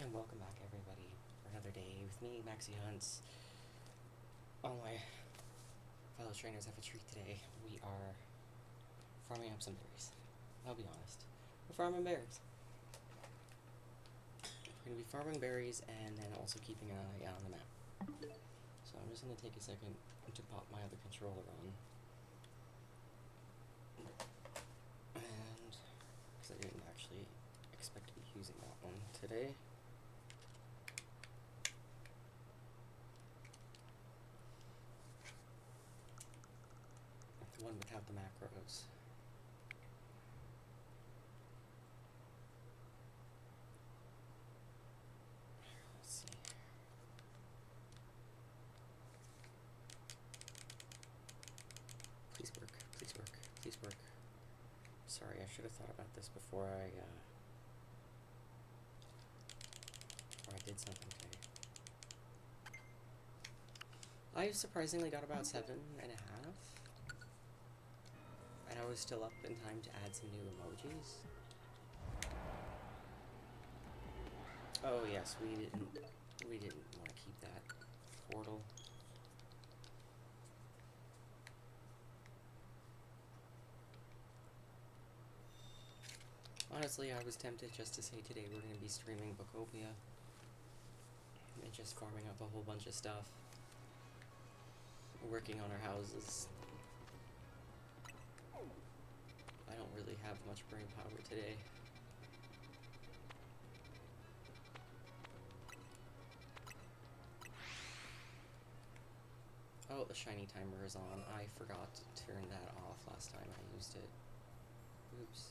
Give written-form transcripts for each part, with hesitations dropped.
And welcome back, everybody, for another day with me, Maxie Hunts. All my fellow trainers have a treat today. We are farming up some berries. I'll be honest. We're farming berries. We're going to be farming berries and then also keeping an eye out on the map. So I'm just going to take a second to pop my other controller on. And, because I didn't actually expect to be using that one today. The one without the macros. Let's see. Please work, please work, please work. Sorry, I should have thought about this before I did something today. I surprisingly got about 7.5. And I was still up in time to add some new emojis. Oh yes, we didn't want to keep that portal. Honestly, I was tempted just to say today we're going to be streaming Bokopia. And just farming up a whole bunch of stuff. Working on our houses. I don't really have much brain power today. Oh, the shiny timer is on. I forgot to turn that off last time I used it. Oops.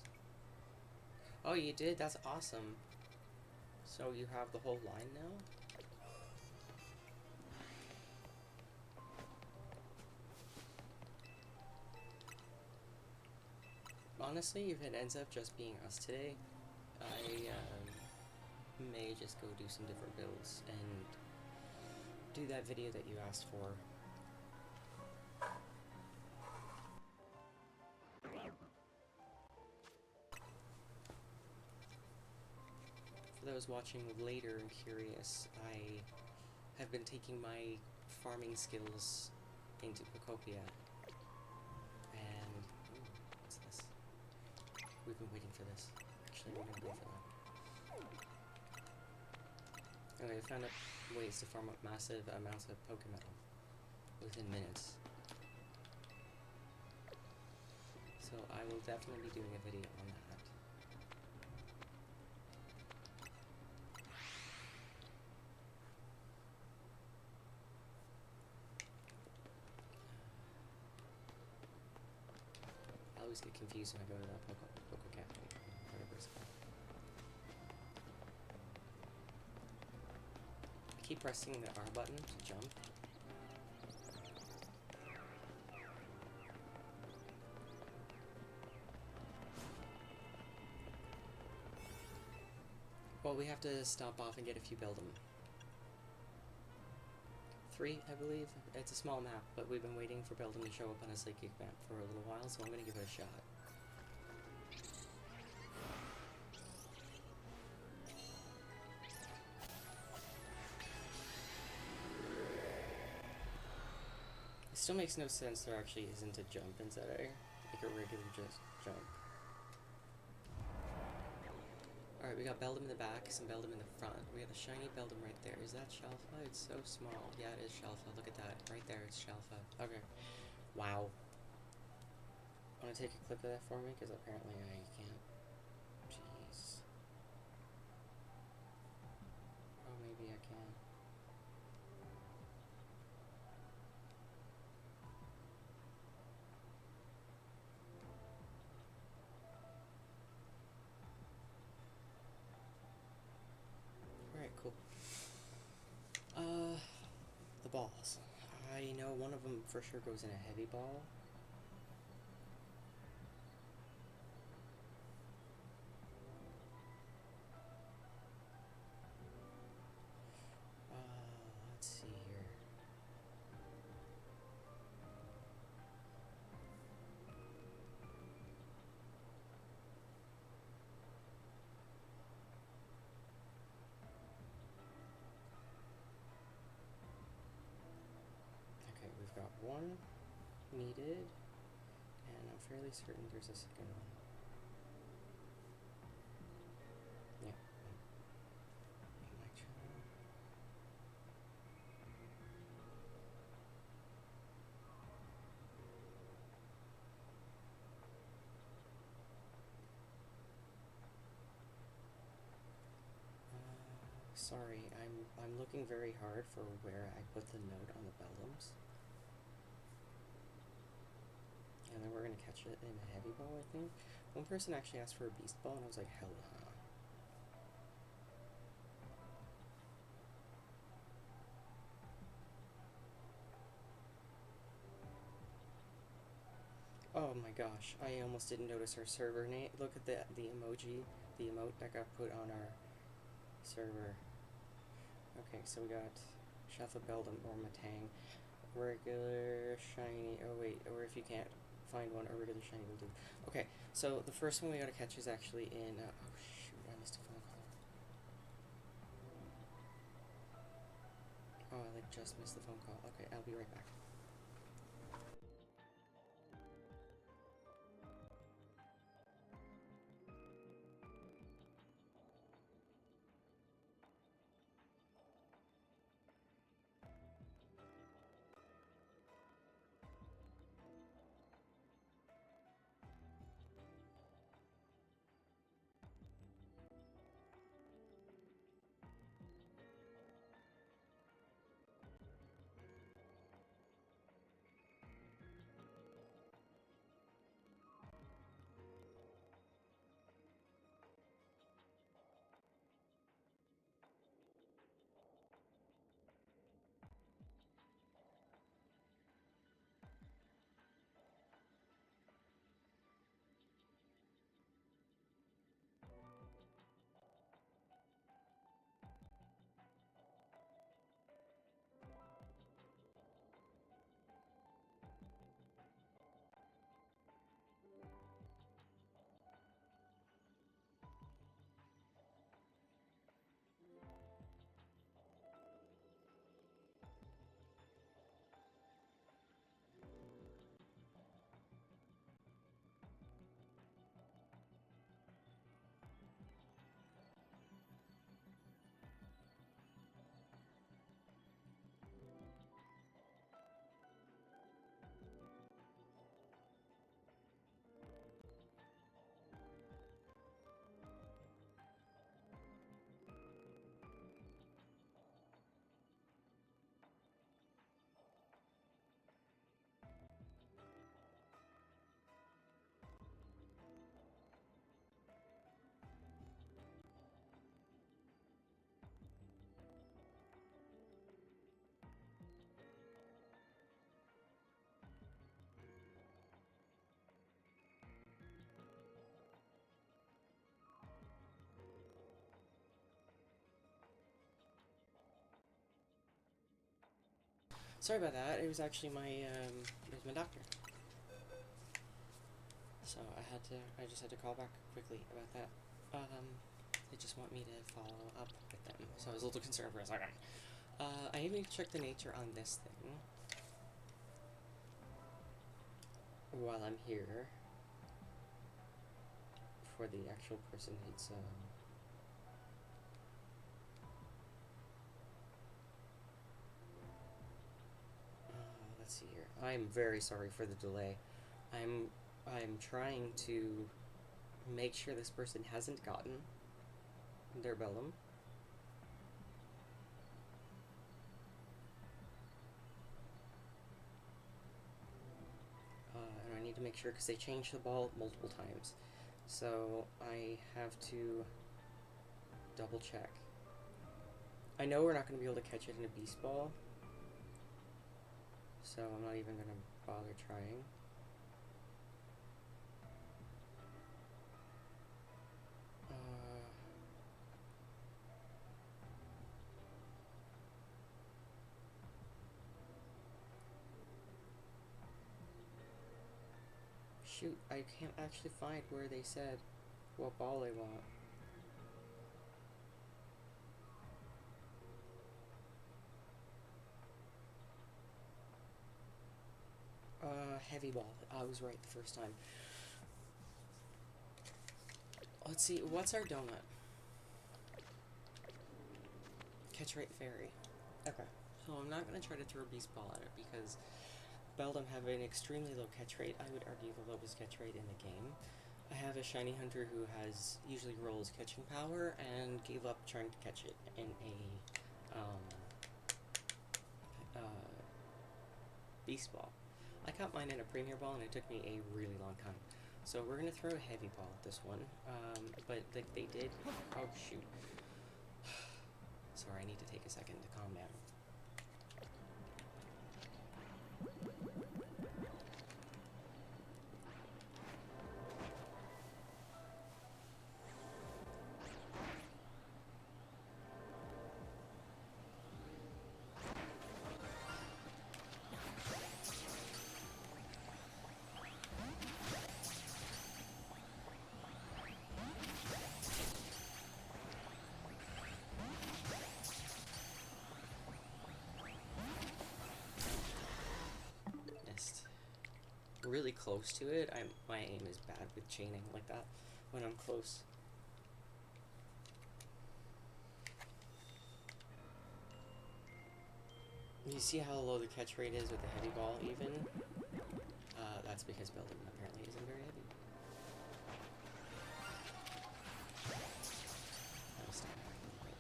Oh, you did? That's awesome. So you have the whole line now? Honestly, if it ends up just being us today, I may just go do some different builds and do that video that you asked for. For those watching later and curious, I have been taking my farming skills into Pocopia. And ooh, what's this? We've been waiting for this. Actually, we're gonna wait for that. Anyway, I found out ways to farm up massive amounts of Pokemon within minutes. So I will definitely be doing a video on that. I always get confused when I go to that Poco Cafe, whatever it's called. I keep pressing the R button to jump. Well, we have to stop off and get a few Beldum. 3, I believe. It's a small map, but we've been waiting for Beldum to show up on a psychic map for a little while, so I'm gonna give it a shot. It still makes no sense there actually isn't a jump inside there, like a regular just jump. Alright, we got Beldum in the back, some Beldum in the front. We got a shiny Beldum right there. Is that Shelfa? It's so small. Yeah, it is Shelfa. Look at that. Right there, it's Shelfa. Okay. Wow. Want to take a clip of that for me? Because apparently I can't. Jeez. Oh, maybe I can. Alright, cool. The balls. I know one of them for sure goes in a heavy ball. Let's see here. one needed, and I'm fairly certain there's a second one. Yeah. In my channel. Sorry, I'm looking very hard for where I put the note on the Bellums. And then we're gonna catch it in a heavy ball, I think. One person actually asked for a beast ball, and I was like, hell nah. Oh my gosh, I almost didn't notice our server name. Look at the emoji, the emote that got put on our server. Okay, so we got Shuffle Beldum or Matang. Regular, shiny, oh wait, or if you can't find one, a regular shiny will do. Okay, so the first one we gotta catch is actually in, oh shoot, I missed a phone call. Oh, I like just missed the phone call. Okay, I'll be right back. Sorry about that. It was actually it was my doctor. So I just had to call back quickly about that. They just want me to follow up with them, so I was a little concerned for a second. I even checked the nature on this thing while I'm here for the actual person it's let's see here. I'm very sorry for the delay. I'm trying to make sure this person hasn't gotten their Bellum. And I need to make sure because they changed the ball multiple times. So I have to double check. I know we're not going to be able to catch it in a beast ball, so I'm not even going to bother trying. Shoot, I can't actually find where they said what ball they want. heavy ball. I was right the first time. Let's see, what's our donut? Catch rate fairy. Okay, so I'm not going to try to throw a beast ball at it because Beldum have an extremely low catch rate. I would argue the lowest catch rate in the game. I have a shiny hunter who has usually rolls catching power and gave up trying to catch it in a beast ball. I caught mine in a premier ball and it took me a really long time. So we're gonna throw a heavy ball at this one, but like they did. Oh shoot! Sorry, I need to take a second to calm down. Really close to it. My aim is bad with chaining like that when I'm close. You see how low the catch rate is with the heavy ball even? That's because Beldum apparently isn't very heavy. I'll stand back a little bit.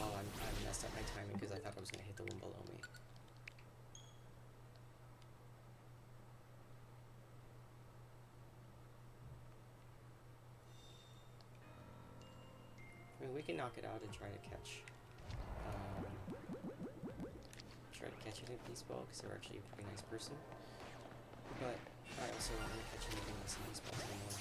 Oh, I messed up my timing because I thought I was going to hit the one below me. I mean, we can knock it out and try to catch it in a beast ball because they're actually a pretty nice person. But I also don't want to catch anything else in beast balls anymore.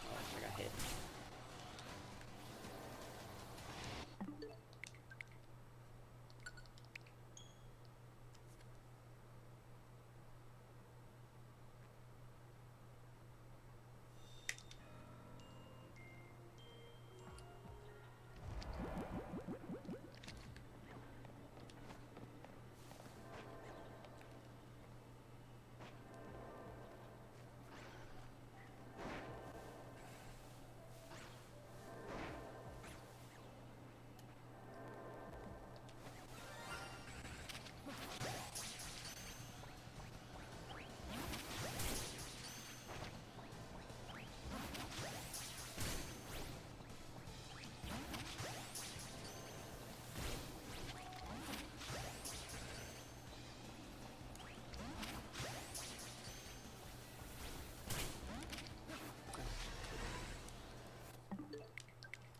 Oh, I got hit.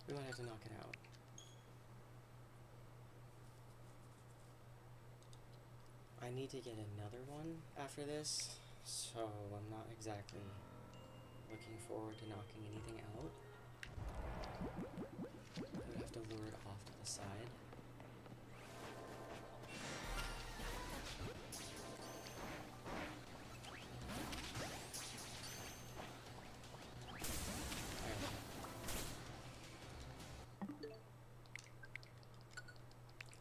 We might have to knock it out. I need to get another one after this, so I'm not exactly looking forward to knocking anything out. I would have to lure it off to the side.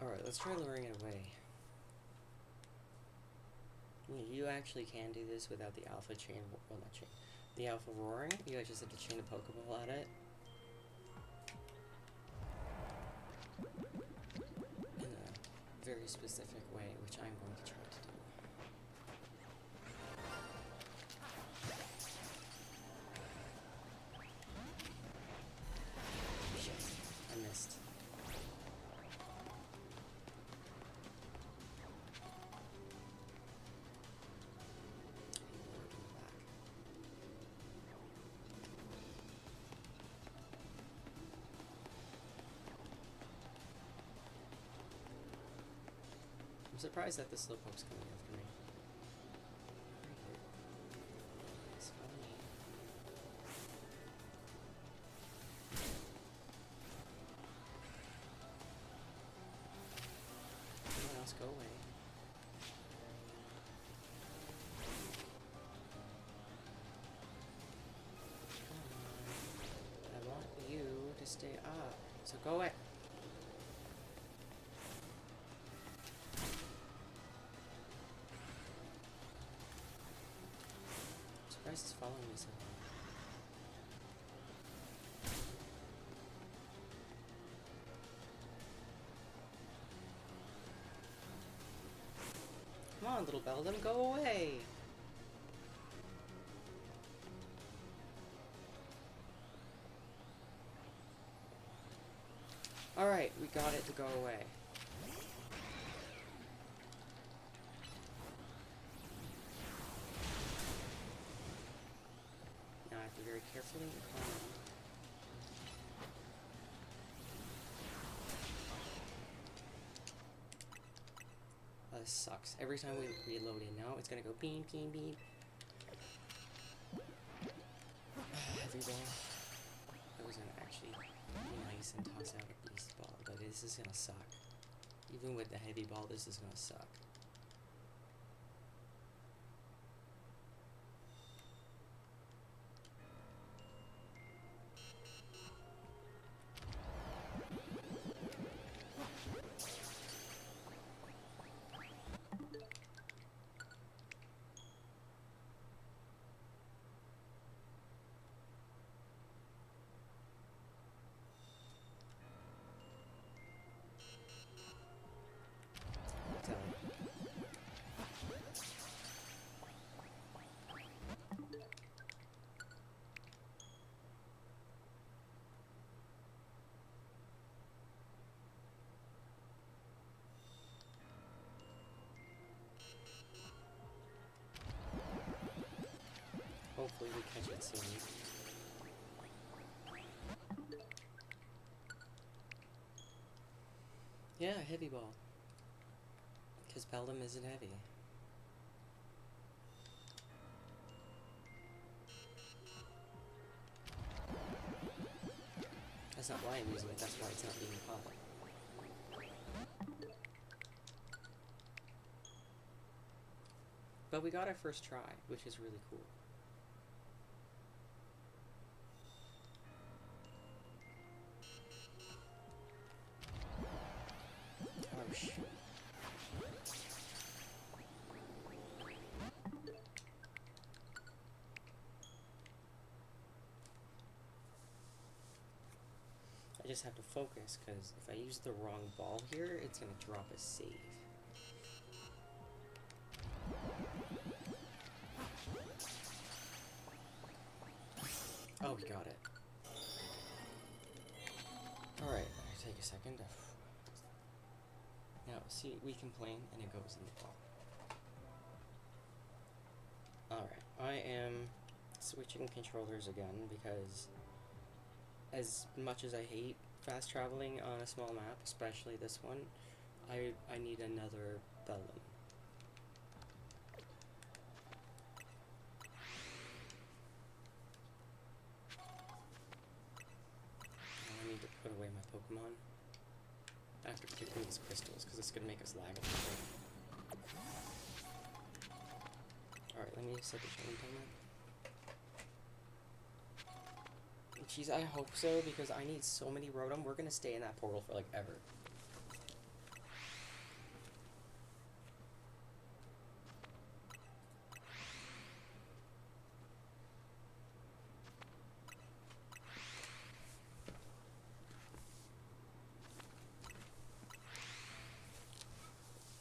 Alright, let's try luring it away. You actually can do this without the alpha chain, well not chain, the alpha roaring. You guys just have to chain a Pokeball at it. In a very specific way, which I'm going to try to do. Shit, I missed. I'm surprised that the Slowpoke's coming after me. It's funny. Everyone else go away. So go away. I'm surprised it's following me so long. Come on, little Beldum, go away! Alright, we got it to go away. Now I have to very carefully and calmly. Oh, this sucks. Every time we reload it now, it's gonna go beep, beep, beep. Heavy ball. I was gonna actually be nice and toss out a beast ball, but this is gonna suck. Even with the heavy ball, this is gonna suck. Hopefully we catch it soon. Yeah, heavy ball. Because Beldum isn't heavy. That's not why I'm using it, that's why it's not being caught. But we got our first try, which is really cool. Oh, shoot. I just have to focus, because if I use the wrong ball here, it's going to drop a save. Oh, we got it. Alright, take a second. Now, see, we complain, and it goes in the ball. Alright, I am switching controllers again, because as much as I hate fast traveling on a small map, especially this one, I need another Beldum. I need to put away my Pokemon after kicking these crystals, because it's going to make us lag a little bit. Alright, let me set the train timer. Jeez, I hope so, because I need so many Rotom. We're gonna stay in that portal for, like, ever.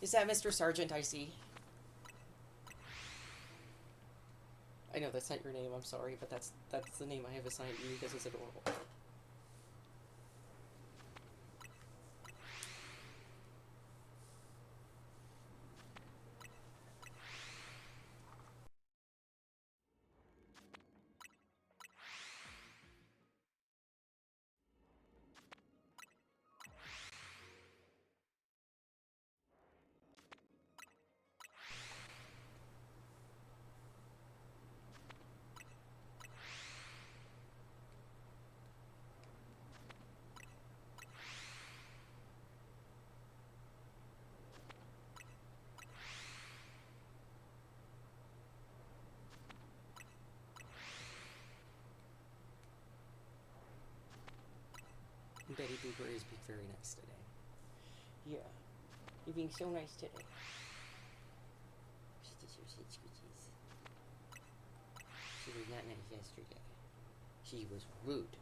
Is that Mr. Sergeant I see? I know that's not your name, I'm sorry, but that's the name I have assigned you because it's adorable. Betty Booper is being very nice today. Yeah. You're being so nice today. She was not nice yesterday. She was rude.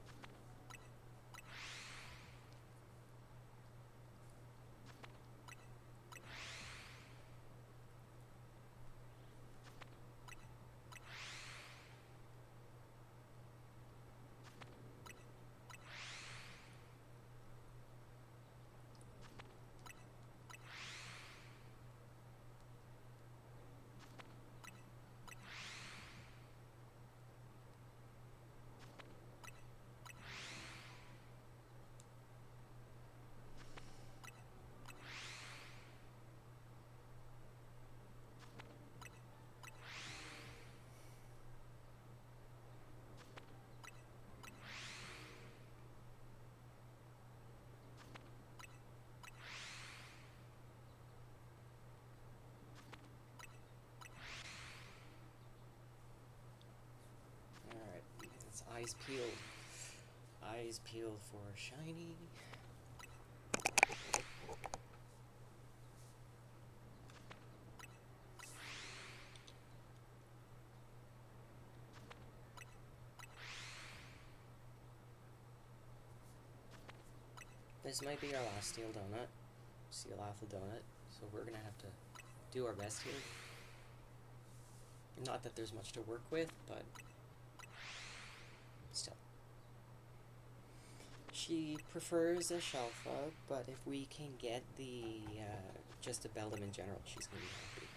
Alright, it's eyes peeled. Eyes peeled for shiny. This might be our last steel donut. Steel apple donut. So we're gonna have to do our best here. Not that there's much to work with, but still. She prefers a Shelfa, but if we can get the, just a Beldum in general, she's gonna be happy.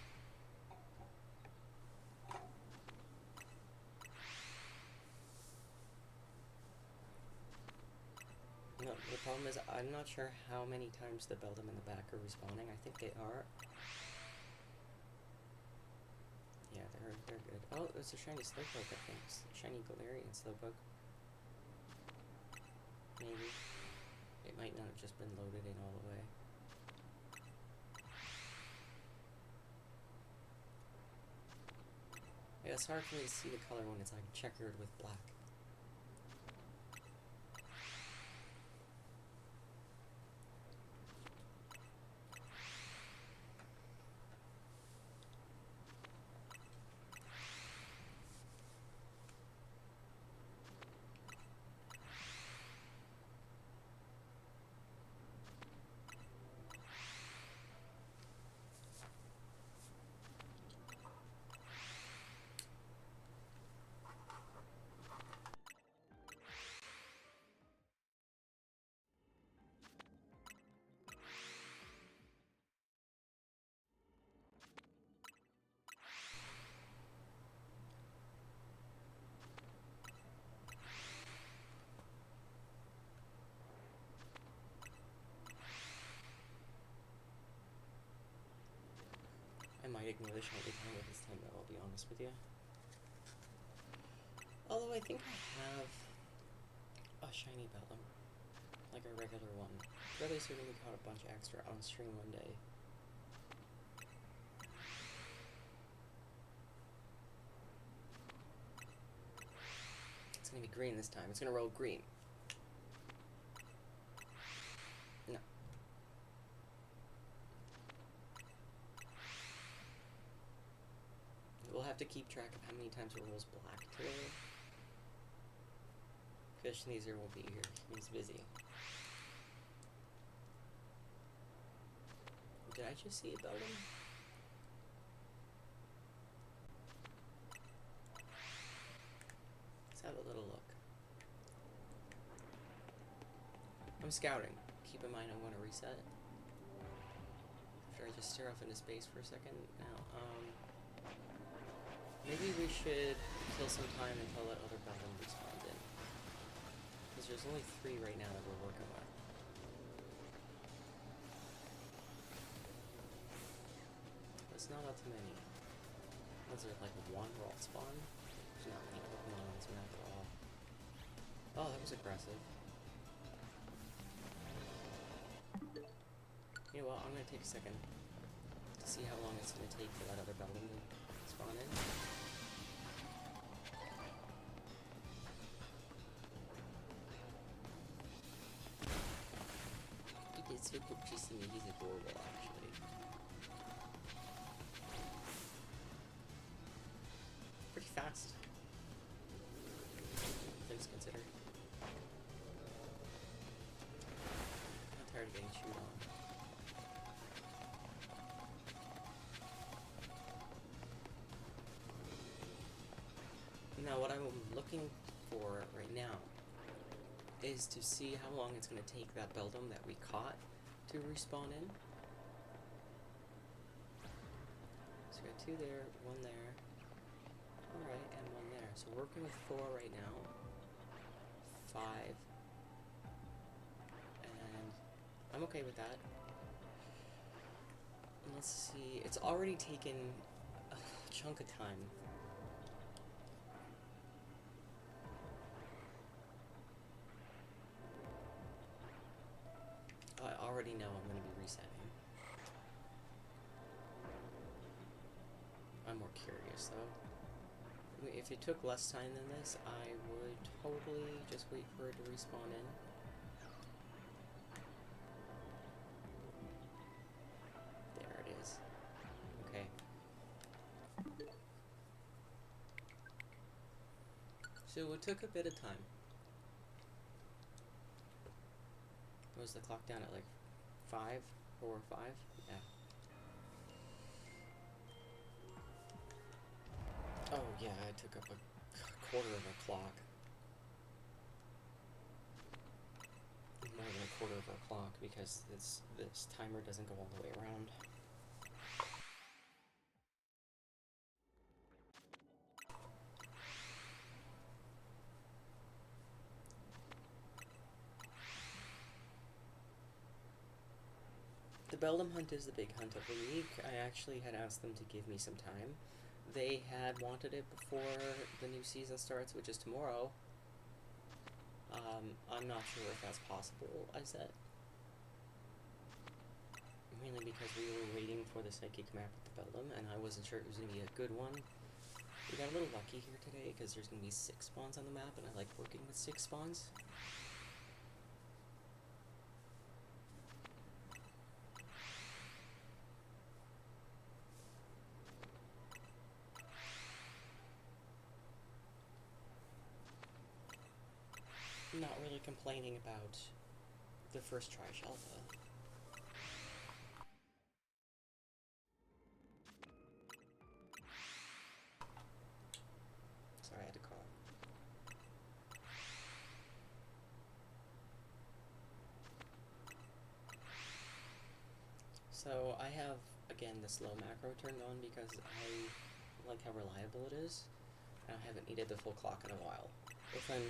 No, the problem is I'm not sure how many times the Beldum in the back are respawning. I think they are. Yeah, they're good. Oh, it's a shiny Slowpoke, I think. Shiny Galarian Slowpoke. Maybe. It might not have just been loaded in all the way. Yeah, it's hard for me to see the color when it's like checkered with black. I might ignore the shiny timer this time though, I'll be honest with you. Although I think I have a shiny Beldum. Like a regular one. Really certainly caught a bunch extra on stream one day. It's gonna be green this time. It's gonna roll green. No. We'll have to keep track of how many times it rolls black today. Because Sneezer won't be here. He's busy. Did I just see a Beldum? Let's have a little look. I'm scouting. Keep in mind I'm going to reset. After I just stare off into space for a second. Now, maybe we should kill some time until that other Beldum respawns in. Because there's only 3 right now that we're working with. That's not up to many. Was there like 1 roll spawn? There's not many Pokemon on this map at all. Oh, that was aggressive. You know what, I'm gonna take a second to see how long it's gonna take for that other Beldum to spawn in. He's super kissy. He's adorable, actually. Pretty fast. Things considered. I'm tired of getting chewed on. Now, what I'm looking for right now is to see how long it's going to take that Beldum that we caught to respawn in. So we got 2 there, 1 there. Alright, and 1 there. So we're working with 4 right now. 5. And I'm okay with that. And let's see, it's already taken a chunk of time. I already know I'm going to be resetting. I'm more curious, though. If it took less time than this, I would totally just wait for it to respawn in. There it is. Okay. So it took a bit of time. Was the clock down at like 5? 4 or 5? Yeah. Oh yeah, I took up a quarter of a clock. More than a quarter of a clock because this timer doesn't go all the way around. The Beldum hunt is the big hunt of the week. I actually had asked them to give me some time. They had wanted it before the new season starts, which is tomorrow. I'm not sure if that's possible, I said. Mainly because we were waiting for the psychic map with the Beldum, and I wasn't sure it was going to be a good one. We got a little lucky here today, because there's going to be 6 spawns on the map, and I like working with 6 spawns. I'm not really complaining about the first try Shelva. Sorry, I had to call. So I have, again, the slow macro turned on because I like how reliable it is. I haven't needed the full clock in a while. If I'm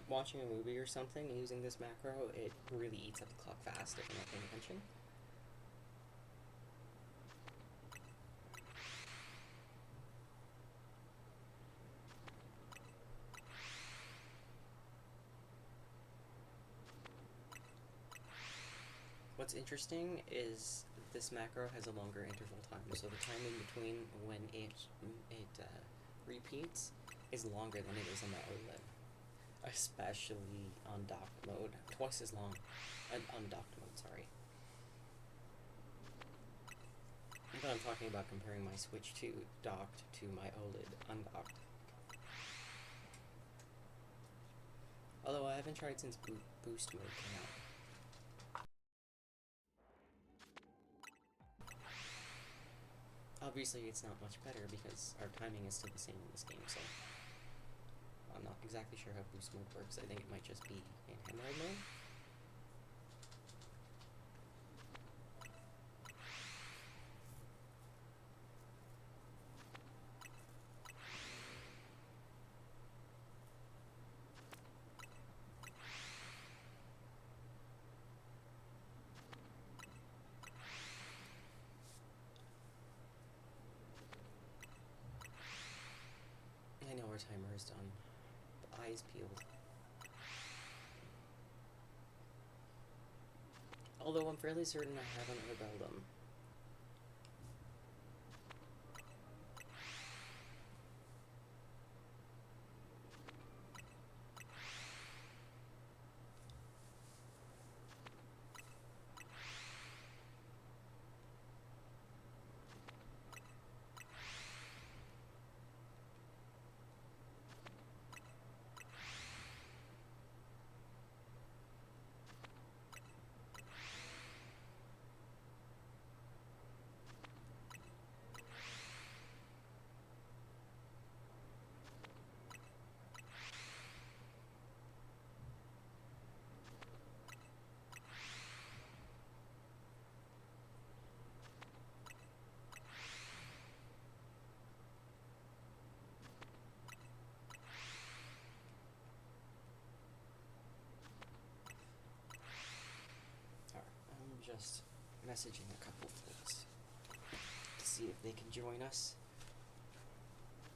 watching a movie or something using this macro, it really eats up the clock fast if I'm not paying attention. What's interesting is this macro has a longer interval time, so the time in between when it repeats is longer than it is on the OLED. Especially on docked mode. Twice as long. Undocked mode, sorry. But I'm talking about comparing my Switch 2 docked to my OLED undocked. Although I haven't tried since boost mode came out. Obviously it's not much better because our timing is still the same in this game, so I'm not exactly sure how boost mode works. I think it might just be in handheld mode. I know our timer is done. The eyes peeled. Although I'm fairly certain I have another Beldum. just messaging a couple folks to see if they can join us.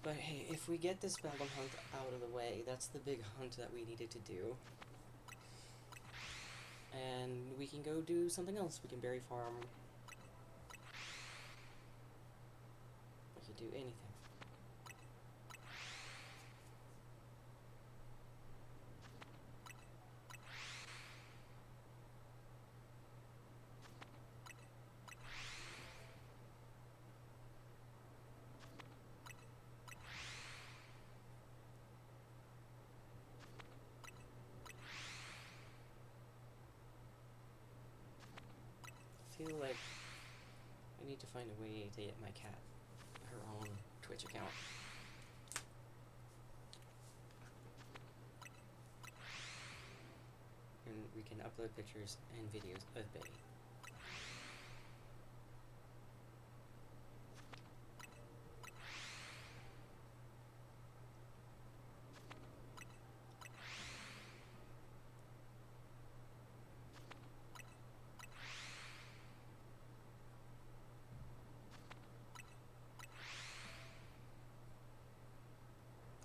But hey, if we get this Bellum hunt out of the way, that's the big hunt that we needed to do. And we can go do something else. We can berry farm. We can do anything. I feel like I need to find a way to get my cat her own Twitch account. And we can upload pictures and videos of Betty.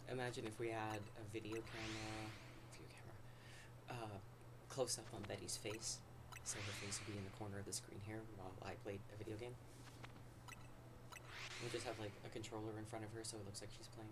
Imagine if we had a video camera close up on Betty's face, so her face would be in the corner of the screen here while I played a video game. We'll just have like a controller in front of her so it looks like she's playing.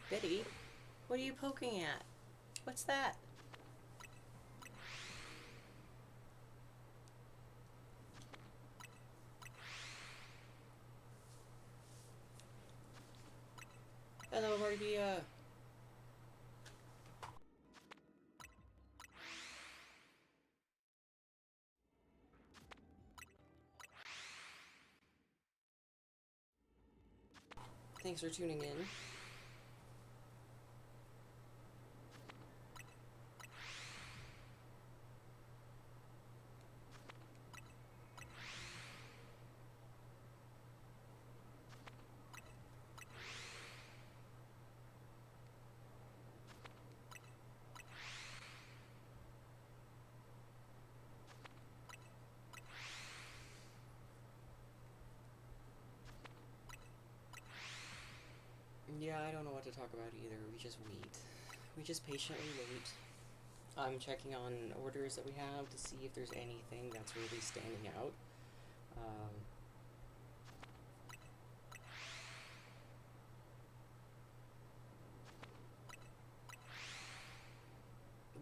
Betty, what are you poking at? What's that? Hello, Mardia. Thanks for tuning in. Yeah, I don't know what to talk about either. We just wait. We just patiently wait. I'm checking on orders that we have to see if there's anything that's really standing out.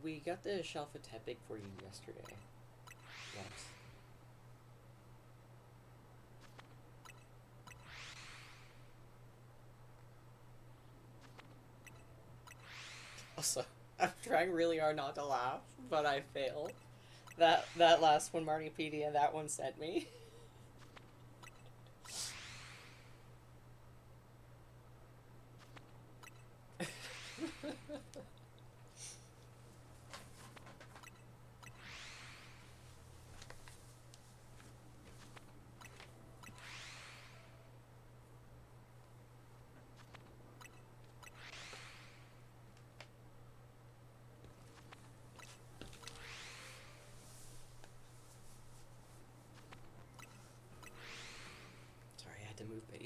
We got the shelf of Tepic for you yesterday. Yes. Also, I'm trying really hard not to laugh, but I failed. That last one, Marniepedia, that one sent me.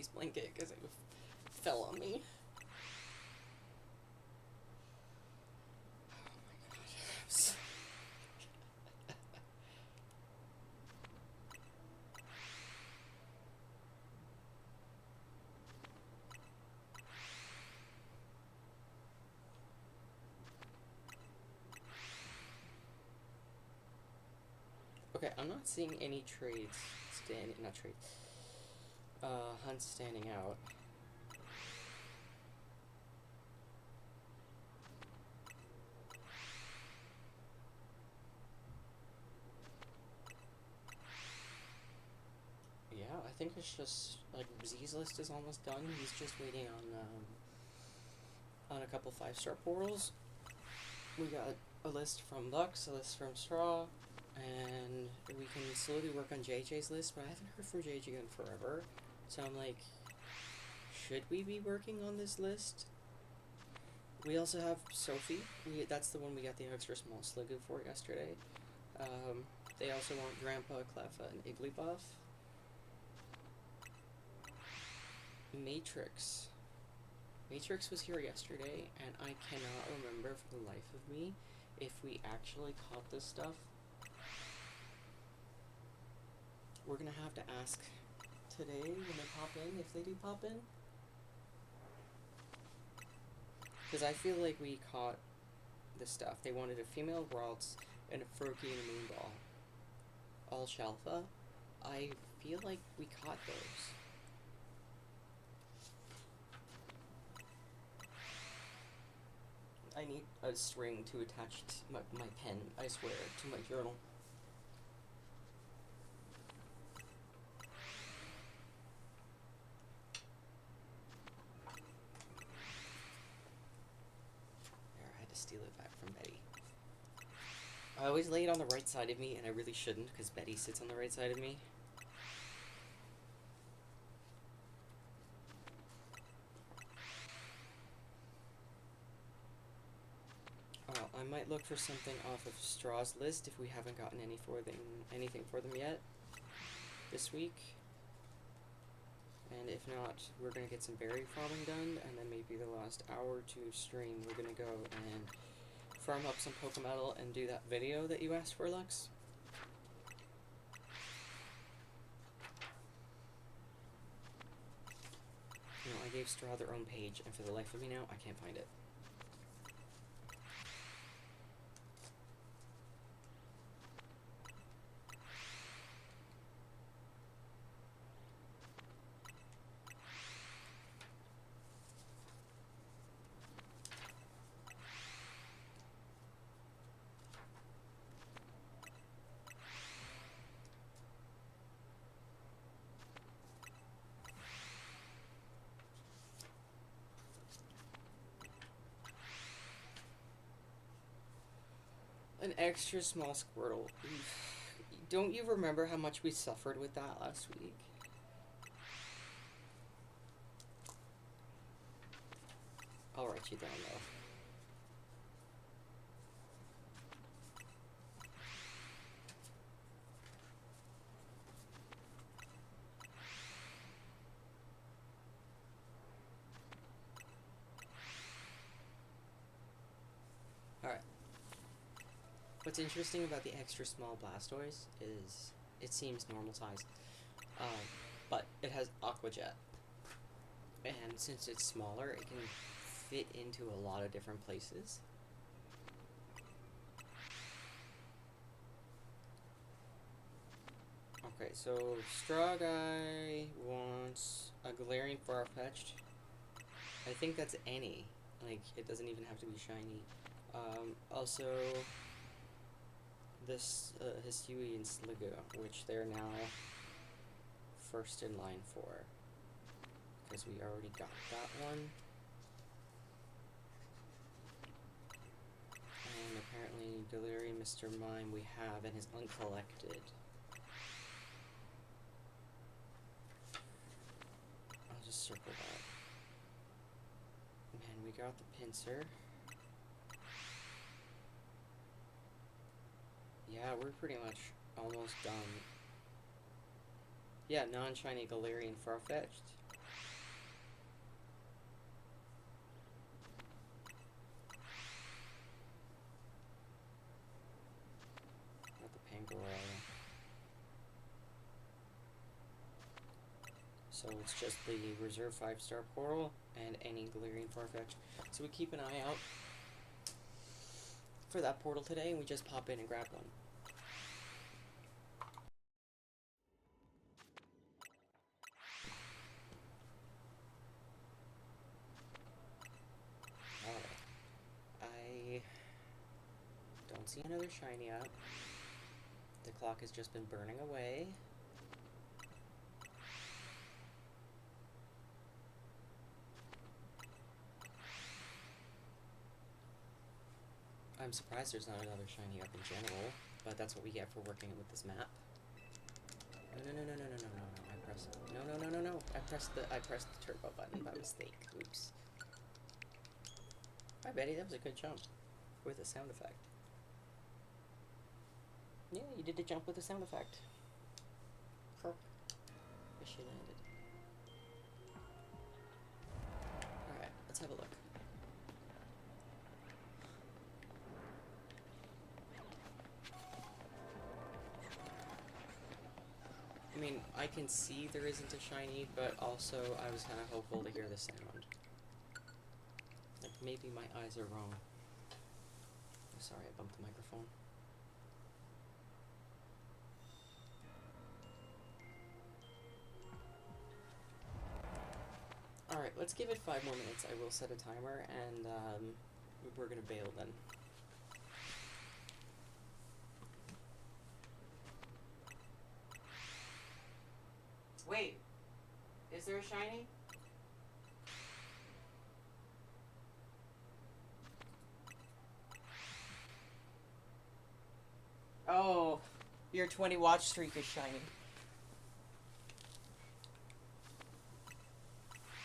ice blanket because it fell on me. Oh my gosh. Okay, I'm not seeing any hunts standing out. Yeah, I think it's just, like, Z's list is almost done. He's just waiting on a couple 5-star portals. We got a list from Lux, a list from Straw, and we can slowly work on JJ's list, but I haven't heard from JJ in forever. So I'm like, should we be working on this list? We also have Sophie. That's the one we got the extra small Sliggoo for yesterday. They also want Grandpa, Cleffa, and Igglybuff. Matrix. Matrix was here yesterday, and I cannot remember for the life of me if we actually caught this stuff. We're gonna have to ask today when they pop in, if they do pop in. Because I feel like we caught this stuff. They wanted a female Ralts and a Furky and a Moonball. All Shalfa. I feel like we caught those. I need a string to attach my pen, I swear, to my journal. There, I had to steal it back from Betty. I always lay it on the right side of me, and I really shouldn't, because Betty sits on the right side of me. I might look for something off of Straw's list if we haven't gotten anything for them yet this week. And if not, we're going to get some berry farming done, and then maybe the last hour to stream, we're going to go and farm up some Pokémetal and do that video that you asked for, Lux. You know, I gave Straw their own page, and for the life of me now, I can't find it. An extra small Squirtle. Don't you remember how much we suffered with that last week? I'll write you down, though. Alright. What's interesting about the extra small Blastoise is it seems normal size, but it has Aqua Jet. And since it's smaller, it can fit into a lot of different places. Okay, so Straw Guy wants a Galarian Farfetch'd. I think that's any. Like, it doesn't even have to be shiny. Also, this Hisui and Sliggoo, which they're now first in line for, because we already got that one. And apparently Galarian Mr. Mime we have and is uncollected. I'll just circle that. And we got the Pinsir. Yeah, we're pretty much almost done. Yeah, non-shiny Galarian Farfetch'd. So it's just the reserve 5-star Coral and any Galarian Farfetch. So we keep an eye out for that portal today, and we just pop in and grab one. Alright. I don't see another shiny up. The clock has just been burning away. I'm surprised there's not another shiny up in general, but that's what we get for working with this map. No, I pressed no. I pressed the turbo button by mistake. Oops. Hi Betty, that was a good jump. With a sound effect. Yeah, you did the jump with a sound effect. Kirk. Wish she landed. Alright, let's have a look. I mean, I can see there isn't a shiny, but also I was kind of hopeful to hear the sound. Like, maybe my eyes are wrong. Oh, sorry, I bumped the microphone. Alright, let's give it 5 more minutes. I will set a timer, and we're gonna bail then. Wait, is there a shiny? Oh, your 20 watch streak is shiny.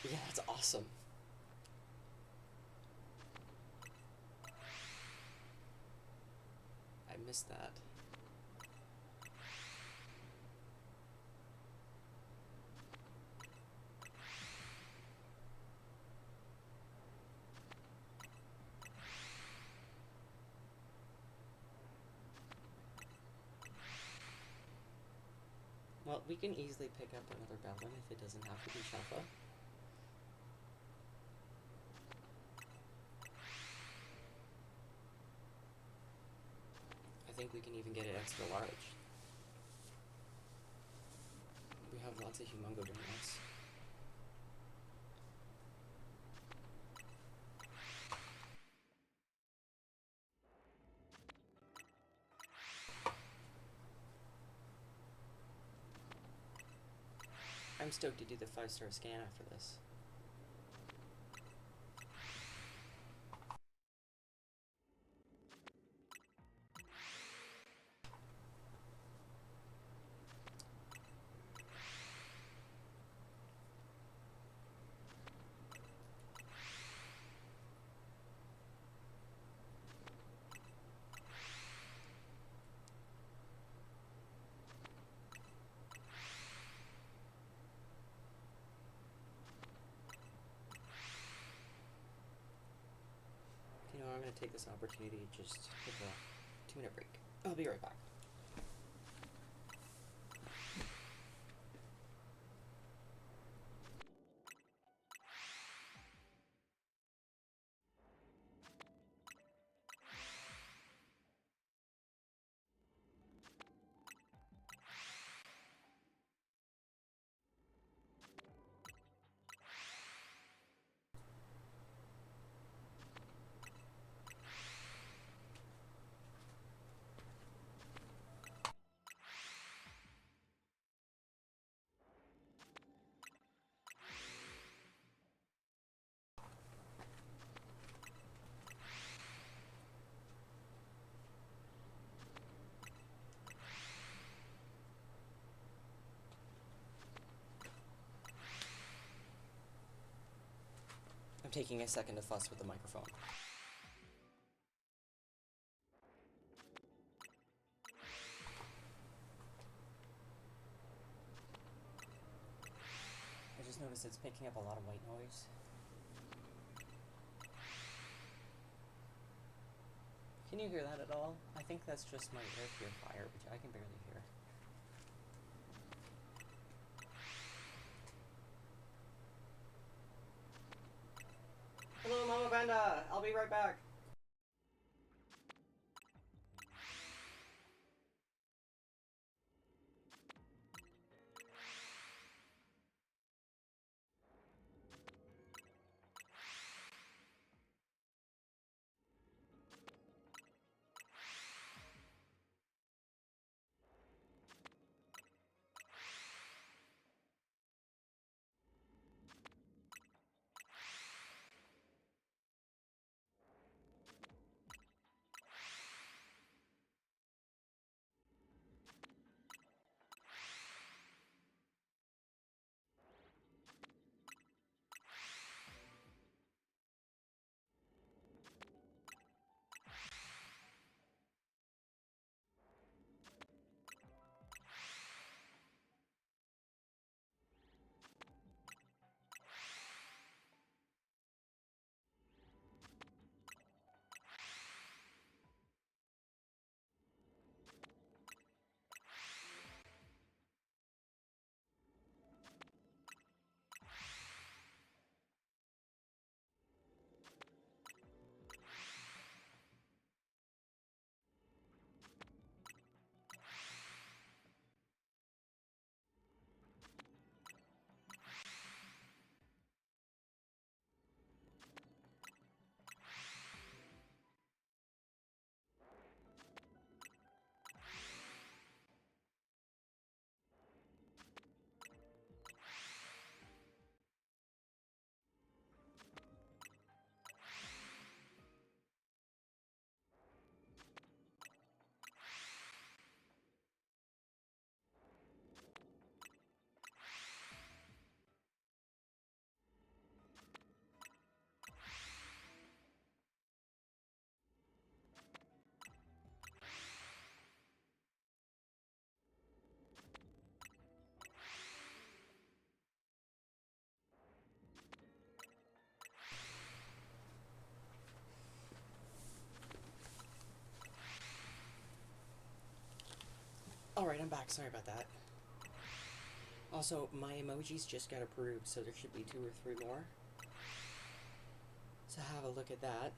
Yeah, that's awesome. I missed that. Well, we can easily pick up another Bellin if it doesn't have to be Shuffle. I think we can even get it extra large. We have lots of Humongo Donuts. I'm stoked to do the 5-star scan after this. You know, I'm going to take this opportunity to just take a 2-minute break. I'll be right back. I'm taking a second to fuss with the microphone. I just noticed it's picking up a lot of white noise. Can you hear that at all? I think that's just my air purifier, which I can barely hear. be right back. Alright, I'm back. Sorry about that. Also, my emojis just got approved, so there should be 2 or 3 more. So have a look at that.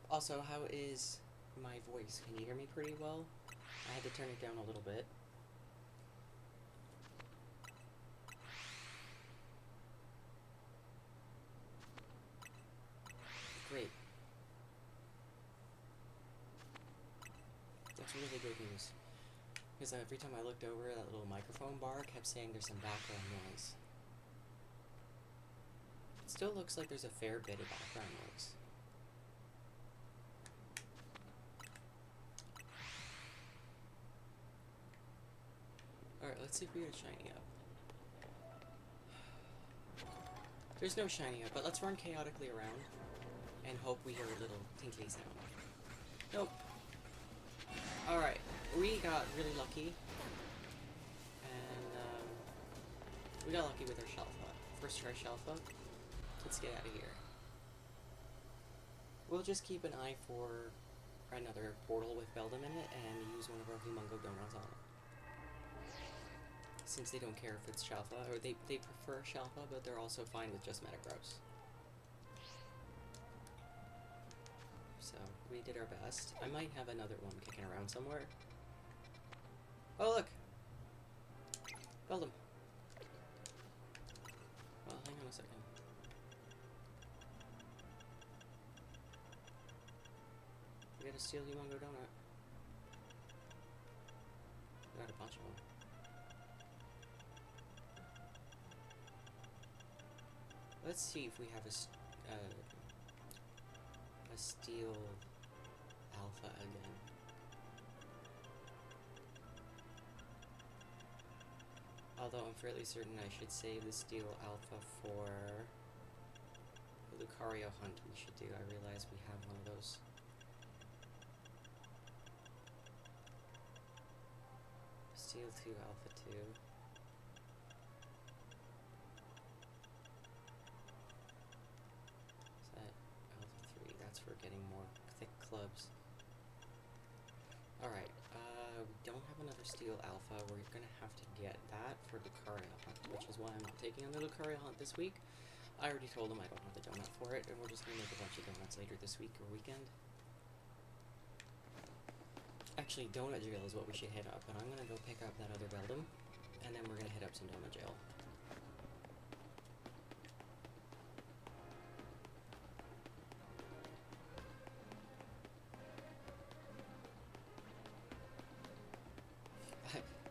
Also, how is my voice? Can you hear me pretty well? I had to turn it down a little bit. Great. That's really good news. Because every time I looked over, that little microphone bar kept saying there's some background noise. It still looks like there's a fair bit of background noise. Alright, let's see if we get a shiny up. There's no shiny up, but let's run chaotically around and hope we hear a little tinkly sound. Nope. Alright, we got really lucky. And, we got lucky with our Shelfa. First try Shelfa. Let's get out of here. We'll just keep an eye for another portal with Beldum in it and use one of our Humongo Donuts on it. Since they don't care if it's Shelfa, or they prefer Shelfa, but they're also fine with just Metagross. So, we did our best. I might have another one kicking around somewhere. Oh, look! Beldum. Well, hang on a second. We gotta steal Humongo Donut. We got a bunch of them. Let's see if we have a steel alpha again. Although I'm fairly certain I should save the steel alpha for the Lucario hunt we should do. I realize we have one of those. Steel 2, alpha 2. For getting more thick clubs. Alright, we don't have another steel alpha. We're gonna have to get that for Lucario hunt, which is why I'm not taking on the Lucario hunt this week. I already told him I don't have the donut for it, and we're just gonna make a bunch of donuts later this week or weekend. Actually, donut jail is what we should hit up, and I'm gonna go pick up that other Beldum, and then we're gonna hit up some donut jail.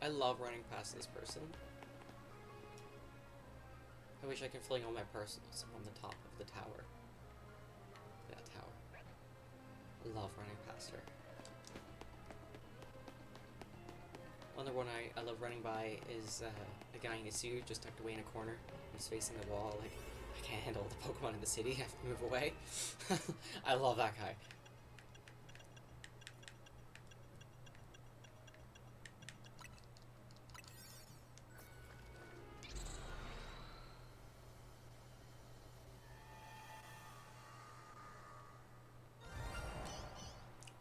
I love running past this person. I wish I could fling all my personals on the top of the tower. That tower. I love running past her. Another one I love running by is a guy in a suit just tucked away in a corner. He's facing the wall, like, I can't handle the Pokemon in the city, I have to move away. I love that guy.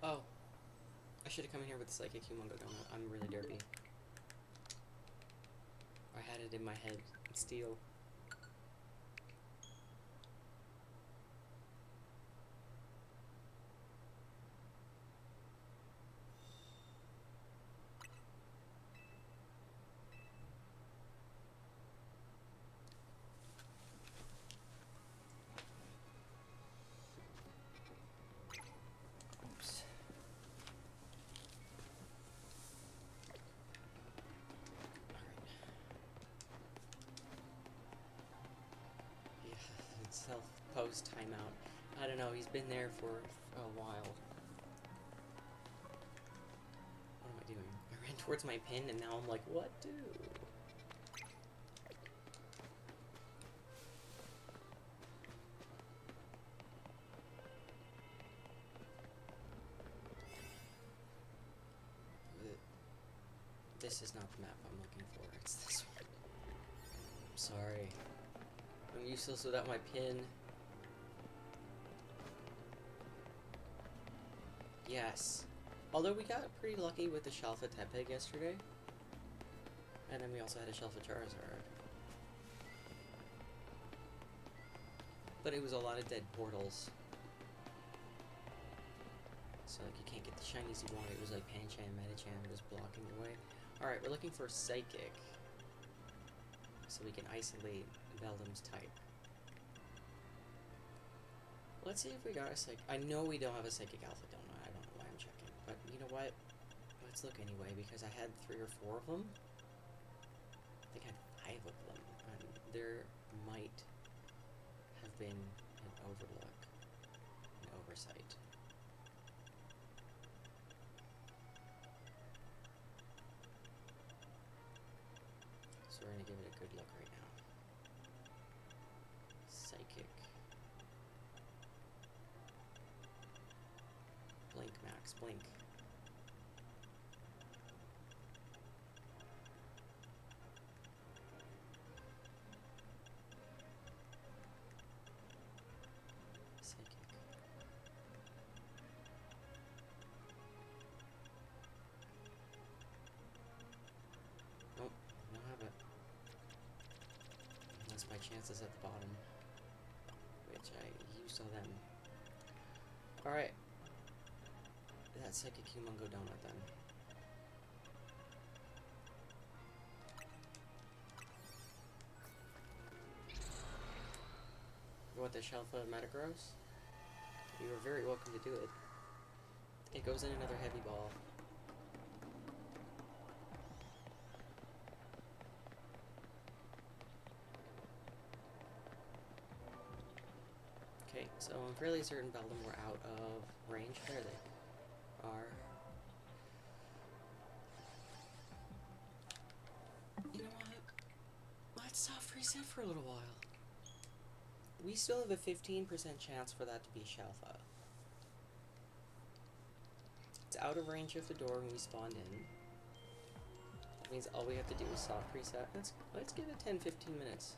Oh. I should have come in here with the Psychic Humongo Donut. I'm really derpy. I had it in my head. It's steel. Oops. Self-post timeout. I don't know, he's been there for a while. What am I doing? I ran towards my pin and now I'm like, what do? This is not the map I'm looking for, it's this one. I'm sorry. I'm useless without my pin. Yes. Although we got pretty lucky with the Shelfa Tepig yesterday. And then we also had a Shelfa Charizard. But it was a lot of dead portals. So like you can't get the shinies you want. It was like Pancham, Metacham was blocking the way. Alright, we're looking for Psychic. So we can isolate Beldum's type. Let's see if we got a Psychic. I know we don't have a Psychic Alpha Donut. I don't know why I'm checking. But you know what? Let's look anyway, because I had 3 or 4 of them. I think I had 5 of them. And there might have been an overlook, an oversight. So we're going to give it a good look right now. Psychic. Blink, Max, blink. Psychic. Nope, don't have it. Unless my chances at the bottom, which I used all them. Alright. That's like a Humongo Donut then. You want the Shelfa Metagross? You are very welcome to do it. It goes in another heavy ball. Okay, so I'm fairly certain Beldum were out of range. There they are. You know what? Let's soft reset for a little while. We still have a 15% chance for that to be Shelfa. It's out of range of the door when we spawned in. That means all we have to do is soft reset. Let's give it 10-15 minutes.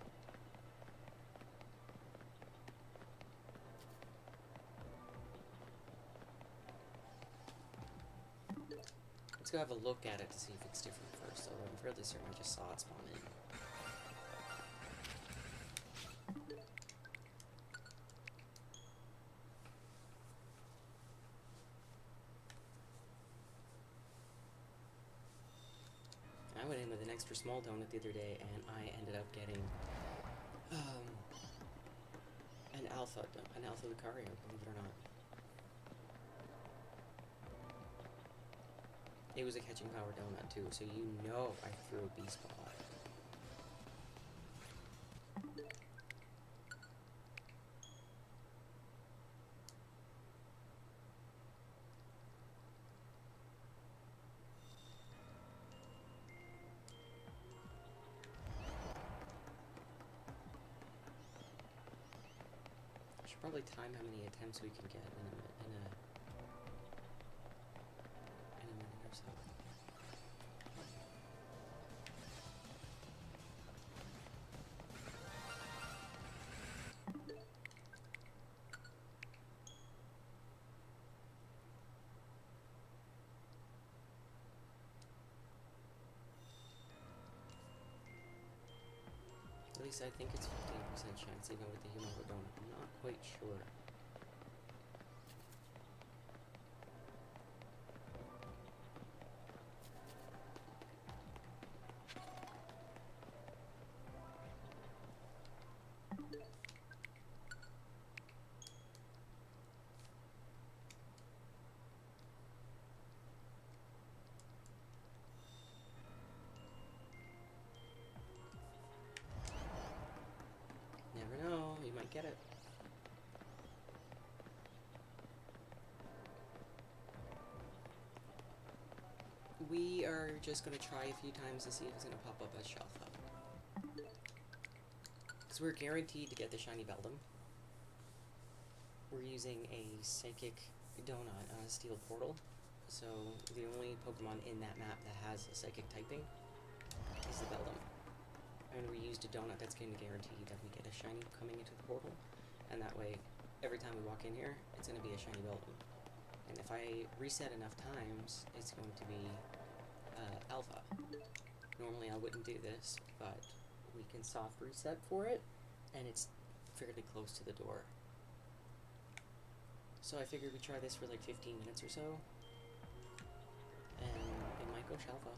Let's go have a look at it to see if it's different first, although I'm fairly certain I just saw it spawn in. extra small donut the other day, and I ended up getting an alpha Lucario, believe it or not. It was a catching power donut too, so you know I threw a beast ball at it. I should probably time how many attempts we can get in a minute or so. At least I think it's 15% chance even with the humongous donut. I'm not quite sure. Never know, you might get it. We are just going to try a few times to see if it's going to pop up as Shelfa. Because we're guaranteed to get the shiny Beldum. We're using a Psychic Donut on a Steel Portal. So the only Pokemon in that map that has a Psychic typing is the Beldum. And we used a donut that's going to guarantee that we get a shiny coming into the portal. And that way, every time we walk in here, it's going to be a shiny Beldum. And if I reset enough times, it's going to be Alpha. Normally I wouldn't do this, but we can soft reset for it, and it's fairly close to the door. So I figured we'd try this for like 15 minutes or so, and it might go Shelfa.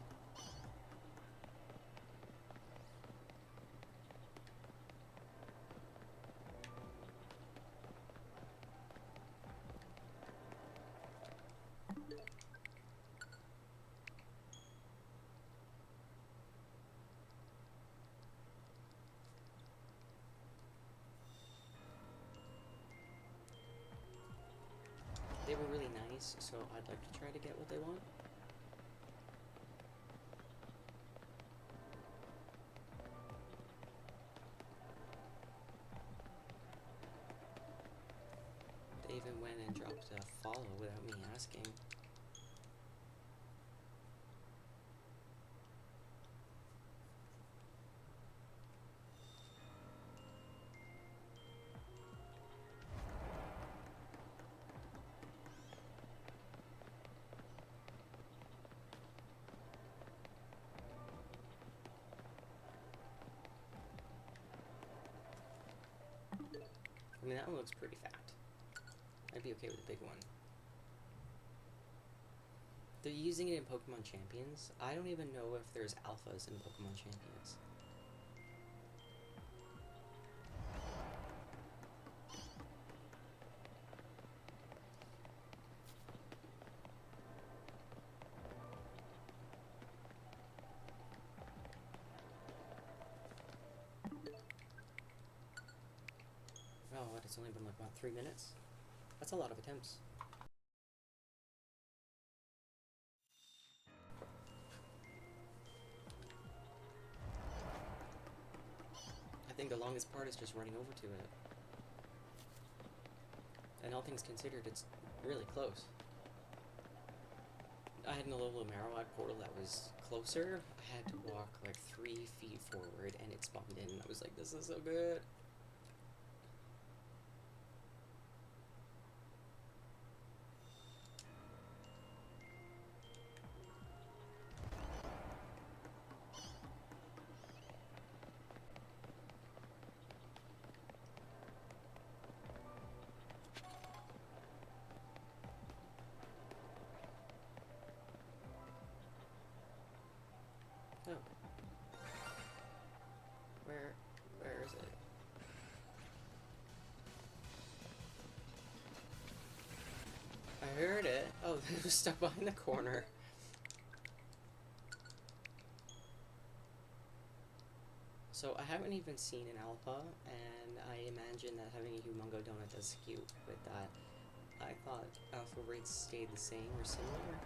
They were really nice, so I'd like to try to get what they want. They even went and dropped a follow without me asking. I mean, that one looks pretty fat. I'd be okay with a big one. They're using it in Pokemon Champions. I don't even know if there's alphas in Pokemon Champions. Oh, what? It's only been like about 3 minutes? That's a lot of attempts. I think the longest part is just running over to it. And all things considered, it's really close. I had an Alola Marowak portal that was closer. I had to walk like 3 feet forward and it spawned in, and I was like, this is so good. Oh. It was stuck behind the corner. So I haven't even seen an alpha, and I imagine that having a Humongo Donut does skew with that. I thought alpha rates stayed the same or similar.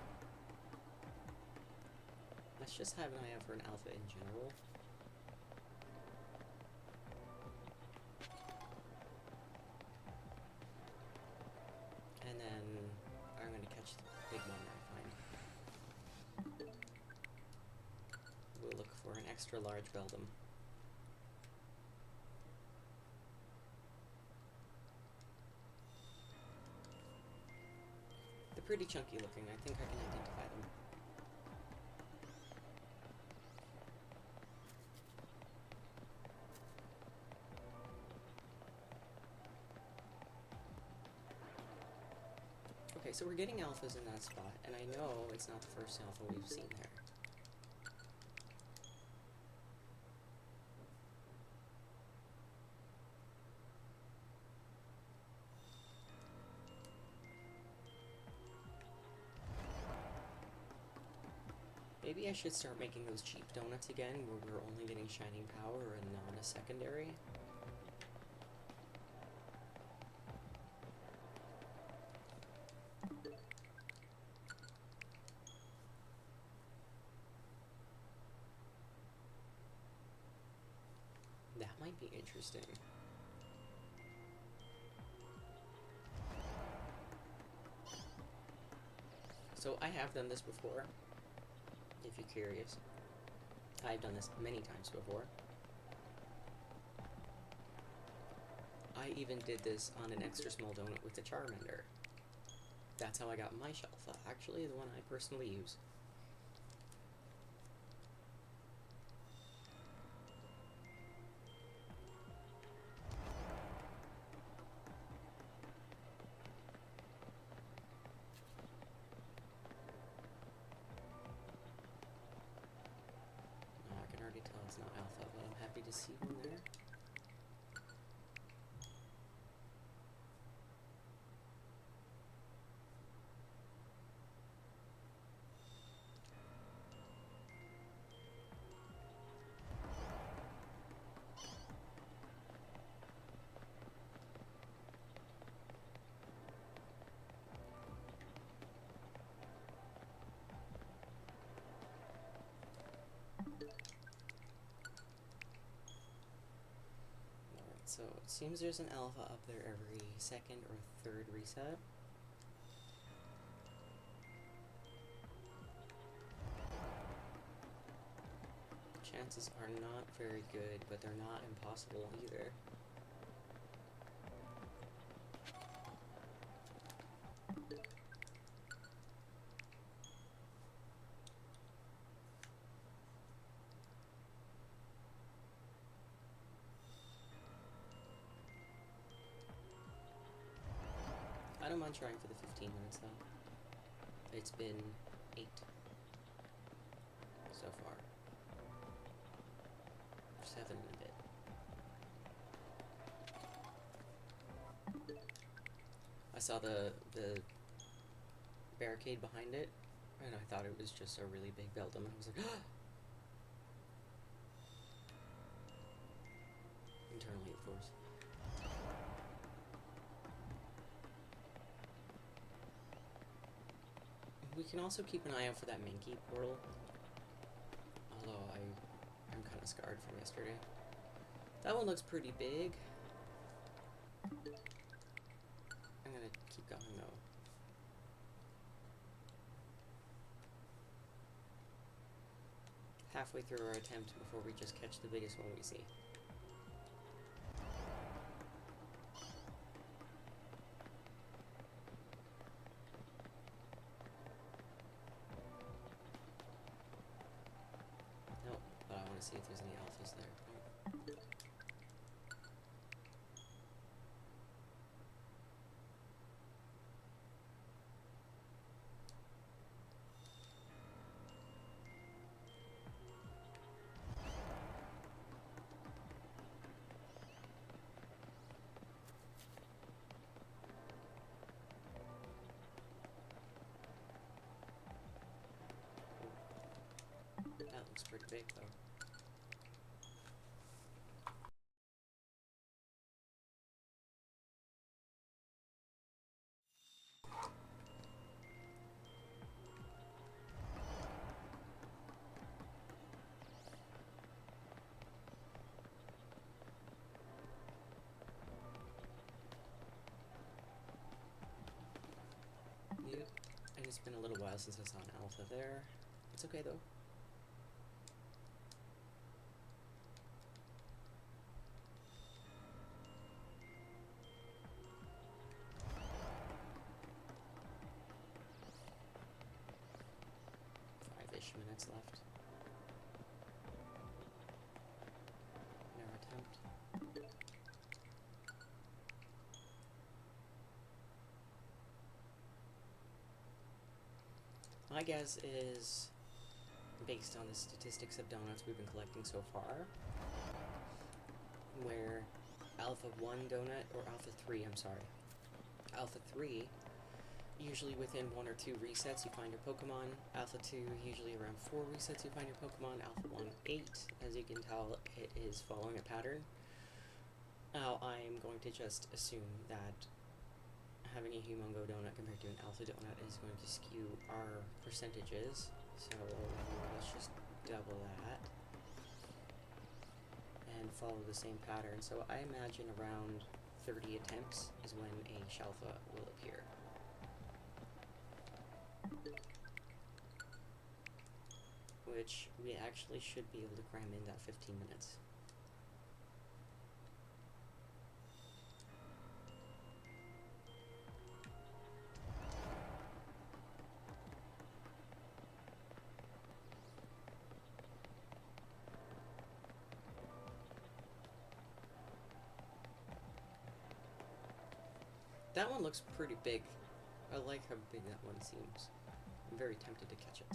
Let's just have an eye out for an alpha in general. And then I'm going to catch the big one that I find. We'll look for an extra large Beldum. They're pretty chunky looking. I think I can identify them. Okay, so we're getting alphas in that spot, and I know it's not the first alpha we've seen there. Maybe I should start making those cheap donuts again, where we're only getting Shining Power and not a secondary. That might be interesting. So I have done this before, if you're curious. I've done this many times before. I even did this on an extra small donut with the Charmander. That's how I got my Shelfa, actually the one I personally use. I can already tell it's not alpha, but I'm happy to see one there. So it seems there's an alpha up there every second or third reset. Chances are not very good, but they're not impossible either. I don't mind trying for the 15 minutes though. It's been 8 so far. 7 and a bit. I saw the barricade behind it, and I thought it was just a really big Beldum, and I was like, internally, of course. We can also keep an eye out for that Mankey portal, although I'm kind of scarred from yesterday. That one looks pretty big. I'm gonna keep going though. Halfway through our attempt before we just catch the biggest one we see. Nope, but I want to see if there's any alphas there. looks pretty big though. Yep, and it's been a little while since I saw an alpha there. It's okay though. Five-ish minutes left. In our attempt. My guess is, based on the statistics of donuts we've been collecting so far, where Alpha 1 donut, or Alpha 3, I'm sorry. Alpha 3, usually within 1 or 2 resets you find your Pokemon. Alpha 2, usually around 4 resets you find your Pokemon. Alpha 1, 8. As you can tell, it is following a pattern. Now, I'm going to just assume that having a Humongo donut compared to an Alpha donut is going to skew our percentages. So let's just double that and follow the same pattern. So I imagine around 30 attempts is when a Shalfa will appear. Which we actually should be able to cram in that 15 minutes. That one looks pretty big. I like how big that one seems. I'm very tempted to catch it.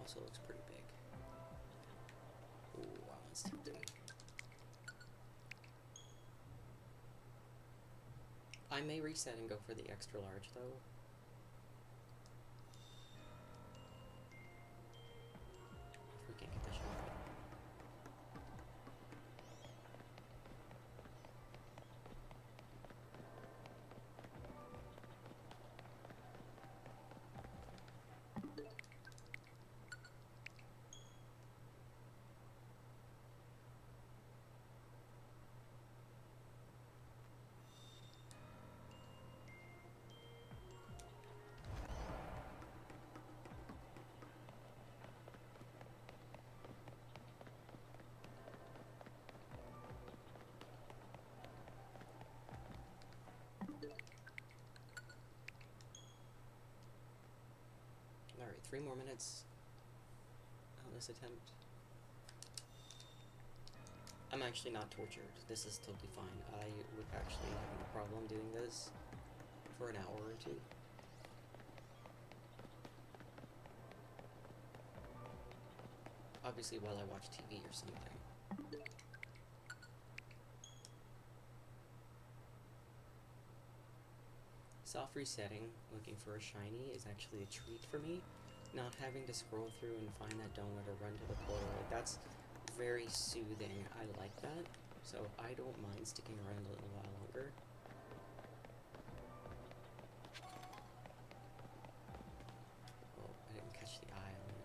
Also looks pretty big. Ooh, that one's tempting. I may reset and go for the extra large though. If we can't get the shot. Alright, 3 more minutes on this attempt. I'm actually not tortured. This is totally fine. I would actually have no problem doing this for an hour or 2. Obviously while I watch TV or something. Soft resetting, looking for a shiny, is actually a treat for me. Not having to scroll through and find that donut or run to the portal, like, that's very soothing. I like that, so I don't mind sticking around a little while longer. Oh, I didn't catch the eye on it.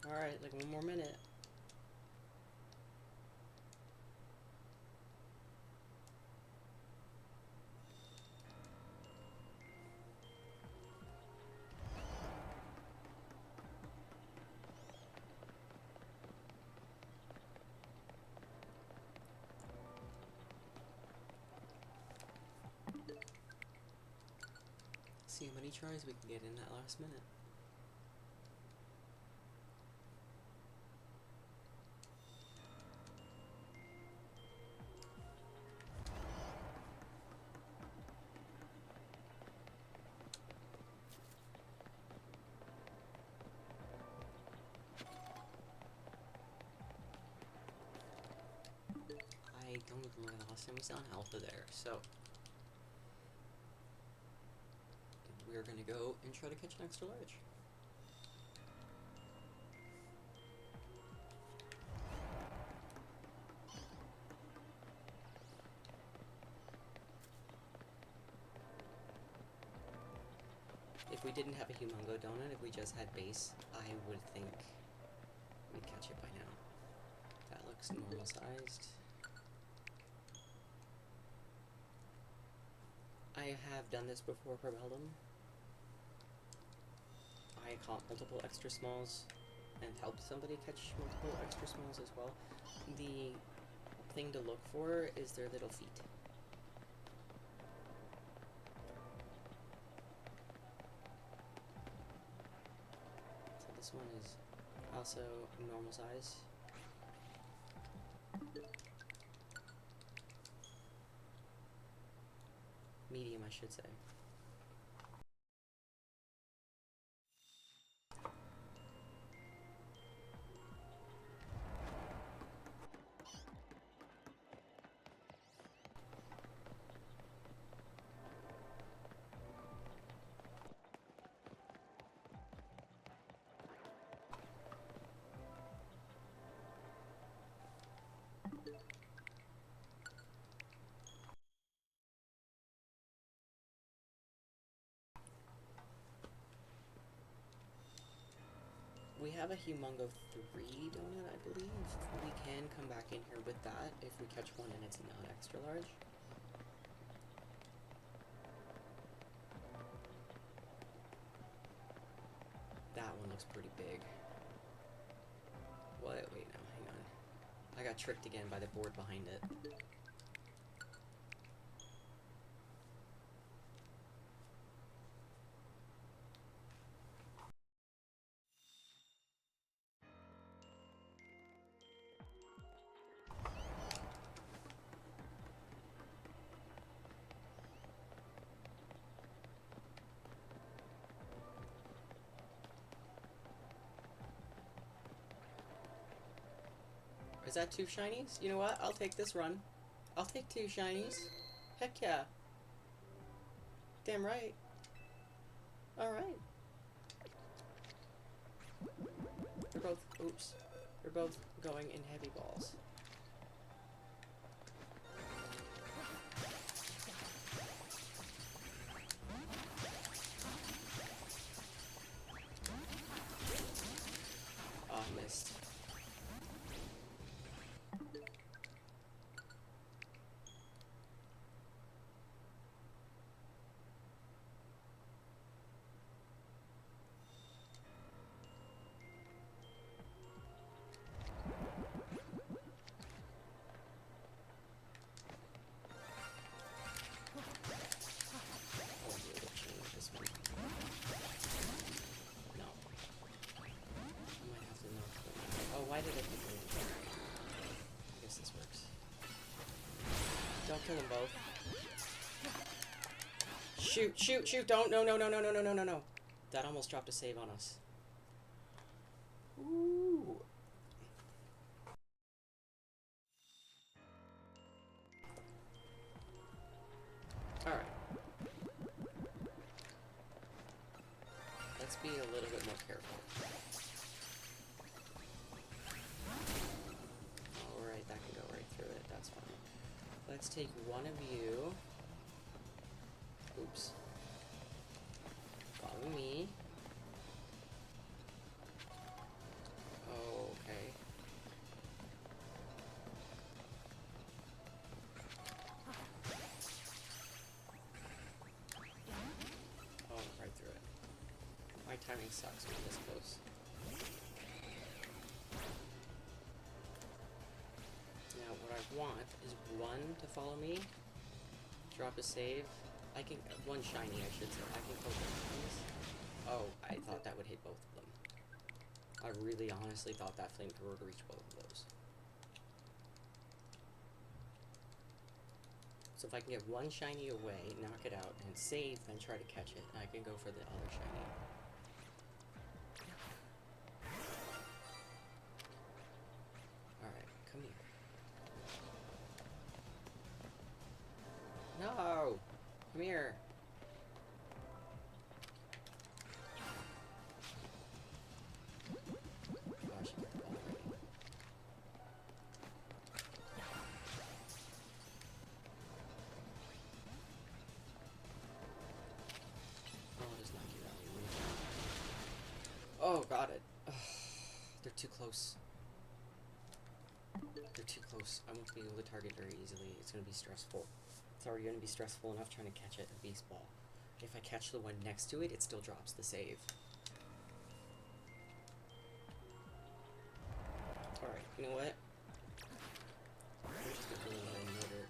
Alright, like 1 more minute. see how many tries we can get in that last minute. I don't even remember the last time we saw an alpha there, so we're gonna go and try to catch an extra large. If we didn't have a Humongo Donut, if we just had base, I would think we'd catch it by now. That looks normal sized. I have done this before for Beldum. I caught multiple extra smalls and helped somebody catch multiple extra smalls as well. The thing to look for is their little feet. So this one is also normal size. Medium, I should say. We have a Humongo 3 donut, I believe. We can come back in here with that if we catch one and it's not extra large. That one looks pretty big. What? Wait, no, hang on. I got tricked again by the board behind it. Is that 2 shinies? You know what? I'll take this run. I'll take 2 shinies. Heck yeah. Damn right. Alright. They're both, oops. They're both going in heavy balls. Oh, I missed. Why did I think of it? I guess this works. Don't kill them both. Shoot, shoot, shoot, don't, no, no, no, no, no, no, no, no, no. That almost dropped a save on us. Ooh. Alright. Let's be a little bit more careful. Alright, that can go right through it, that's fine. Let's take one of you. Oops. Follow me. Okay. Oh, right through it. My timing sucks when this close. Now, what I want is one to follow me, drop a save, I can one shiny, I should say. I can cope with these. Oh, I thought that would hit both of them. I really honestly thought that flamethrower would reach both of those. So if I can get one shiny away, knock it out, and save, then try to catch it, I can go for the other shiny. Alright, come here. No! Come here! Oh, I should get the ball ready. Oh, I'll just knock you out. Oh, got it. Ugh, they're too close. They're too close. I won't be able to target very easily. It's going to be stressful. It's already going to be stressful enough trying to catch it, a beast ball. If I catch the one next to it, it still drops the save. Alright, you know what? I'm just going to go ahead and murder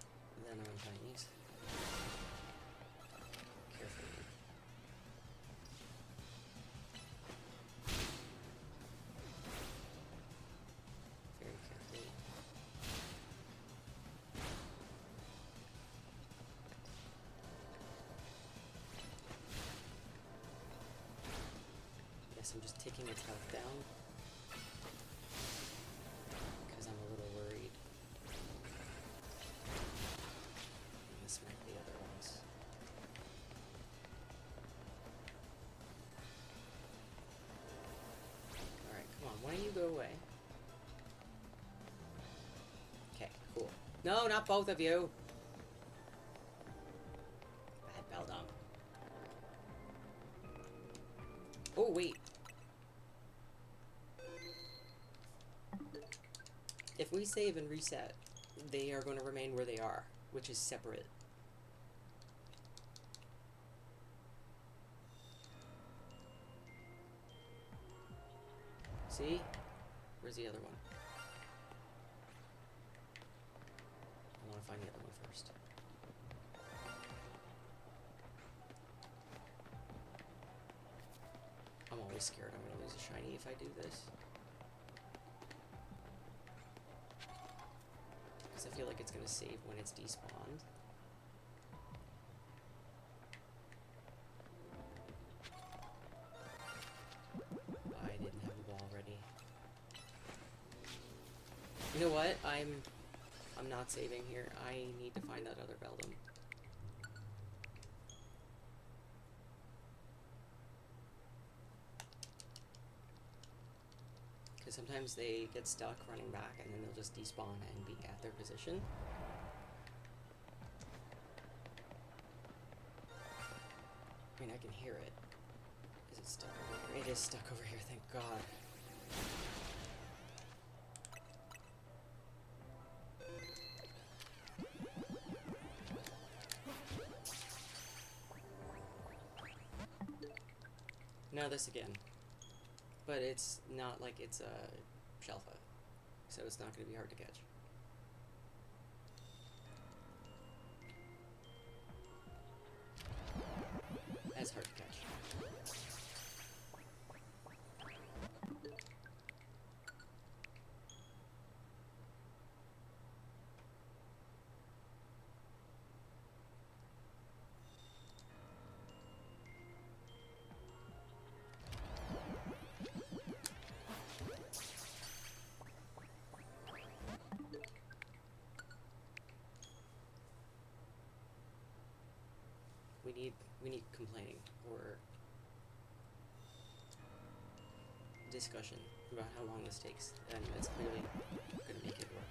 them on Chinese. Carefully. Very carefully. Yes, I'm just taking its health down. Because I'm a little worried. And this might be other ones. Alright, come on, why don't you go away? Okay, cool. No, not both of you! Bad Beldum. Oh, wait. If we save and reset, they are going to remain where they are, which is separate. See? Where's the other one? I want to find the other one first. I'm always scared I'm going to lose a shiny if I do this. Because I feel like it's going to save when it's despawned. I didn't have the ball ready. You know what? I'm not saving here. I need to find that other Beldum. Because sometimes they get stuck running back and then they'll just despawn and be at their position. I mean, I can hear it. Is it stuck over here? It is stuck over here, thank God. Now this again. But it's not like it's a Shelfa, so it's not going to be hard to catch. As hard to catch. We need complaining or discussion about how long this takes, and it's clearly going to make it work.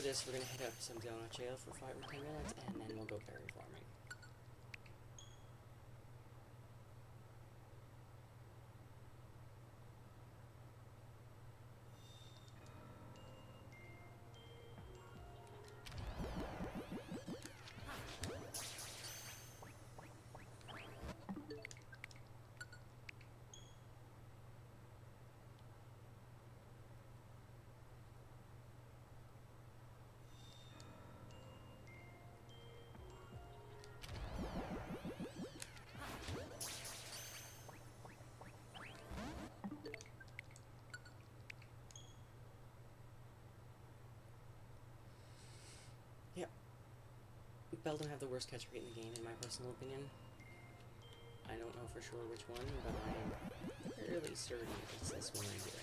this, we're gonna hit up some donut jail for 5 or 10 minutes, and then we'll go berry farming. Beldon have the worst catch rate in the game, in my personal opinion. I don't know for sure which one, but I'm fairly certain it's this one right here.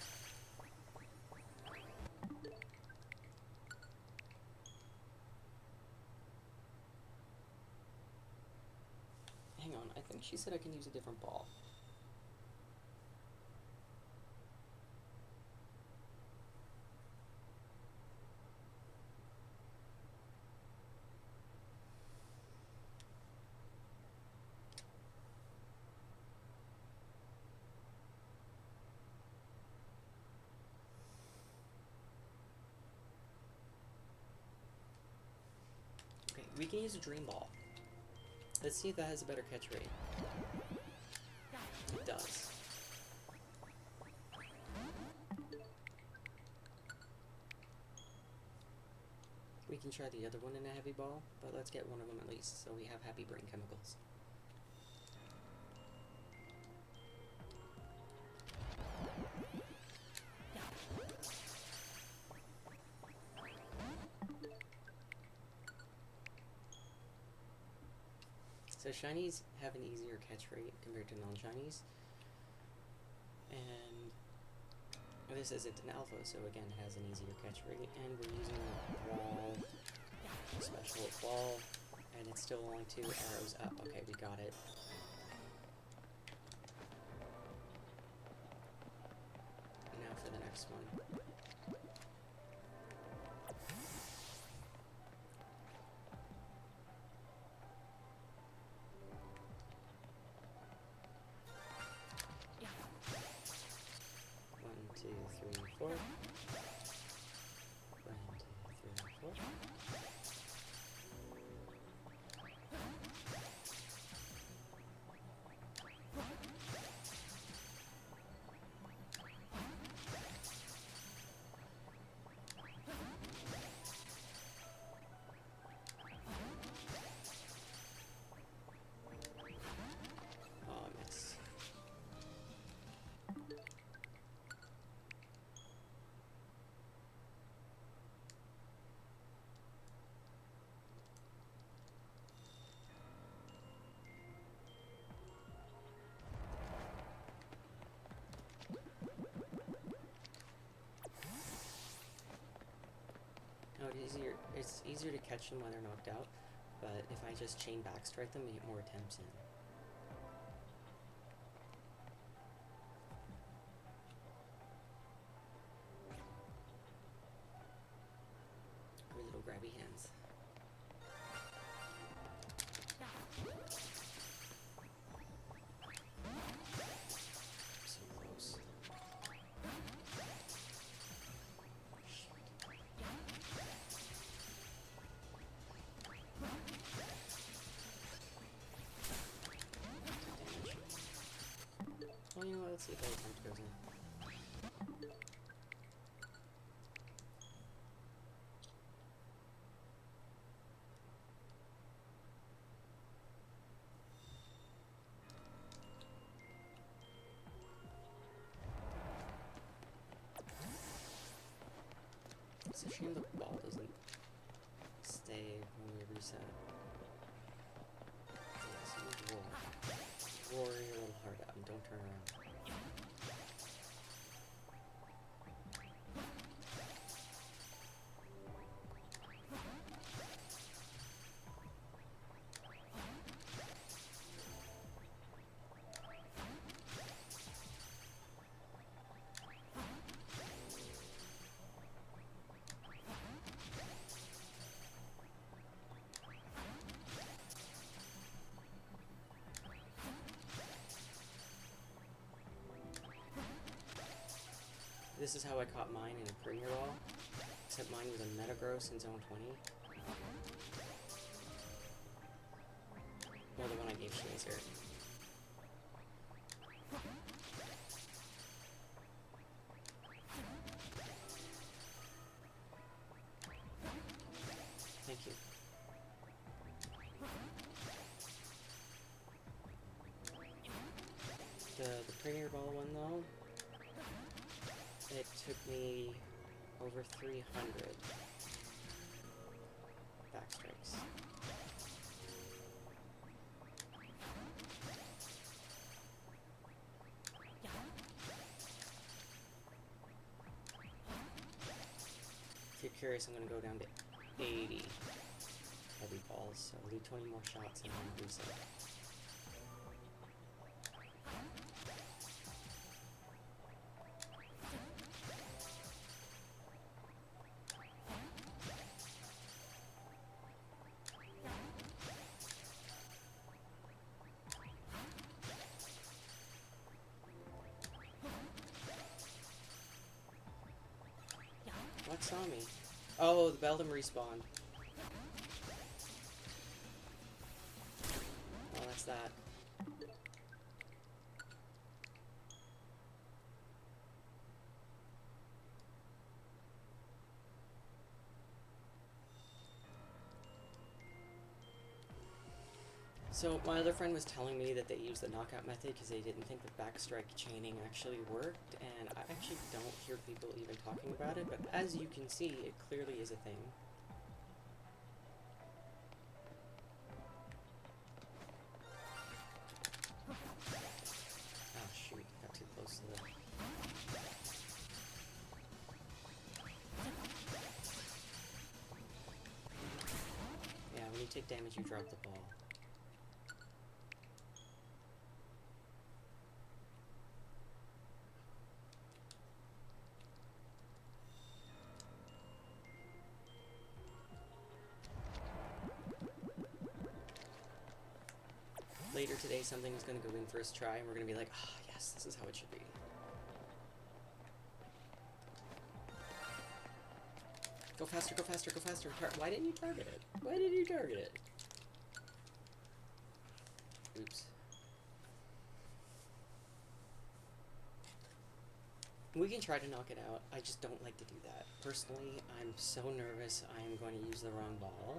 Hang on, I think she said I can use a different ball. We can use a dream ball. Let's see if that has a better catch rate. It does. We can try the other one in a heavy ball, but let's get one of them at least, so we have happy brain chemicals. So shinies have an easier catch rate compared to non-shinies, and this isn't an alpha, so again it has an easier catch rate, and we're using a wall, special ball, and it's still only 2 arrows up. Okay, we got it. Now for the next one. It's easier to catch them when they're knocked out, but if I just chain backstrike them, we get more attempts in. Our little grabby hands. So close. Well, you know what, let's see if that attempt goes in. It's a shame the ball doesn't stay when we reset. Yeah, so you roar. Roar your little heart out and don't turn around. This is how I caught mine in a Premier Ball, except mine was a Metagross in Zone 20. Well, the one I gave Shazer. Thank you. The Premier Ball one, though, it took me over 300 backstrikes. If you're curious, I'm going to go down to 80 heavy balls, so I'll do 20 more shots and then reset. What saw me? Oh, the Beldum respawned. Oh, that's that. So, my other friend was telling me that they used the knockout method because they didn't think the backstrike chaining actually worked, and I actually don't hear people even talking about it, but as you can see, it clearly is a thing. Oh shoot, got too close to the... Yeah, when you take damage, you drop the ball. Later today, something is going to go in first try, and we're going to be like, ah, oh, yes, this is how it should be. Go faster, go faster, go faster. Why didn't you target it? Why didn't you target it? Oops. We can try to knock it out. I just don't like to do that. Personally, I'm so nervous I am going to use the wrong ball.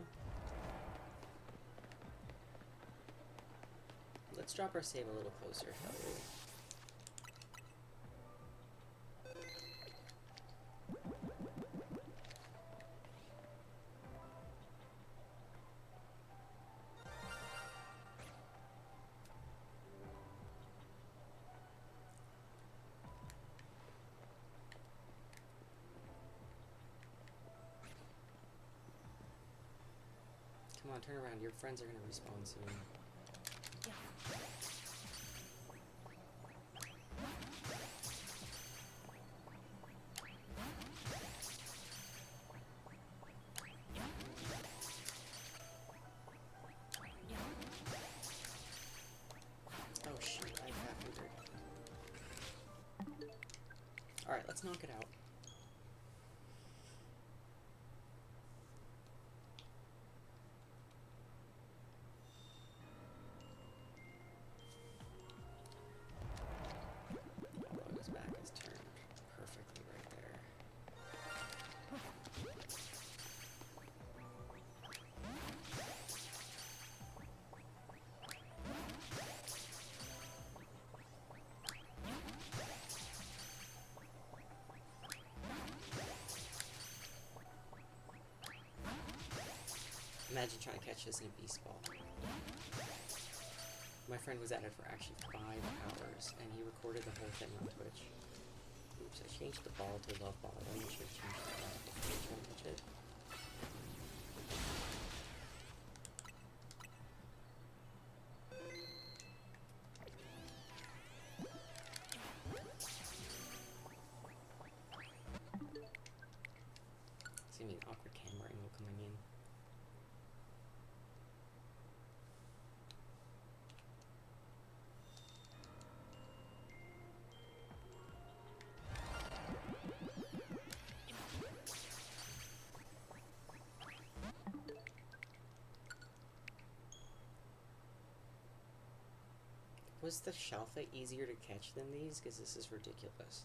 Let's drop our save a little closer, shall we? Come on, turn around. Your friends are going to respawn soon. Oh shoot, I'm half injured. Alright, let's knock it out. Although his back is turned perfectly right there. Imagine trying to catch this in a beast ball. My friend was at it for actually 5 hours, and he recorded the whole thing on Twitch. Oops, I changed the ball to love ball. I should have changed the ball before I tried to catch it. It's gonna be an awkward camera angle coming in. Was the Shalfa easier to catch than these? Because this is ridiculous.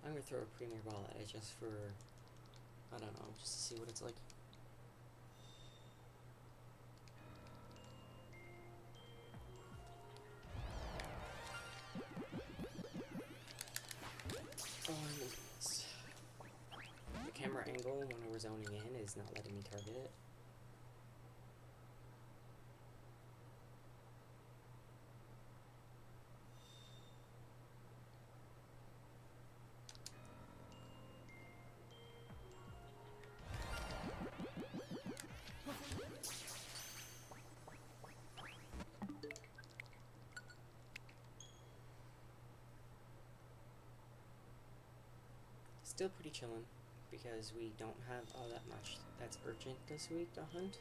I'm gonna throw a Premier Ball at it just for, I don't know, just to see what it's like. Oh, I missed. The camera angle when we're zoning in is not letting me target it. Still pretty chillin', because we don't have all that much that's urgent this week to hunt.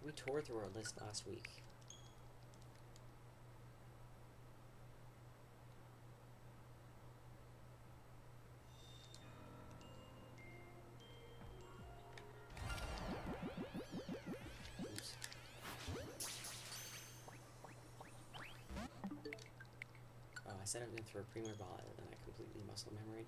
We tore through our list last week. I said I was going to throw a Premier Ball at it, and I completely muscle memoried.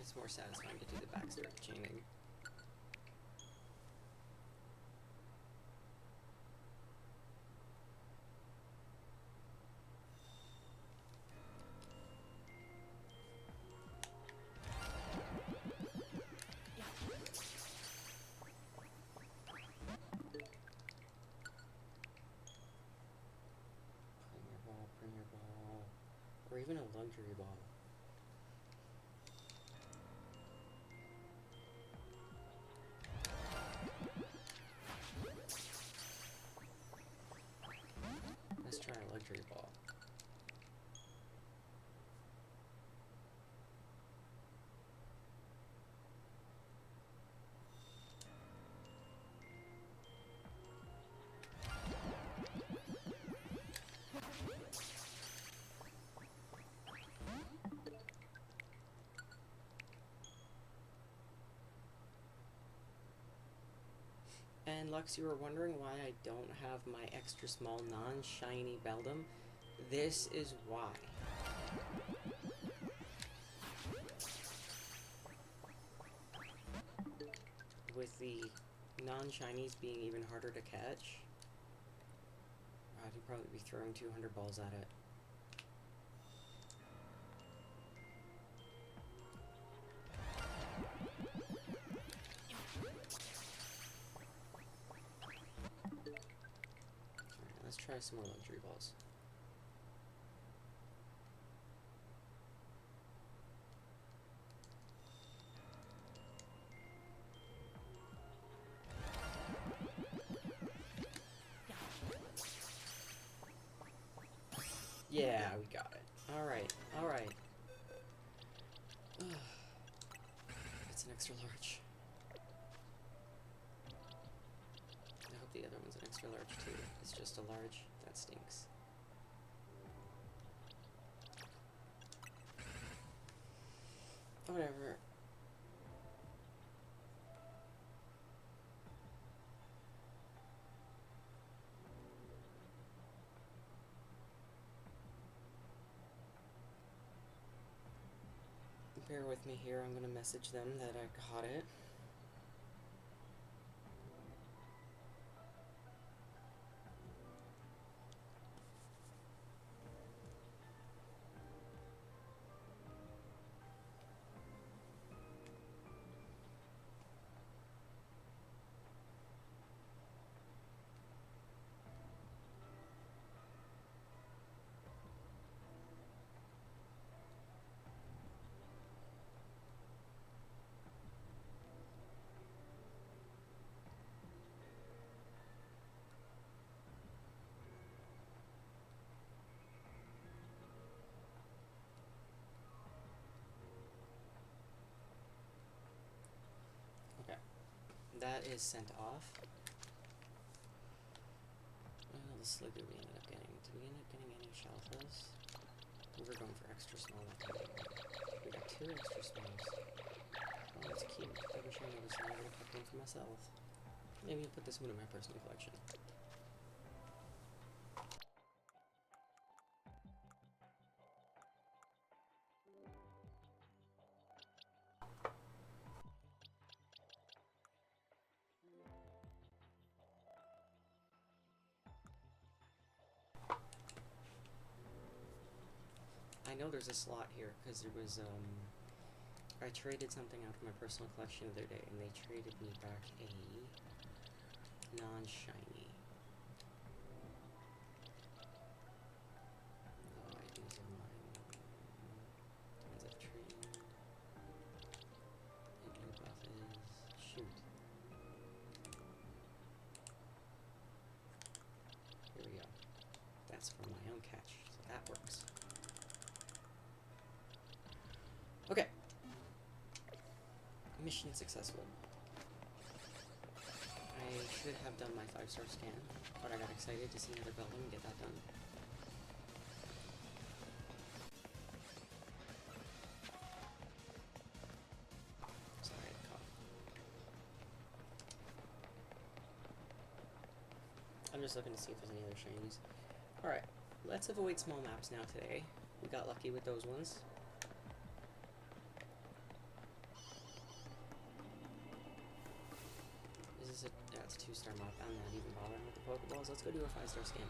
It's more satisfying to do the backstep chaining. Premier Ball, or even a luxury ball. Let's try a luxury ball. And Lux, you were wondering why I don't have my extra small non-shiny Beldum? This is why. With the non-shinies being even harder to catch, I'd probably be throwing 200 balls at it. Let's try some more luxury balls. Yeah, we got it. Alright, alright. It's an extra large. I hope the other one's an extra large too. It's just a large. That stinks. Whatever. bear with me here. I'm gonna message them that I caught it. That is sent off. Well, the Sliggoo we ended up getting. Did we end up getting any Shalfas? We were going for extra small that time. We got 2 extra smalls. Oh, that's cute. I wish I noticed that I would have kept one for myself. Maybe I'll put this one in my personal collection. I know there's a slot here because there was I traded something out of my personal collection the other day and they traded me back a non-shiny. Oh, these are mine. Ends up trading. And new buff is shoot. Here we go. That's from my own catch, so that works. Okay. Mission successful. I should have done my 5-star scan, but I got excited to see another building and get that done. Sorry, I had a cough. I'm just looking to see if there's any other shinies. Alright, let's avoid small maps now today. We got lucky with those ones. Yeah, it's a 2-star map. I'm not even bothering with the Pokeballs. Let's go do a 5-star scan.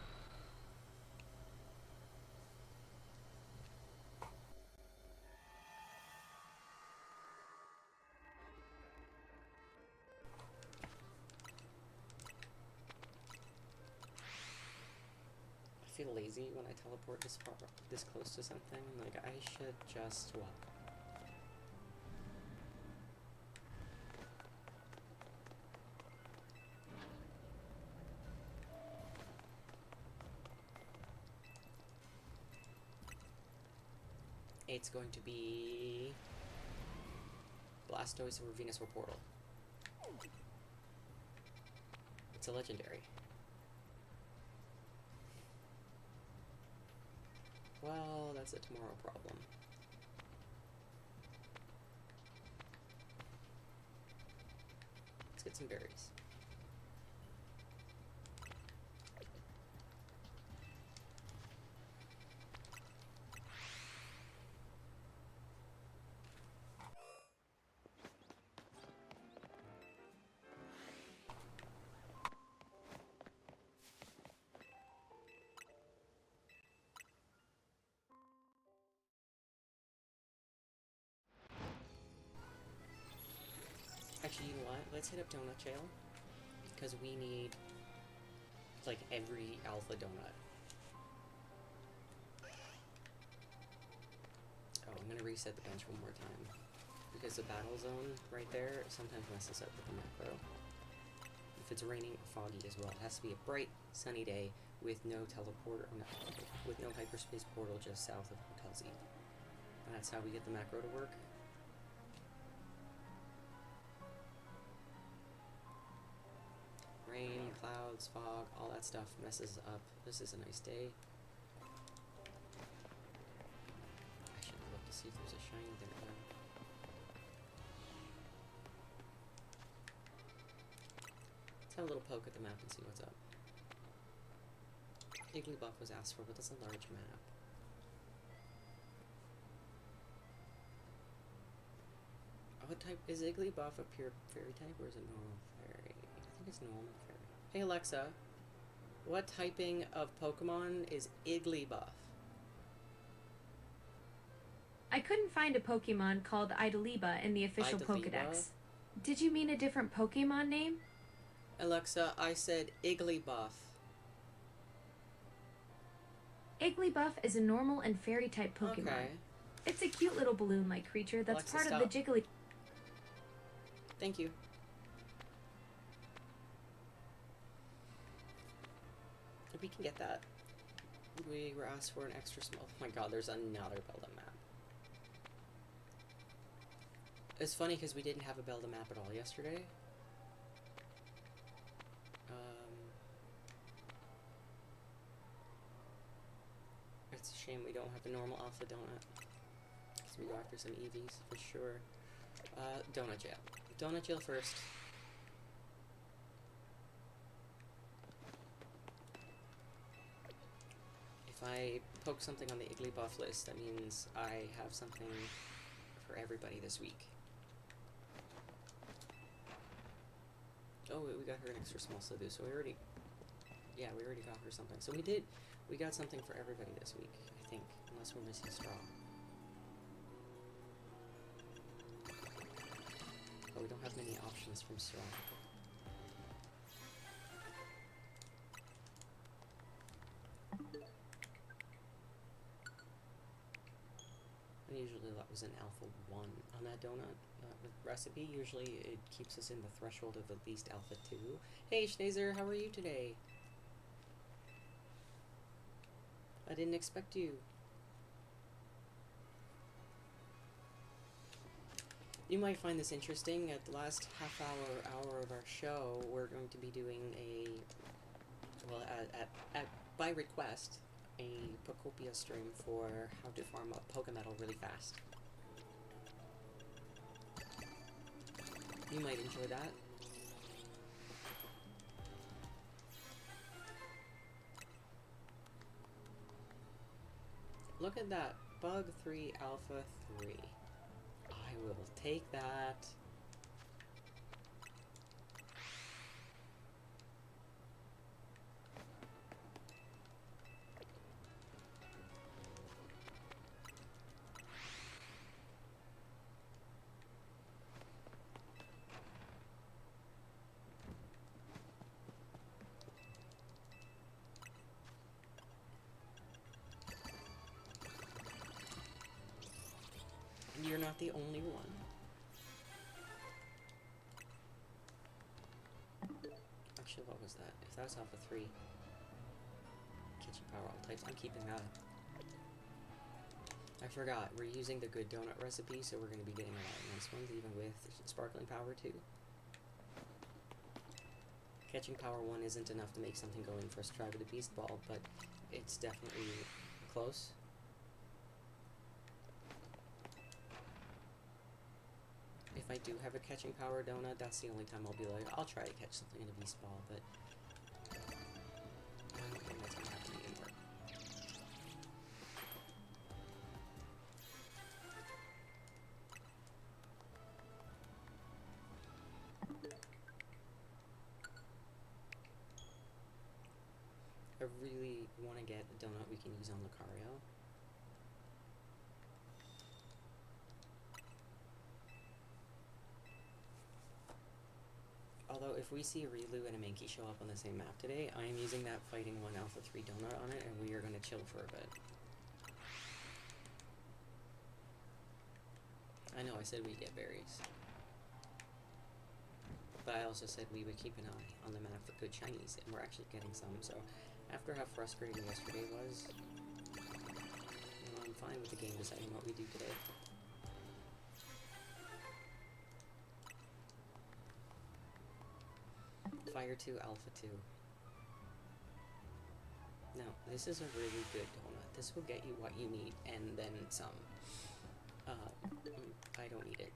I feel lazy when I teleport this far, this close to something. Like, I should just walk. It's going to be Blastoise or Venusaur Portal. It's a legendary. Well, that's a tomorrow problem. Let's get some berries. Actually, you know what? Let's hit up Donut Jail. Because we need, like, every alpha donut. Oh, I'm gonna reset the bench one more time. Because the battle zone right there sometimes messes up with the macro. If it's raining or foggy as well. It has to be a bright, sunny day with no teleporter, no, with no hyperspace portal just south of Hotel Z. And that's how we get the macro to work. Rain, clouds, fog, all that stuff messes up. This is a nice day. I should look to see if there's a shiny there though. Let's have a little poke at the map and see what's up. Igglybuff was asked for, but that's a large map. What type is Igglybuff a pure fairy type or is it normal fairy? I think it's normal fairy. Hey Alexa, what typing of Pokemon is Igglybuff? I couldn't find a Pokemon called Idoliba in the official Idoliba? Pokedex. Did you mean a different Pokemon name? Alexa, I said Igglybuff. Igglybuff is a normal and fairy type Pokemon. Okay. It's a cute little balloon-like creature that's Alexa, part stop. of the Jiggly... Thank you. If we can get that. We were asked for an extra small... Oh my god, there's another Beldum map. It's funny because we didn't have a Beldum map at all yesterday. It's a shame we don't have a normal alpha donut. Because we go after some EVs for sure. Donut jail. Donut jail first. If I poke something on the Igglybuff list, that means I have something for everybody this week. Oh, we got her an extra small Slidu, so we already got her something. So we got something for everybody this week, I think, unless we're missing straw. But we don't have many options from straw. And usually that was an alpha 1 on that donut recipe. Usually it keeps us in the threshold of at least alpha 2. Hey Schneezer, how are you today? I didn't expect you. You might find this interesting. At the last hour of our show, we're going to be doing a, well, by request, a Pokopia stream for how to farm up Pokemetal really fast. You might enjoy that. Look at that. Bug 3, Alpha 3. I will take that. You're not the only one. Actually, what was that? If that was Alpha 3, Kitchen Power all types, I'm keeping that. I forgot, we're using the good donut recipe, so we're going to be getting a lot of nice ones, even with Sparkling Power 2. Catching Power 1 isn't enough to make something go in first try with a Beast Ball, but it's definitely close. If I do have a Catching Power donut, that's the only time I'll be like, I'll try to catch something in a Beast Ball, but I don't think that's going to happen anymore. I really want to get a donut we can use on Lucario. Although, if we see a Riolu and a Mankey show up on the same map today, I am using that Fighting 1 Alpha 3 donut on it, and we are going to chill for a bit. I know I said we'd get berries. But I also said we would keep an eye on the map for good shinies, and we're actually getting some, so after how frustrating yesterday was, you know, I'm fine with the game deciding what we do today. Fire 2, Alpha 2. No, this is a really good donut. This will get you what you need, and then some. I don't need it.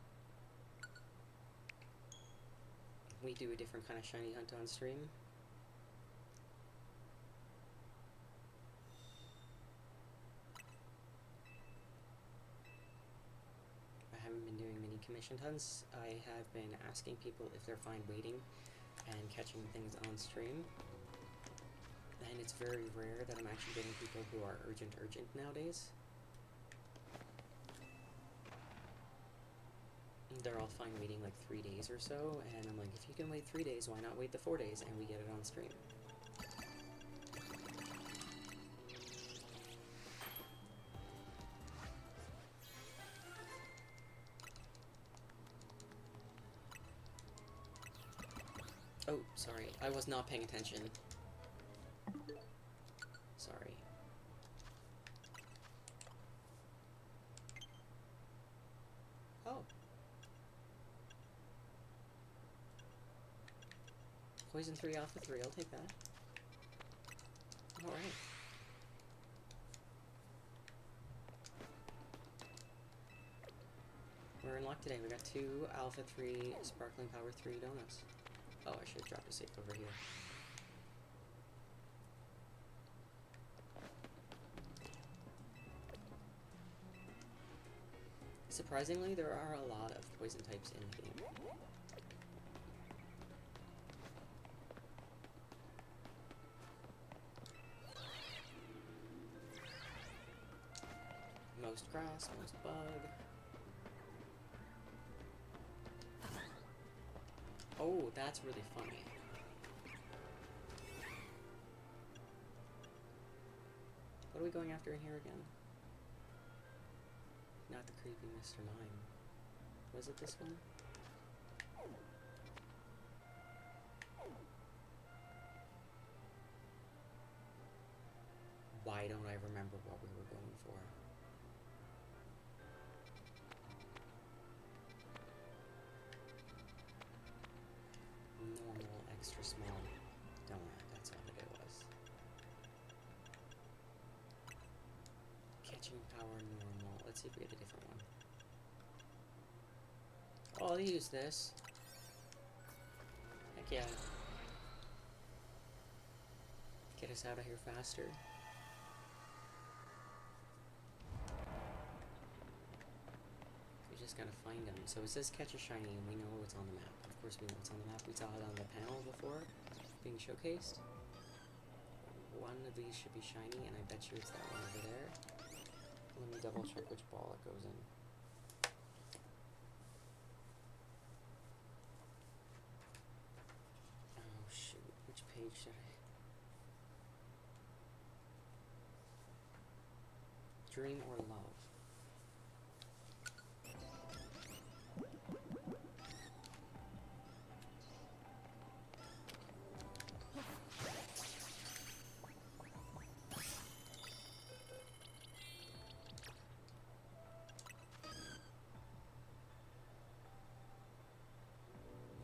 We do a different kind of shiny hunt on stream. I haven't been doing mini commissioned hunts, I have been asking people if they're fine waiting and catching things on stream. And it's very rare that I'm actually getting people who are urgent nowadays. They're all fine waiting like 3 days or so, and I'm like, if you can wait 3 days, why not wait the 4 days and we get it on stream? Oh, sorry, I was not paying attention. Sorry. Oh. Poison 3 alpha 3, I'll take that. Alright. We're in luck today. We got 2 alpha 3 sparkling power 3 donuts. Oh, I should have dropped a safe over here. Surprisingly, there are a lot of poison types in the game. Most grass, most bug. Oh, that's really funny. What are we going after in here again? Not the creepy Mr. Mime. Was it this one? Why don't I remember what we were going for? Normal, extra small donut, that's what it was. Catching power normal. Let's see if we get a different one. Oh, I'll use this. Heck yeah. Get us out of here faster. We just gotta find them. So it says catch a shiny and we know what's on the map. Of course we know what's on the map. We saw it on the panel before being showcased. One of these should be shiny and I bet you it's that one over there. Let me double check which ball it goes in. Oh shoot, which page should I? Dream or love?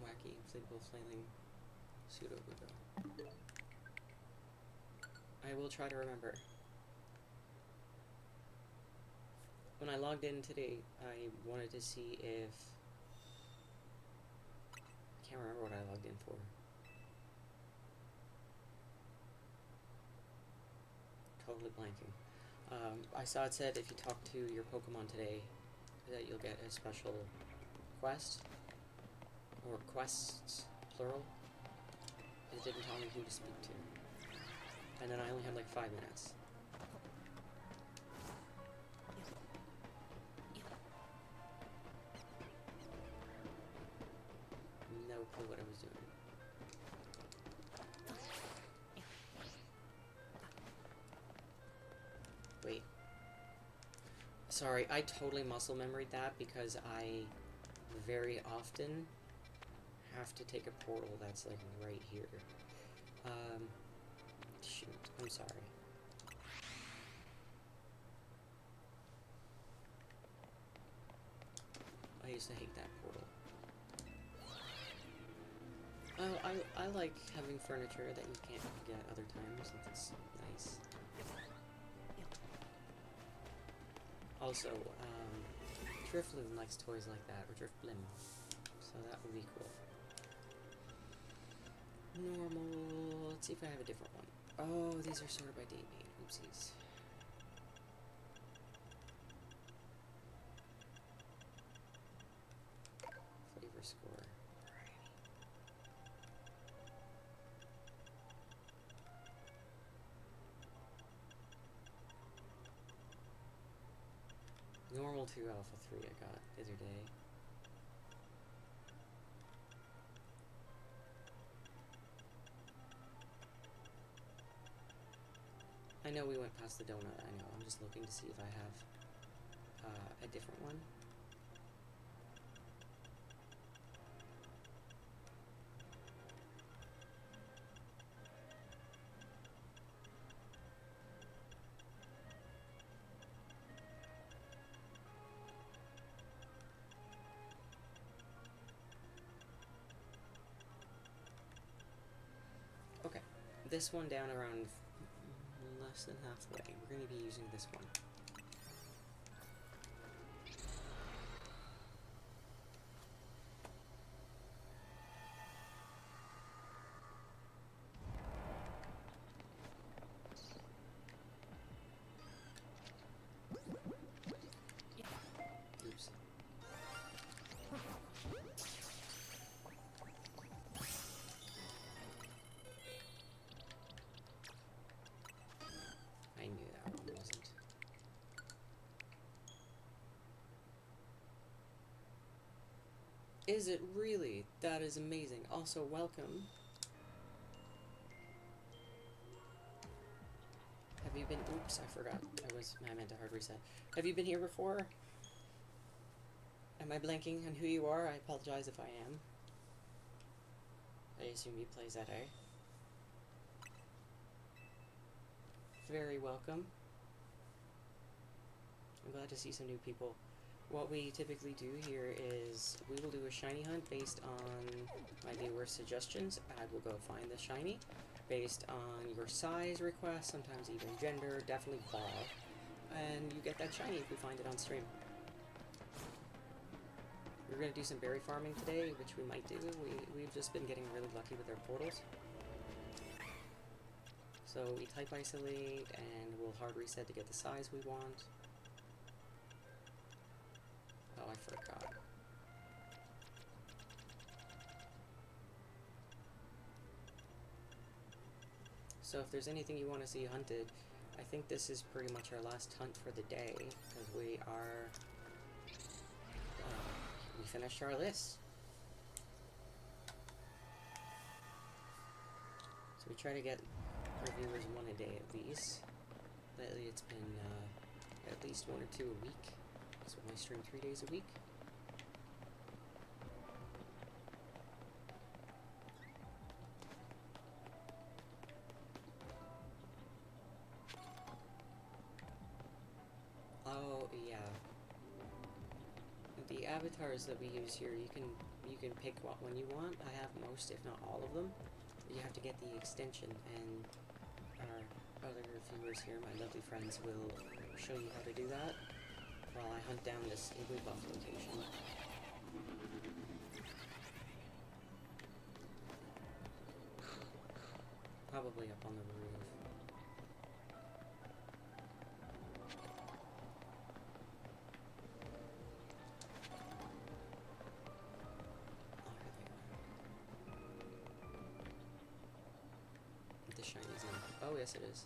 Wacky inflatable flailing pseudo Budo. I will try to remember. When I logged in today, I wanted to see if... I can't remember what I logged in for. Totally blanking. I saw it said if you talk to your Pokemon today, that you'll get a special quest. Or quests, plural. It didn't tell me who to speak to. And then I only had like 5 minutes. No clue what I was doing. Wait. Sorry, I totally muscle memoried that because I very often have to take a portal that's like right here. Shoot, I'm sorry. I used to hate that portal. Oh, I like having furniture that you can't get other times. That's nice. Also, Drifloon likes toys like that, or Drifblim. So that would be cool. Normal. Let's see if I have a different one. Oh, these are sorted by date name. Oopsies. score. Normal 2, Alpha 3 I got the other day. I know we went past the donut, I know. I'm just looking to see if I have a different one. Okay, this one down around less than halfway. We're going to be using this one. Oops. I knew that one wasn't. Is it really? That is amazing. Also, welcome. Have you been? Oops, I forgot. I meant a hard reset. Have you been here before? Am I blanking on who you are? I apologize if I am. I assume you play PLZA. Very welcome. I'm glad to see some new people. What we typically do here is we will do a shiny hunt based on my viewers' suggestions. I will go find the shiny based on your size request, sometimes even gender, definitely ball, and you get that shiny if we find it on stream. We're going to do some berry farming today, which we might do. We've just been getting really lucky with our portals. So we type isolate and we'll hard reset to get the size we want. Oh, I forgot. So if there's anything you want to see hunted, I think this is pretty much our last hunt for the day, because we are... we finished our list. So we try to get reviewers 1 a day at least. Lately it's been at least 1 or 2 a week. So I stream 3 days a week. Oh yeah. The avatars that we use here, you can pick what one you want. I have most, if not all of them. You have to get the extension, and our other viewers here, my lovely friends, will show you how to do that while I hunt down this igloo buff location. Probably up on the roof. The shiny's in. Oh yes it is.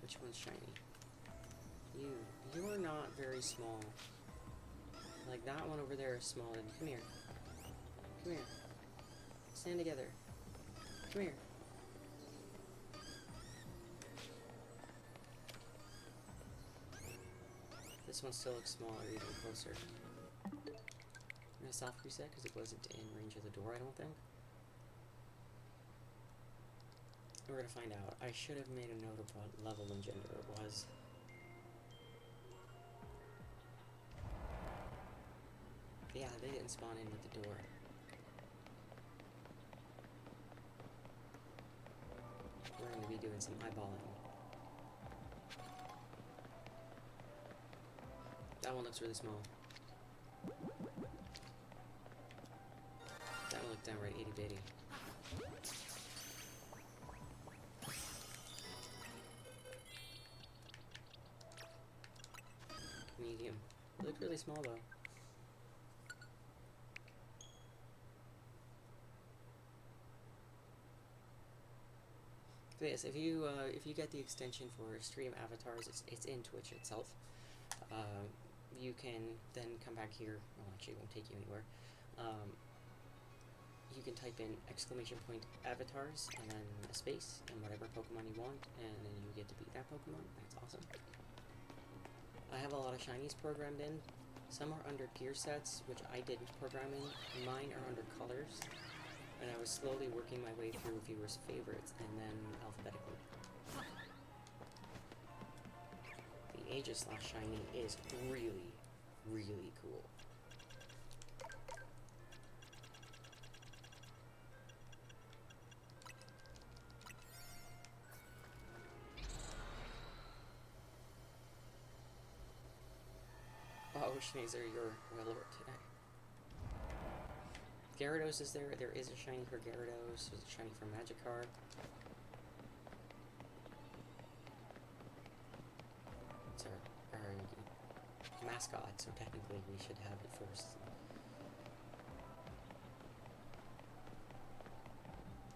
Which one's shiny? You are not very small. Like that one over there is small. And come here. Come here. Stand together. Come here. This one still looks smaller, even closer. I'm gonna soft reset because it wasn't in range of the door, I don't think. We're gonna find out. I should have made a note of what level and gender it was. Yeah, they didn't spawn in with the door. We're gonna be doing some eyeballing. That one looks really small. That one looked downright itty bitty. Medium. They look really small though. So yes, if you get the extension for stream avatars, it's in Twitch itself. You can then come back here. Well, actually, it won't take you anywhere. You can type in !avatars and then a space and whatever Pokemon you want, and then you get to beat that Pokemon. That's awesome. I have a lot of shinies programmed in. Some are under gear sets, which I didn't program in. Mine are under colors, and I was slowly working my way through viewers' favorites and then alphabetically. The Aegislash shiny is really, really cool. Oh, Schneezer, you're well over today. Gyarados is there. There is a shiny for Gyarados. There's a shiny for Magikarp. It's our mascot, so technically we should have it first.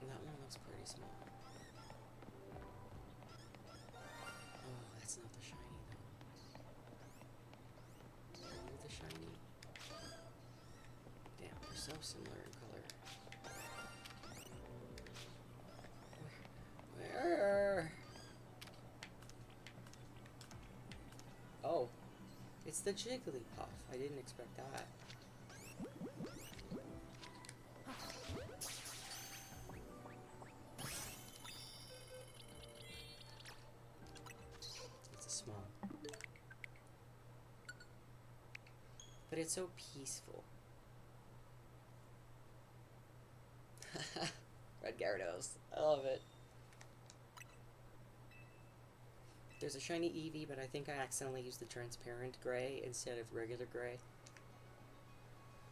That one looks pretty small. Oh, that's not the shiny though. Remove the shiny. Damn, they're so similar in color. Where? Oh, it's the Jigglypuff. I didn't expect that. It's a small. But it's so peaceful. Red Gyarados. I love it. There's a shiny Eevee, but I think I accidentally used the transparent gray instead of regular gray.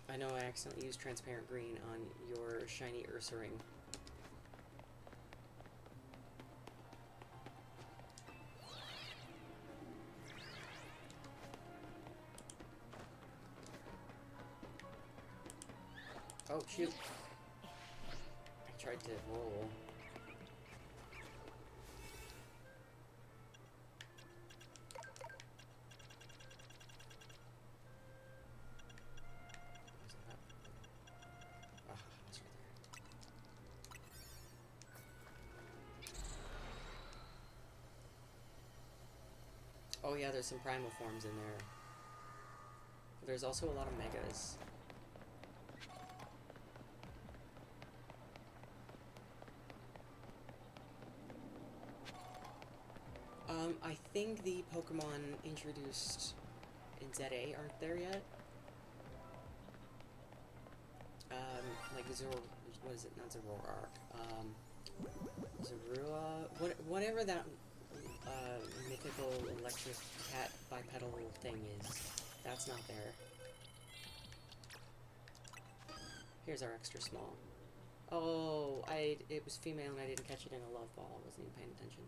I know I accidentally used transparent green on your shiny Ursaring. Oh, shoot. I tried to roll. Ah, it's right there. Oh yeah, there's some primal forms in there. There's also a lot of megas. I think the Pokemon introduced in ZA aren't there yet. Like what is it? Not Zoroark. Zorua. Whatever that mythical electric cat bipedal thing is, that's not there. Here's our extra small. Oh, it was female and I didn't catch it in a love ball. I wasn't even paying attention.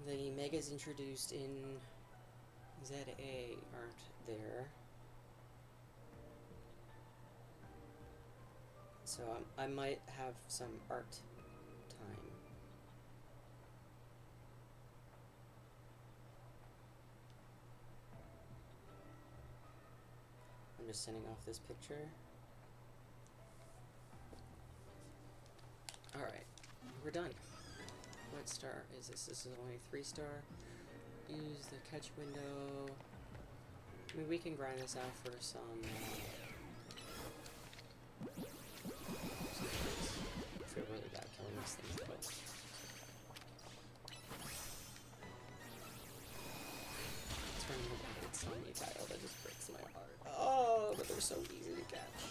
The megas introduced in ZA aren't there. So I might have some art time. I'm just sending off this picture. Alright, we're done. What star is this? This is only 3-star. Use the catch window. I mean, we can grind this out for some I feel really bad killing these things, but turning it back at Sunny Tile, that just breaks my heart. Oh, but they're so easy to catch.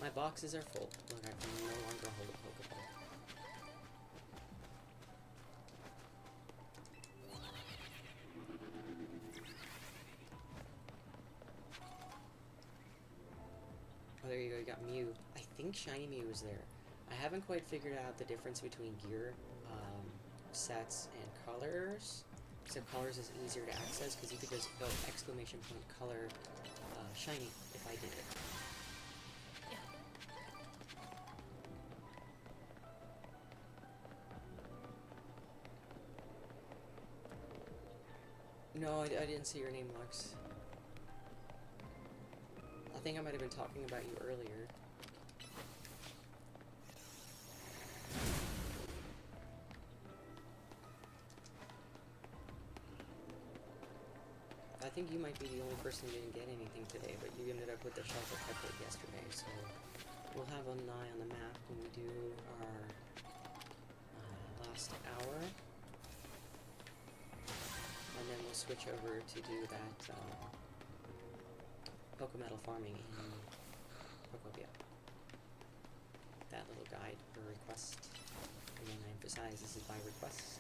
My boxes are full. Look, I can no longer hold a Pokeball. Oh, there you go, you got Mew. I think Shiny Mew is there. I haven't quite figured out the difference between gear sets and colors. So colors is easier to access because you could just go exclamation point color shiny if I did it. No, I didn't see your name, Lux. I think I might have been talking about you earlier. I think you might be the only person who didn't get anything today, but you ended up with the shelter cupcake yesterday, so we'll have an eye on the map when we do our last hour. And then we'll switch over to do that Pokemetal farming in Pokopia. That little guide for request. Again, I emphasize this is by request.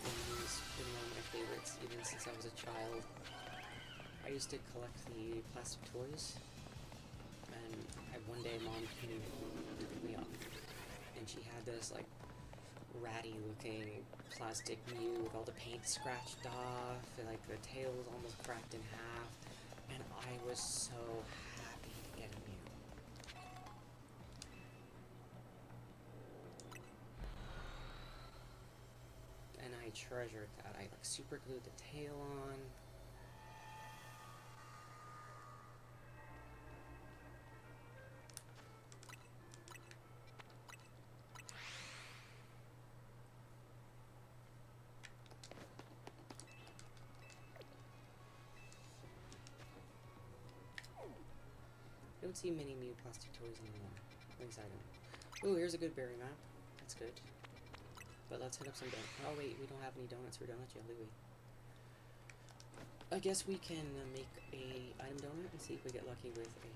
And he's been one of my favorites even since I was a child. I used to collect the plastic toys. And one day Mom came to pick me up, and she had this like ratty looking plastic Mew with all the paint scratched off, and like the tail was almost cracked in half, and I was so happy to get a Mew. And I treasured that. I like super glued the tail on. I don't see many Mew plastic toys anymore. At least I don't. Ooh, here's a good berry map. That's good. But let's hit up some donuts. Oh wait, we don't have any donuts for Donut Jelly. I guess we can make a item donut and see if we get lucky with a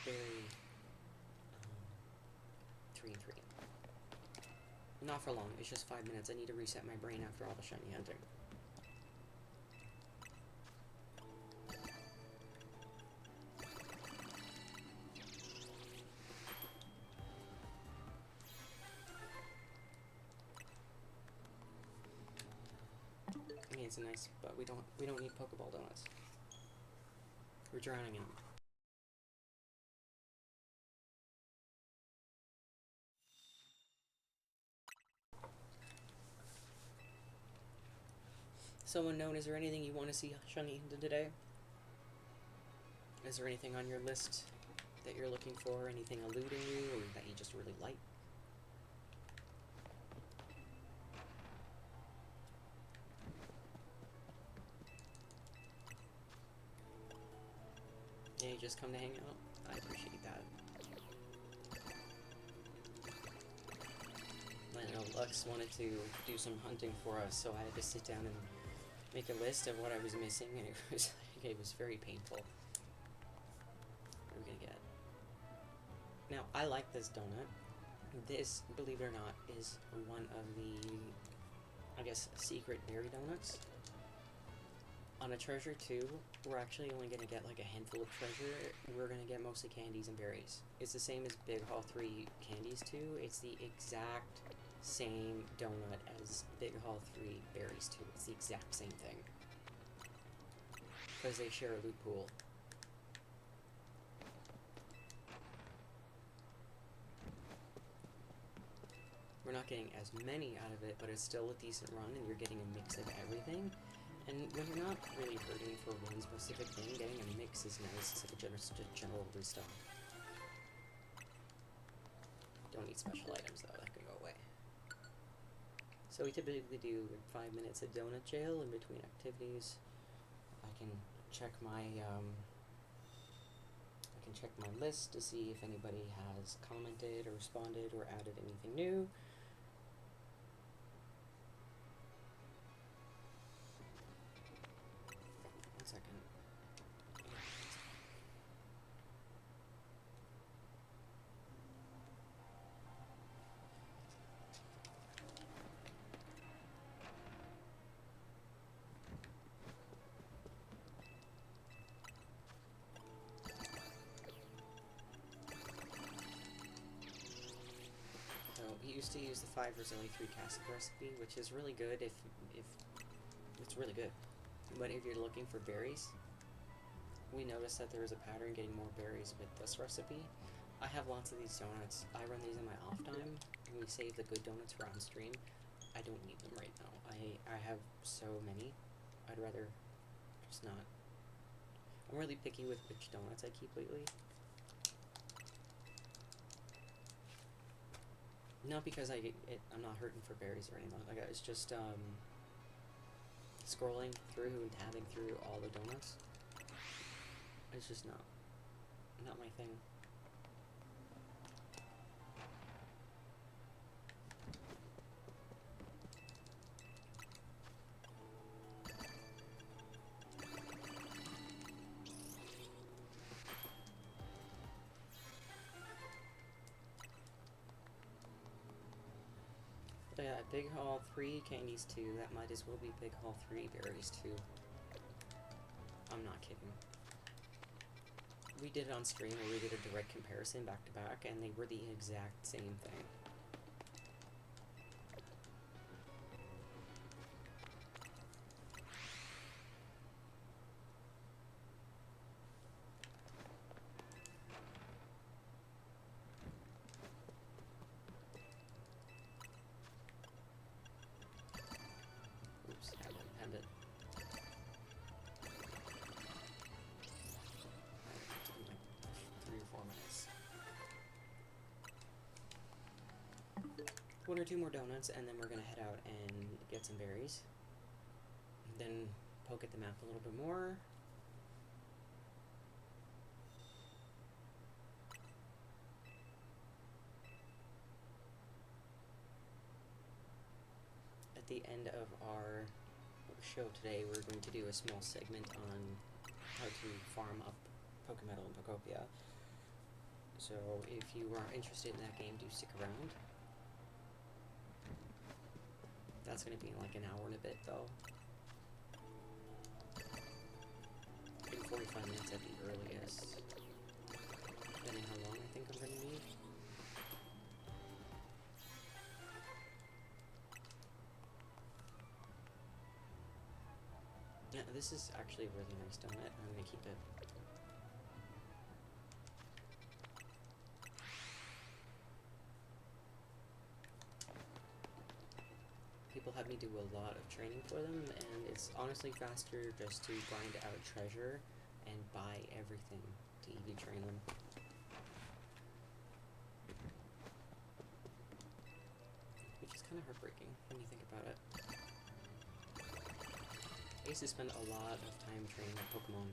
berry 3 and 3. Not for long. It's just 5 minutes. I need to reset my brain after all the shiny hunting. It's nice, but we don't need Pokeball donuts. We're drowning in them. So Unknown, is there anything you want to see shiny into today? Is there anything on your list that you're looking for? Anything eluding you, or that you just really like? Yeah, you just come to hang out? I appreciate that. I know Lux wanted to do some hunting for us, so I had to sit down and make a list of what I was missing, and it was very painful. What are we gonna get? Now, I like this donut. This, believe it or not, is one of the, I guess, secret berry donuts. On a treasure 2, we're actually only going to get like a handful of treasure. We're going to get mostly candies and berries. It's the same as Big Haul 3 candies 2. It's the exact same donut as Big Haul 3 berries 2. It's the exact same thing. Because they share a loot pool. We're not getting as many out of it, but it's still a decent run, and you're getting a mix of everything. And when you're not really hurting for one specific thing, getting a mix is nice. It's like a general restock. Don't need special items though, that can go away. So we typically do 5 minutes of donut jail in between activities. I can check my list to see if anybody has commented or responded or added anything new. used to use the 5 Roselli 3 castle recipe, which is really good if it's really good. But if you're looking for berries, we noticed that there is a pattern getting more berries with this recipe. I have lots of these donuts. I run these in my off time, and we save the good donuts for on stream. I don't need them right now. I have so many. I'd rather just not. I'm really picky with which donuts I keep lately. Not because I'm not hurting for berries or anything like that. It's just scrolling through and tabbing through all the donuts. It's just not my thing. But yeah, Big Haul 3 candies too. That might as well be Big Haul 3 berries too. I'm not kidding. We did it on stream where we did a direct comparison back to back, and they were the exact same thing. Oops, I didn't have it. 3 or 4 minutes. 1 or 2 more donuts, and then we're gonna head out and get some berries. Then poke at the map a little bit more. At the end of our show today, we're going to do a small segment on how to farm up Pokemetal and Pokopia. So if you are interested in that game, do stick around. That's going to be in like an hour and a bit though. Maybe 45 minutes at the earliest. Depending how long I think I'm going to need. Yeah, this is actually a really nice donut. I'm going to keep it. People have me do a lot of training for them, and it's honestly faster just to grind out treasure and buy everything to EV train them. Which is kind of heartbreaking when you think about it. I used to spend a lot of time training with Pokemon.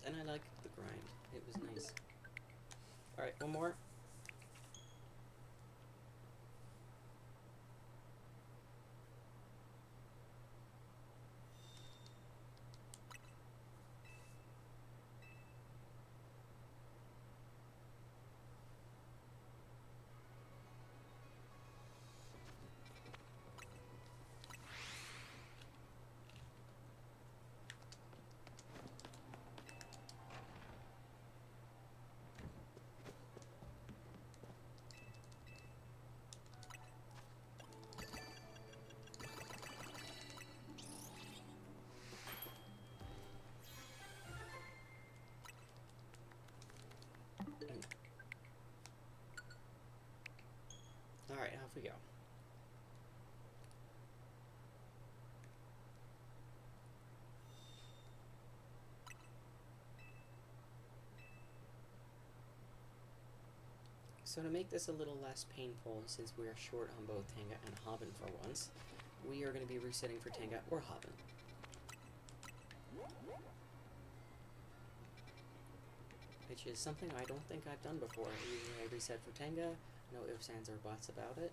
And I liked the grind. It was nice. Alright, one more. Alright, off we go. So to make this a little less painful, since we are short on both Tanga and Hobbin for once, we are going to be resetting for Tanga or Hobbin. Which is something I don't think I've done before. Usually I reset for Tanga, no ifs, ands, or buts about it.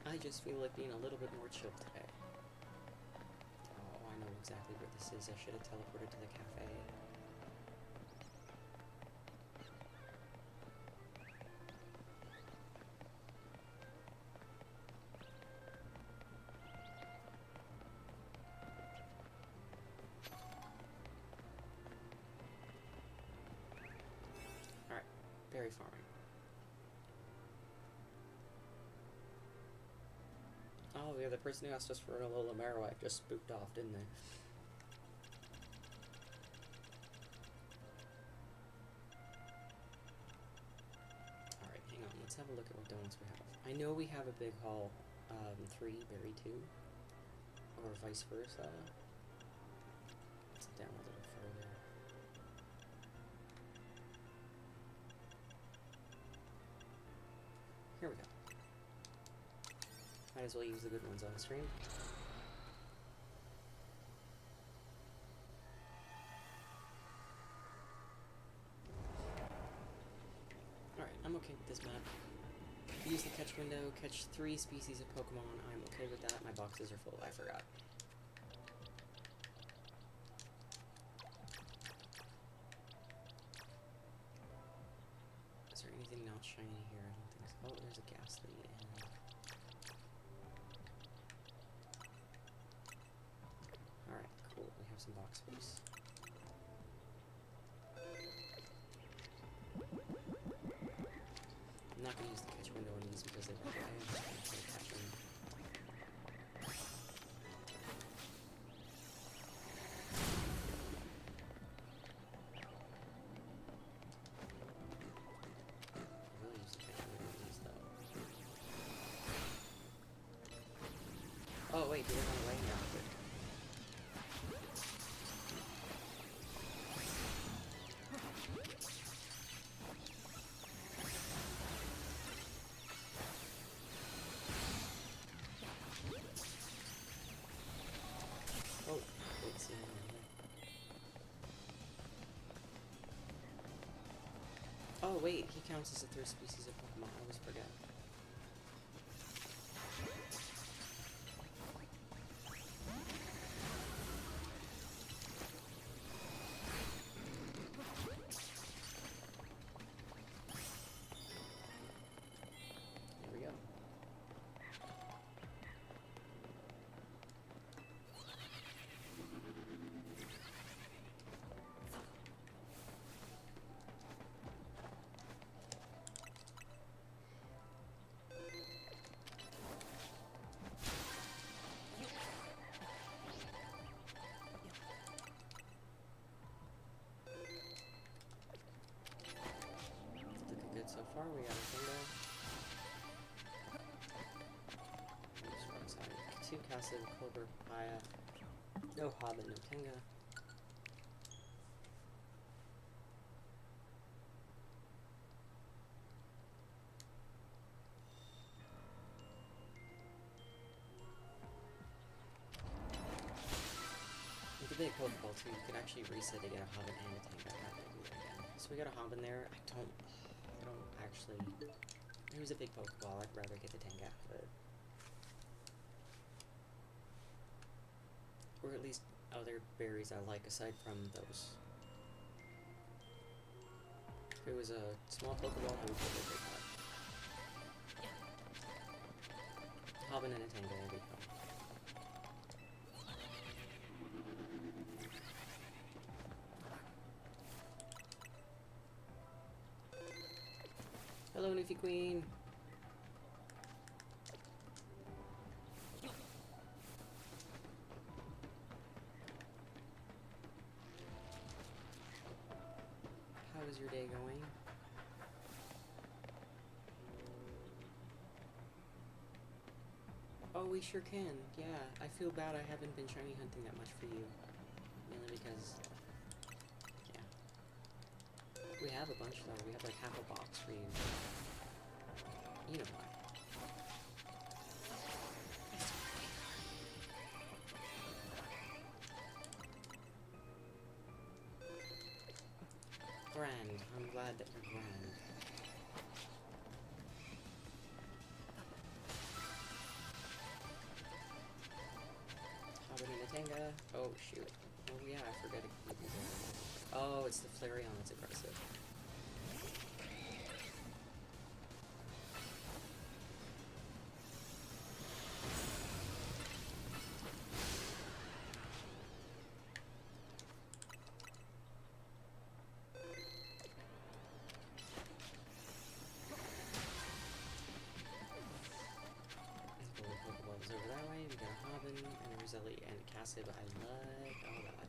I just feel like being a little bit more chill today. Oh, I know exactly where this is. I should have teleported to the cafe. berry farming. Oh yeah, the person who asked us for an Alola Marowak just spooked off, didn't they? Alright, hang on, let's have a look at what donuts we have. I know we have a big haul, 3, berry 2, or vice versa. Let's down a little further. Here we go. Might as well use the good ones on stream. Alright, I'm okay with this map. Use the catch window, catch 3 species of Pokemon. I'm okay with that. My boxes are full. I forgot. Is there anything not shiny here? I don't think so. Oh, there's a Ghastly and... Alright, cool. We have some box space. I'm not going to use the catch window on these because they won't die. I'm just going to play catching. I will use the catch window on these though. Oh wait, did it run away now? Oh, wait, see him over here. Oh wait, he counts as a 3rd species of Pokemon. I always forget. There we go. Looking good so far. We got a Tingo. Oops, wrong side. 2 Castle, Cobra, Papaya. No Hobbit, no Tinga. With the big Pokeball too, you could actually reset to get a Hobbit and a Tinga. I'm not gonna do that again. So we got a Hobbit there. I don't actually. It was a big Pokeball. I'd rather get the Tinga, but or at least other berries I like aside from those. If it was a small Pokeball, I would go with a big one. Hobbit and a Tinga, there we go. Hello, Newfie Queen. How is your day going? Oh, we sure can. Yeah, I feel bad I haven't been shiny hunting that much for you. Mainly because, yeah. We have a bunch though. We have like half a box for you. You know why. Grand. I'm glad that you're grand. Hobbit and a Tinga. Oh shoot. Oh yeah, I forgot to keep these in. Oh, it's the Flareon that's aggressive. Roselli, and Cassie, but I like all that.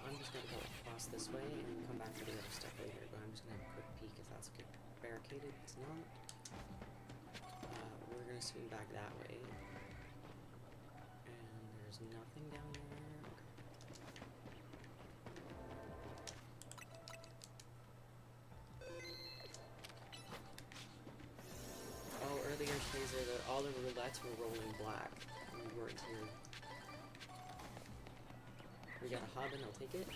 I'm just gonna go across this way and come back to the other stuff later, but I'm just gonna have a quick peek if that's okay. Barricaded, it's not. We're gonna swing back that way. And there's nothing down there. Earlier Shazer, all the roulettes were rolling black. We weren't here. We got a Hobbin, I'll take it.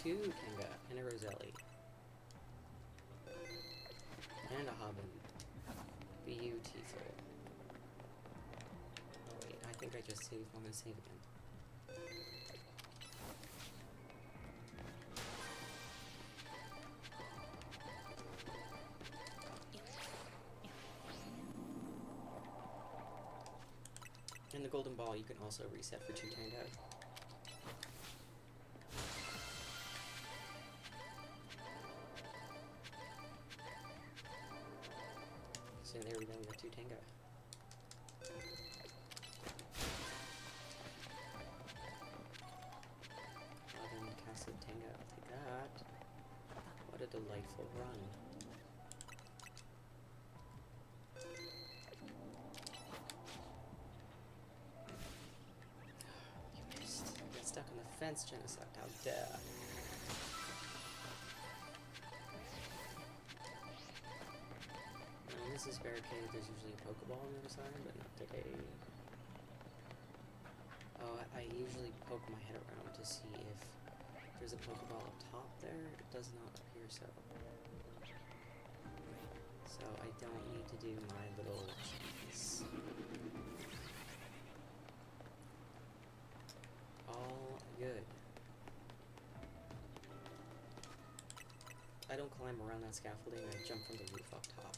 Two Tenga and a Roselli. And a Hobbin. Beautiful. Oh wait, I think I just saved. I'm gonna save again. And the golden ball you can also reset for 2 Tenga. So there we go, we got 2 Tenga. Robin, Cassid, Tenga, I'll take that. What a delightful run. You missed. You got stuck on the fence, Genesect, how dare. This is barricaded, there's usually a Pokeball on the other side, but not today. Oh, I usually poke my head around to see if there's a Pokeball up top there. It does not appear so. So I don't need to do my little cheese. All good. I don't climb around that scaffolding, I jump from the roof up top.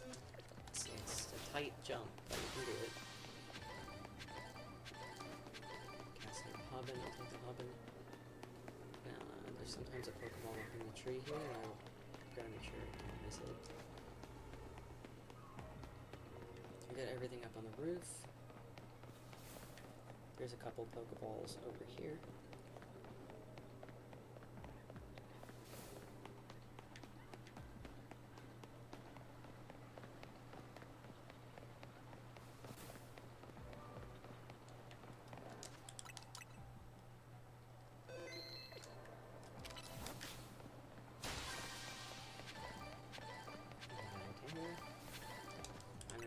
It's a tight jump, but you can do it. Casting a Hobbin, I'll take the Hobbin. There's sometimes a Pokeball up in the tree here, and I've got to make sure I don't miss it. I got everything up on the roof. There's a couple Pokeballs over here.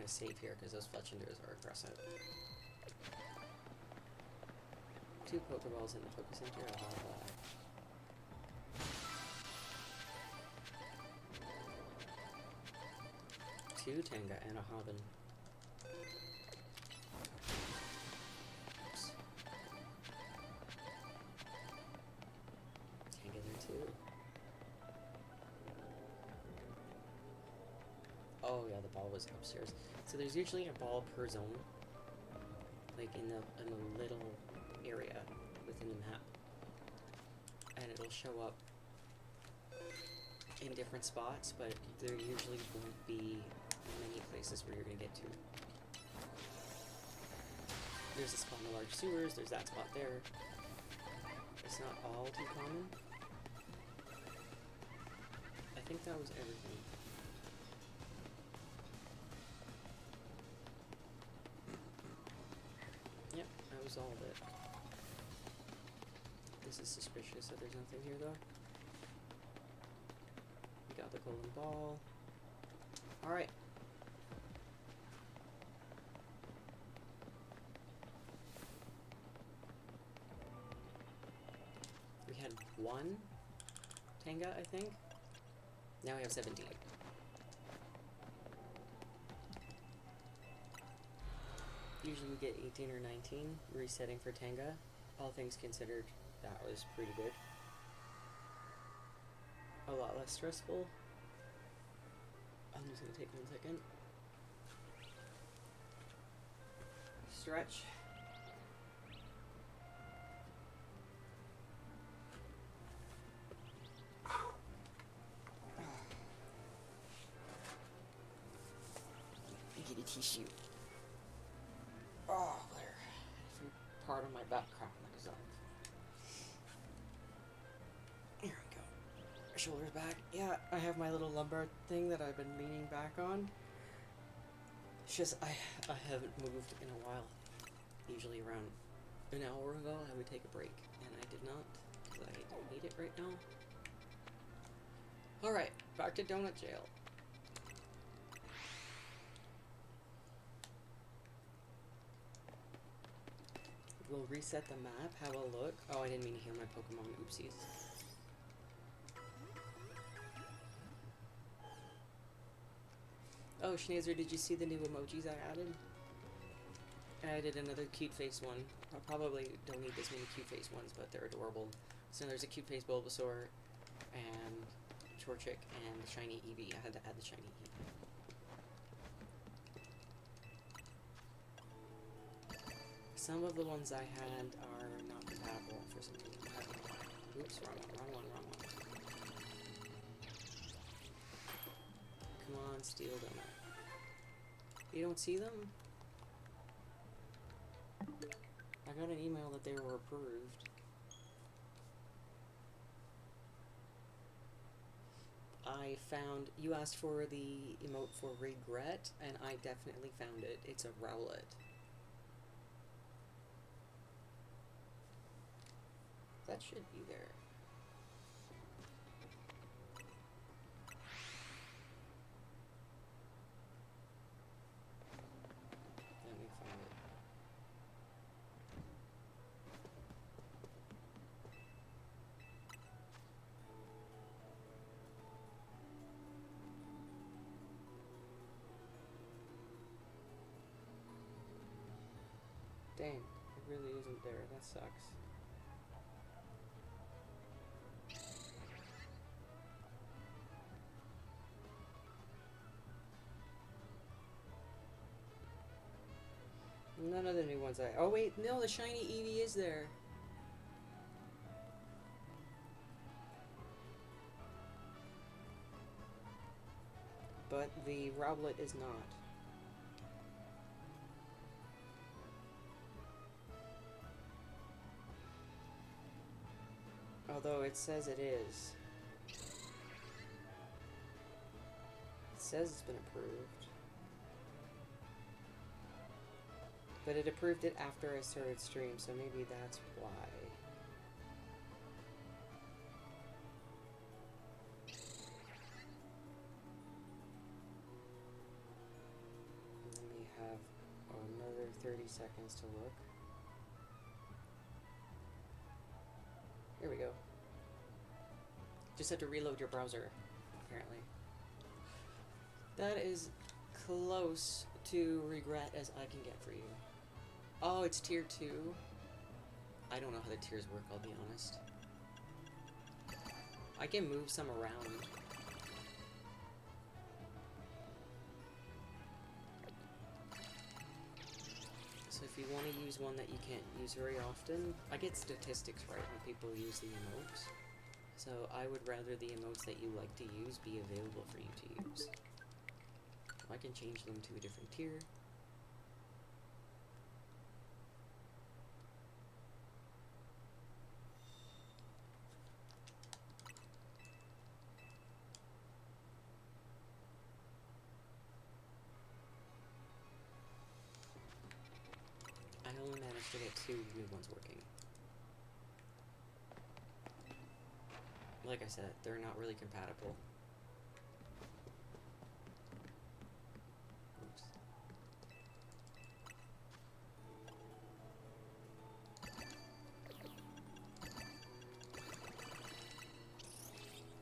Save here because those Fletchinders are aggressive. 2 Pokeballs in the Poke Center. I'll have that. 2 Tenga and a Hobbin. Oops. Tenga there too. Oh yeah, the ball was upstairs. So there's usually a ball per zone, like in the little area within the map, and it'll show up in different spots, but there usually won't be many places where you're gonna get to. There's a spot in the large sewers. There's that spot there. It's not all too common. I think that was everything. That was all of it. This is suspicious that there's nothing here though. We got the golden ball. Alright. We had 1 Tenga, I think. Now we have 17. Usually we get 18 or 19, resetting for Tenga. All things considered, that was pretty good. less stressful. I'm just gonna take 1 second. Stretch. Get a tissue. Oh, there. Every part of my back crack is up. Here we go. Shoulders back. Yeah, I have my little lumbar thing that I've been leaning back on. It's just I haven't moved in a while. Usually around an hour ago I would take a break, and I did not because I don't need it right now. Alright, back to Donut Jail. We'll reset the map, have a look. Oh, I didn't mean to heal my Pokemon, oopsies. Oh, Schnazer, did you see the new emojis I added? I added another cute face one. I probably don't need this many cute face ones, but they're adorable. So there's a cute face Bulbasaur, and Torchic, and the shiny Eevee. I had to add the shiny Eevee. Some of the ones I had are not compatible for some reason. I don't know why. Oops, wrong one. Come on, Steel Donut. You don't see them? I got an email that they were approved. I found, you asked for the emote for regret, and I definitely found it. It's a Rowlet. That should be there. Let me find it. Dang, it really isn't there. That sucks. None of the new ones oh wait, no, the shiny Eevee is there. But the Rowlet is not. Although it says it is. It says it's been approved. But it approved it after I started stream, so maybe that's why. Let me have another 30 seconds to look. Here we go. Just have to reload your browser, apparently. That is close to regret as I can get for you. Oh, it's tier 2. I don't know how the tiers work, I'll be honest. I can move some around. So if you want to use one that you can't use very often, I get statistics right when people use the emotes. So I would rather the emotes that you like to use be available for you to use. I can change them to a different tier. I only managed to get 2 new ones working. Like I said, they're not really compatible. Oops.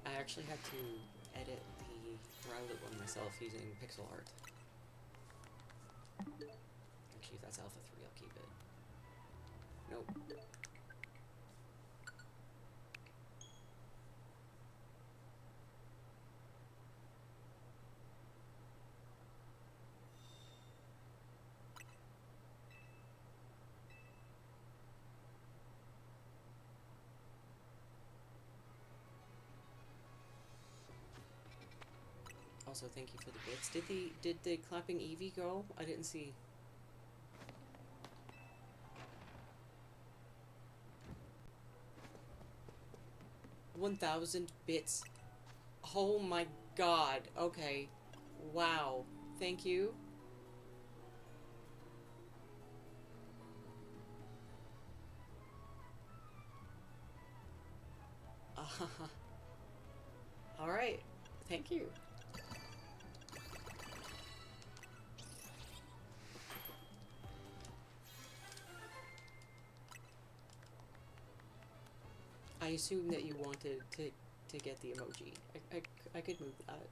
I actually had to edit the Rowlet one myself using pixel art. Actually, if that's Alpha 3, I'll keep it. Nope. Also, thank you for the bits. Did the clapping Eevee go? I didn't see. $1,000 bits. Oh my god. Okay. Wow. Thank you. Alright. Thank you. I assume that you wanted to get the emoji. I could move that.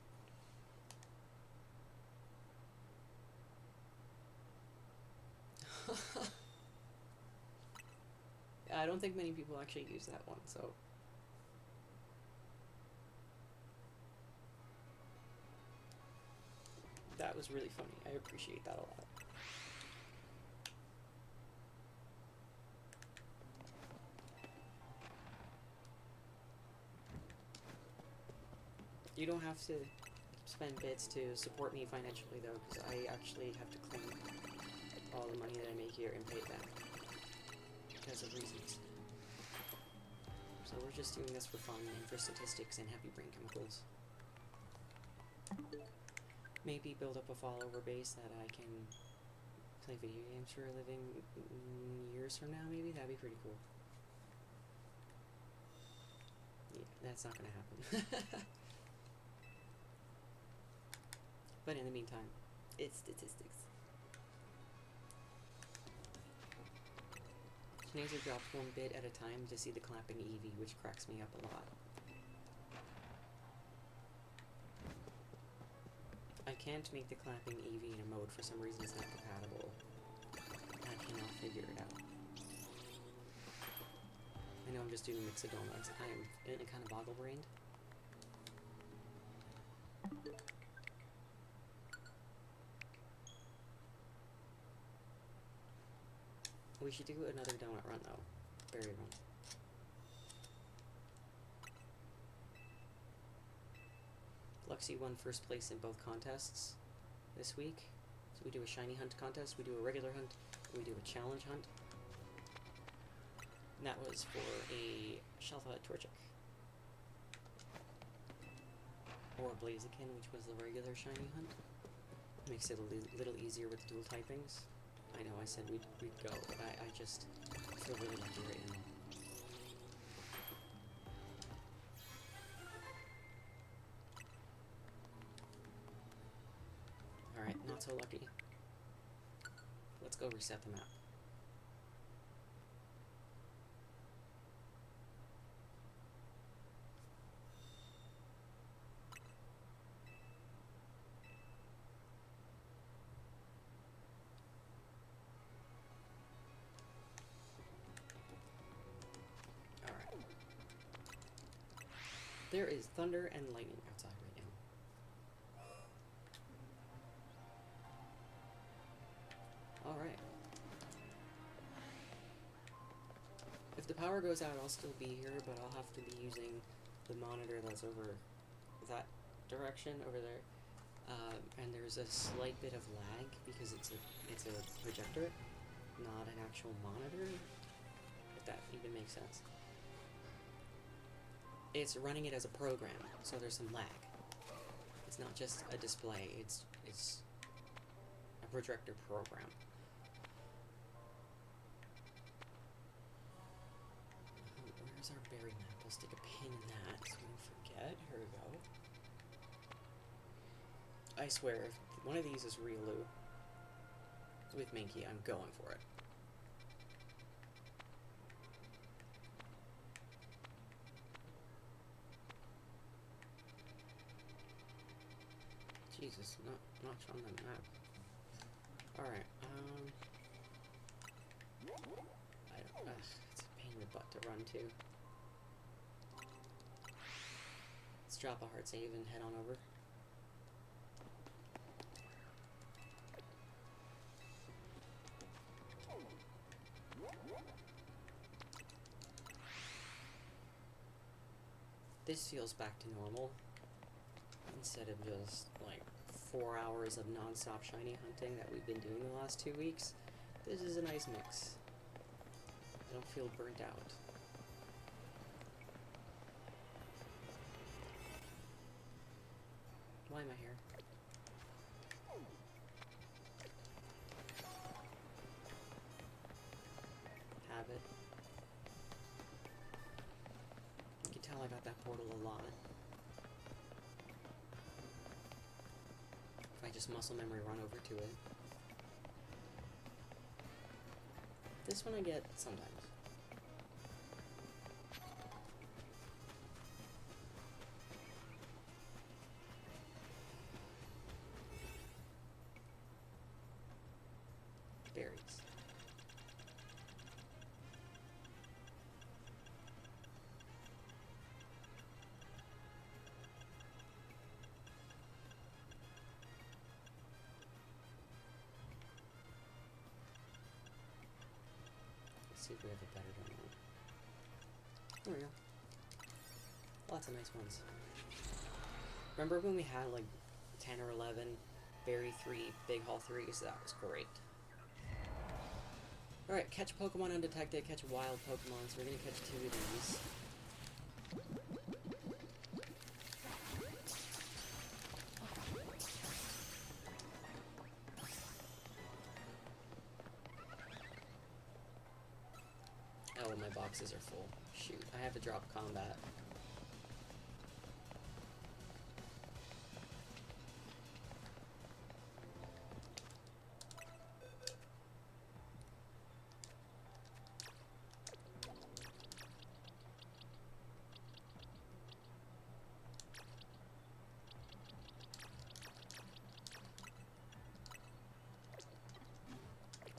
I don't think many people actually use that one, so. That was really funny. I appreciate that a lot. You don't have to spend bits to support me financially though, because I actually have to claim all the money that I make here and pay it back. Because of reasons. So we're just doing this for fun and for statistics and happy brain chemicals. Maybe build up a follower base that I can play video games for a living years from now, maybe? That'd be pretty cool. Yeah, that's not gonna happen. But in the meantime, it's statistics. Snazer drops 1 bit at a time to see the clapping Eevee, which cracks me up a lot. I can't make the clapping Eevee in a mode for some reason it's not compatible. I cannot figure it out. I know I'm just doing a mix of donuts. I am kind of boggle-brained. We should do another donut run though. Berry run. Luxie won first place in both contests this week. So we do a shiny hunt contest, we do a regular hunt, we do a challenge hunt. And that was for a Shelfa Torchic. Or a Blaziken, which was the regular shiny hunt. Makes it a little easier with dual typings. I know I said we'd go, but I just feel really lucky right now. Alright, not so lucky. Let's go reset the map. There is thunder and lightning outside right now. Alright. If the power goes out, I'll still be here, but I'll have to be using the monitor that's over that direction over there. And there's a slight bit of lag because it's a projector, not an actual monitor, if that even makes sense. It's running it as a program, so there's some lag. It's not just a display, it's a projector program. Where's our berry map? I'll stick a pin in that so we don't forget. Here we go. I swear, if one of these is Riolu with Mankey, I'm going for it. Jesus, not much on the map. Alright, it's a pain in the butt to run to. Let's drop a hard save and head on over. This feels back to normal. instead of just like 4 hours of non-stop shiny hunting that we've been doing the last 2 weeks. This is a nice mix. I don't feel burnt out. Why am I here? Habit. You can tell I got that portal a lot. If I just muscle memory run over to it. This one I get sometimes. Berries. Let's see if we have a better one. There we go. Lots of nice ones. Remember when we had like 10 or 11 berry 3 big haul 3s? That was great. Alright, catch Pokemon undetected, catch wild Pokemon, so we're gonna catch 2 of these. Oh, my boxes are full. Shoot, I have to drop combat.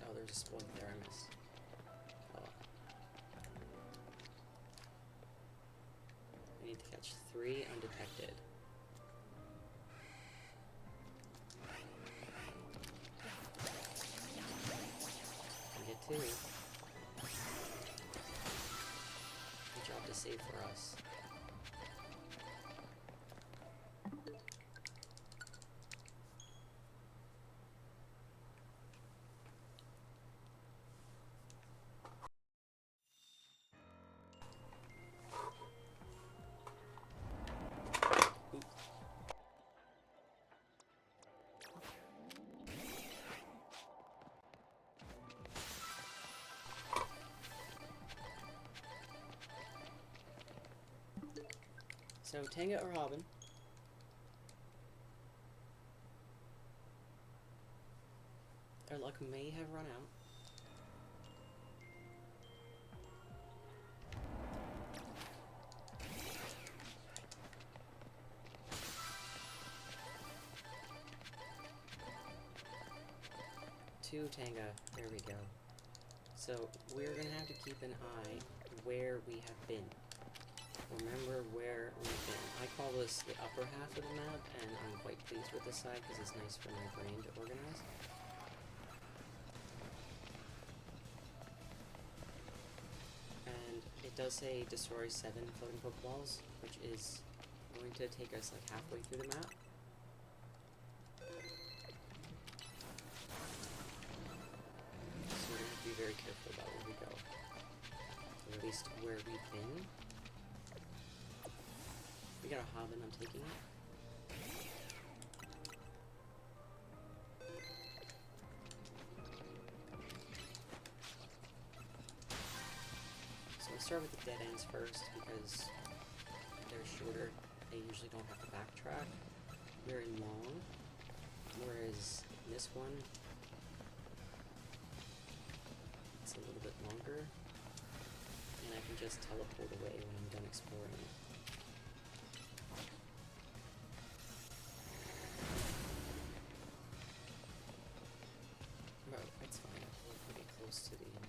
Oh, there's a spoil there I missed. Oh. I need to catch 3 undetected. I get 2. Good job to save for us. So, Tanga or Robin? Our luck may have run out. Two Tanga. There we go. So, we're gonna have to keep an eye where we have been. Remember where we've been. I call this the upper half of the map, and I'm quite pleased with this side because it's nice for my brain to organize. And it does say destroy 7 floating Pokeballs, which is going to take us like halfway through the map. So we're going to be very careful about where we go. Or at least where we've been. We got a Hobbin, I'm taking it. So we'll start with the dead ends first because they're shorter. They usually don't have to backtrack very long. Whereas this one, it's a little bit longer. And I can just teleport away when I'm done exploring it. To the end.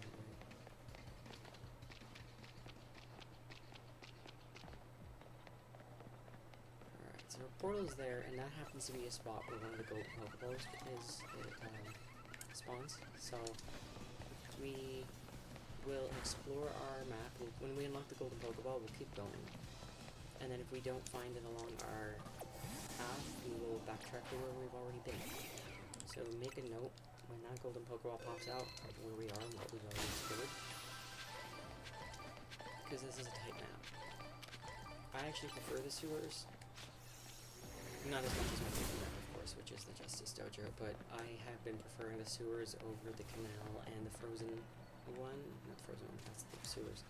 Alright, so our portal is there, and that happens to be a spot where one of the golden Pokeballs spawns. So we will explore our map. When we unlock the golden Pokeball, we'll keep going. And then if we don't find it along our path, backtrack to where we've already been. So make a note when that golden Pokeball pops out of where we are and what we've already explored. Because this is a tight map. I actually prefer the sewers. Not as much as my favorite map, of course, which is the Justice Dojo, but I have been preferring the sewers over the canal and the frozen one. Not the frozen one, that's the sewers.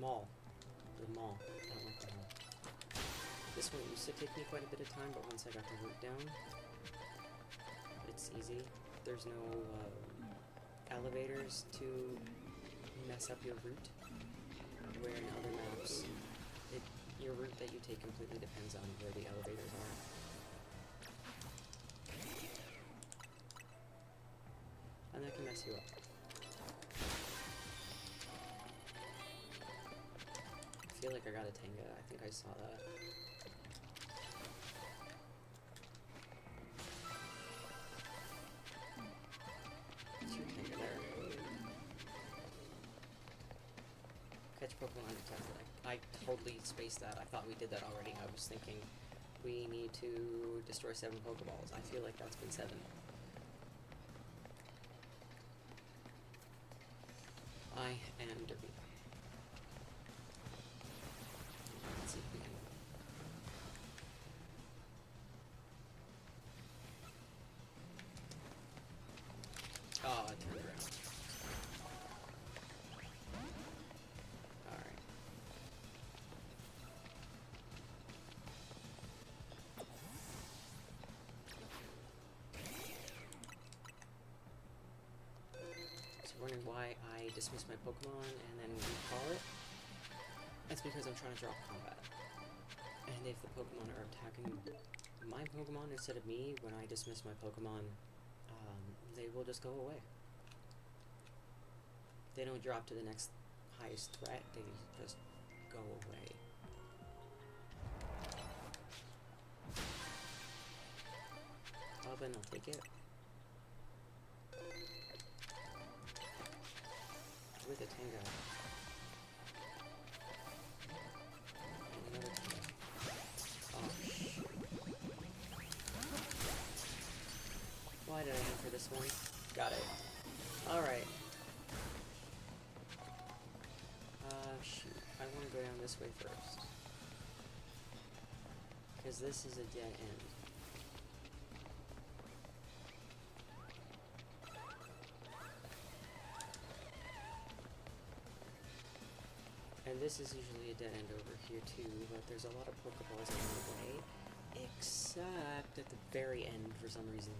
Mall. The mall. I don't like the mall. This one used to take me quite a bit of time, but once I got the route down, it's easy. There's no elevators to mess up your route, where in other maps, your route that you take completely depends on where the elevators are. And that can mess you up. I feel like I got a Tenga. I think I saw that. Two Tenga there. Catch Pokemon detected. I totally spaced that. I thought we did that already. I was thinking we need to destroy 7 Pokeballs. I feel like that's been 7. I am derpy. Let's see if we can. Oh, it turned around. Alright. So wondering why I dismiss my Pokemon and then recall it? That's because I'm trying to drop combat. And if the Pokemon are attacking my Pokemon instead of me when I dismiss my Pokemon, they will just go away. They don't drop to the next highest threat, they just go away. Robin, I'll take it. With a Tenga. And another Tenga. Oh, shoot. Why did I aim for this one? Got it. Alright. Shoot. I want to go down this way first. Because this is a dead end. And this is usually a dead end over here too, but there's a lot of Pokeballs in the way. Except at the very end for some reason.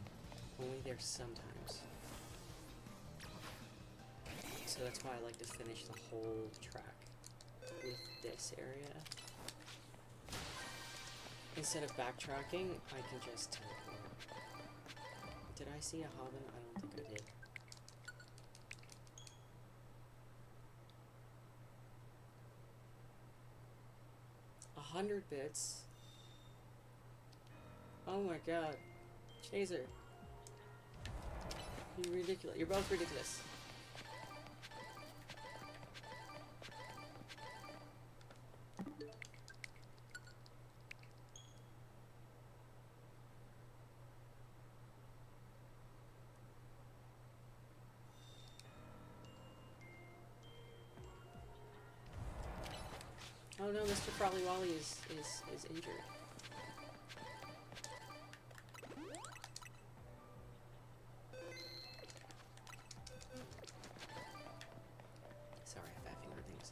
Only there sometimes. So that's why I like to finish the whole track with this area. Instead of backtracking, I can just teleport. Did I see a Hobbit? I don't think I did. A 100 bits? Oh my god. Chaser. You're ridiculous. You're both ridiculous. Oh no, Mr. Crawly Wally is injured. Sorry, I have bad finger things.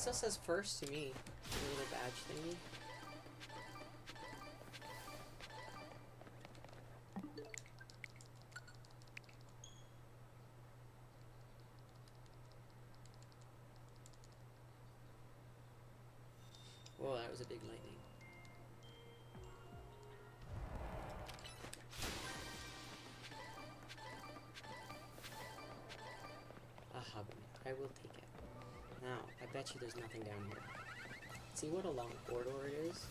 still says first to me. The little badge thingy. Whoa, that was a big lightning. A hub. I will take it. Now, I bet you there's nothing down here. See what a long corridor it is?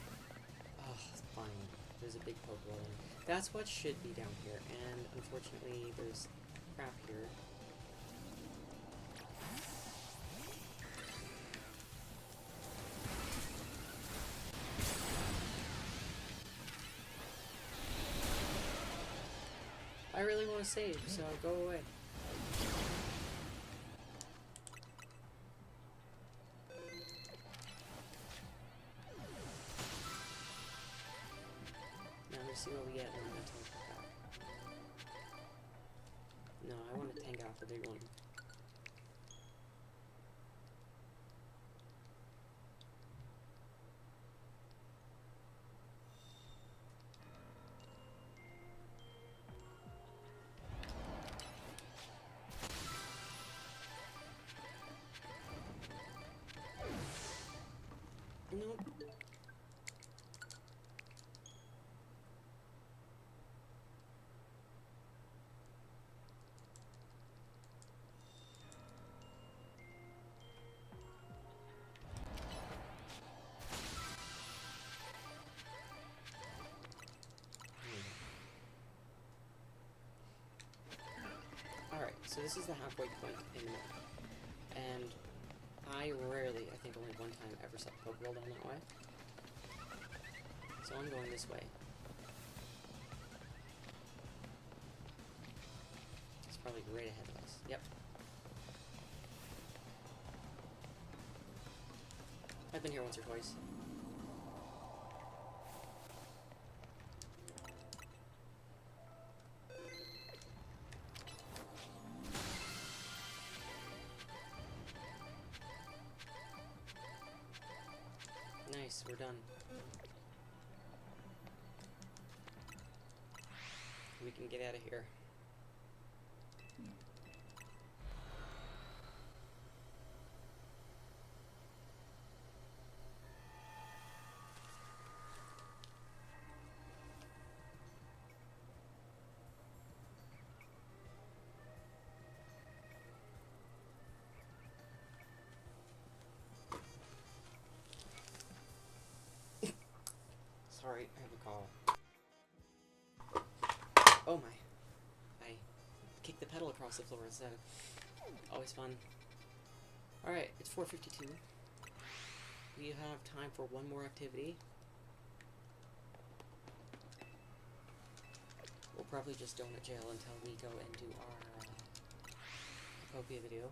Oh, fine. There's a big Pokeball in it. That's what should be down here, and unfortunately, there's crap here. I really want to save, so go away. Now let's see what we get when we teleport back. No, I want to tank out the big one. Nope. Alright, so this is the halfway point in the map. And I rarely, I think only one time ever set a Pokeball down that way. So I'm going this way. It's probably right ahead of us. Yep. I've been here once or twice. Nice, we're done. We can get out of here. Sorry, I have a call. Oh my. I kicked the pedal across the floor instead. Always fun. Alright, it's 4:52. We have time for one more activity. We'll probably just donut jail until we go and do our Copia video.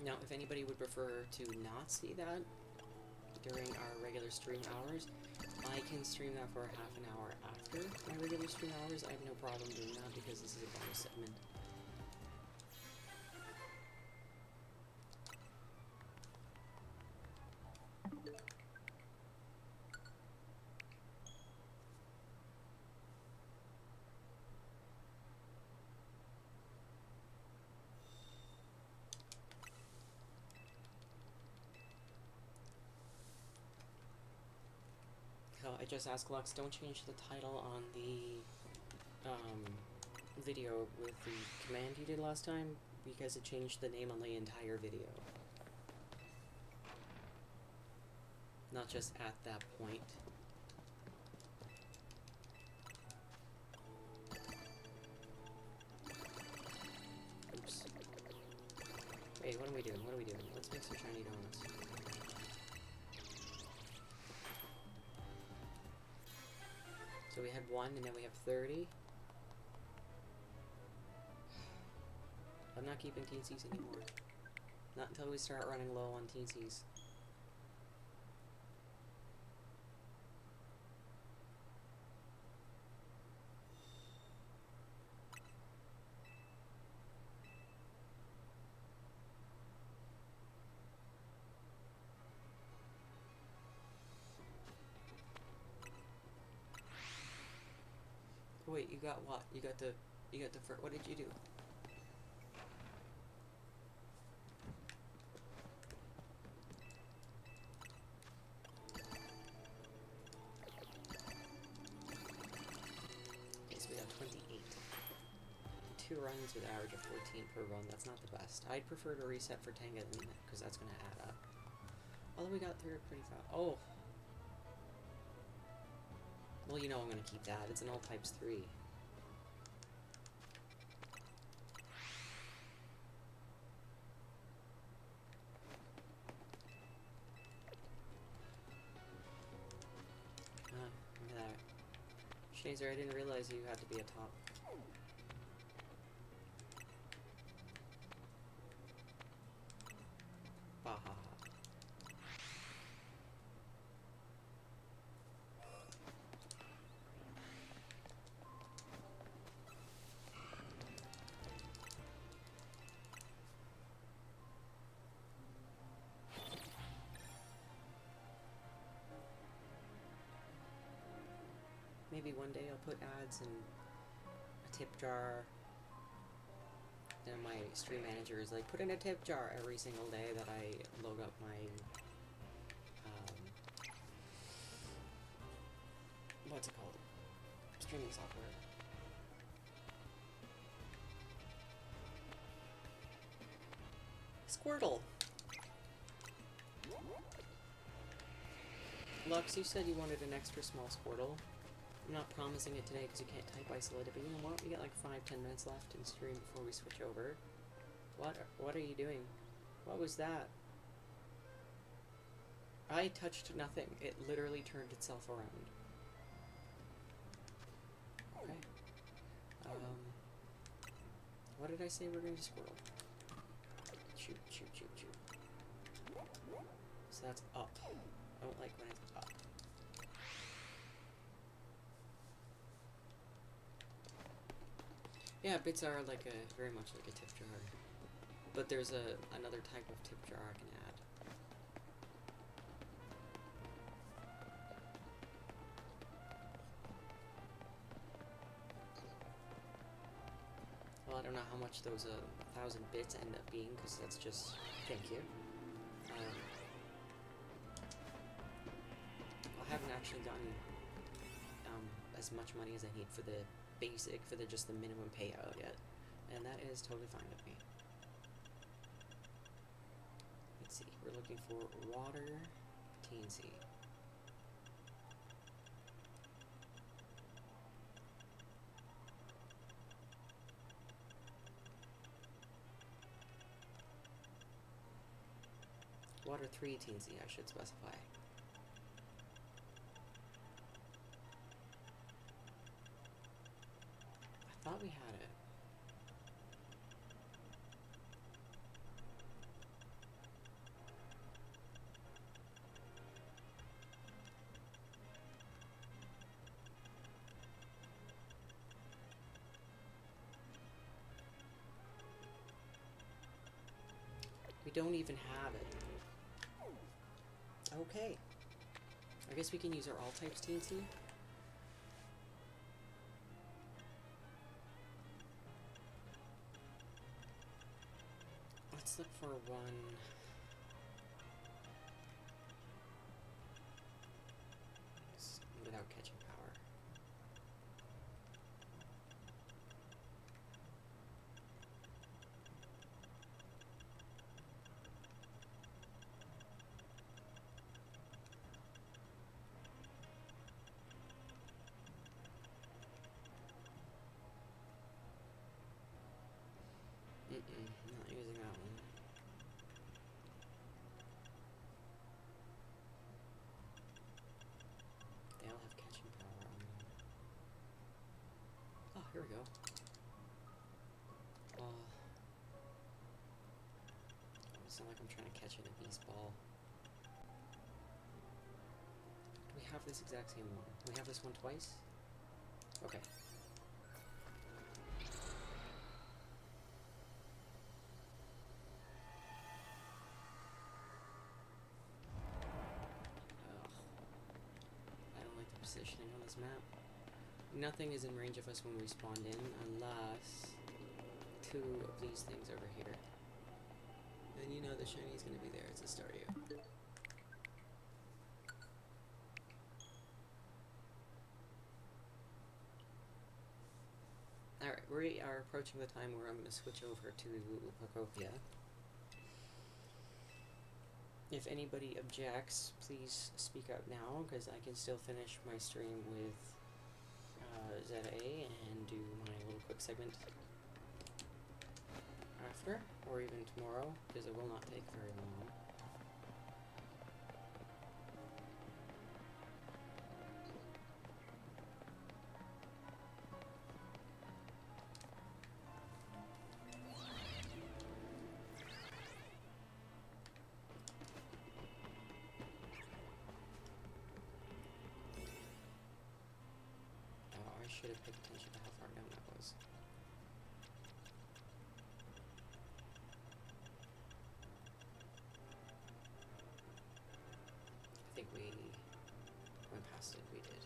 Now, if anybody would prefer to not see that during our regular stream hours, I can stream that for half an hour after my regular stream hours. I have no problem doing that because this is a bonus segment. I just asked Lux, don't change the title on the video with the command you did last time, because it changed the name on the entire video. Not just at that point. Oops. Wait, what are we doing? What are we doing? Let's make some shiny donuts. So we had 1, and now we have 30. I'm not keeping TNCs anymore. Not until we start running low on TNCs. wait, you got what? You got the what did you do? Okay, so we got 28. 2 runs with an average of 14 per run. That's not the best. I'd prefer to reset for Tenga because that's going to add up. Although we got through it pretty fast. Oh! Well, you know I'm going to keep that. It's an all types 3. Look at that. Shazer, I didn't realize you had to be a top. Baha. Maybe one day I'll put ads in a tip jar. And my stream manager is like, put in a tip jar every single day that I load up my, what's it called? Streaming software. Squirtle! Lux, you said you wanted an extra small Squirtle. I'm not promising it today because you can't type isolated, but you know what? We got like 5-10 minutes left in stream before we switch over. What are you doing? What was that? I touched nothing. It literally turned itself around. Okay. What did I say we're going to Squirtle? Shoot, shoot, shoot, shoot. So that's up. I don't like when it's up. Yeah, bits are like very much like a tip jar, but there's another type of tip jar I can add. Well, I don't know how much those 1,000 bits end up being, because that's just thank you. I haven't actually gotten as much money as I need for the basic, for just the minimum payout yet, and that is totally fine with me. Let's see, we're looking for water, TNC. Water 3 TNC, I should specify. I thought we had it. We don't even have it. Okay. I guess we can use our all types TNC. Let's look for one. Without catching power. Not using that one. They all have catching power on them. Oh, here we go. It's not like I'm trying to catch it in a beast ball. Do we have this exact same one? Do we have this one twice? Okay. Positioning on this map. nothing is in range of us when we spawned in, unless 2 of these things over here. And you know the shiny is going to be there. It's a Staryu. Alright, we are approaching the time where I'm going to switch over to Pokopia. If anybody objects, please speak out now, because I can still finish my stream with ZA and do my little quick segment after, or even tomorrow, because it will not take very long. I should have paid attention to how far down that was. I think we went past it. We did.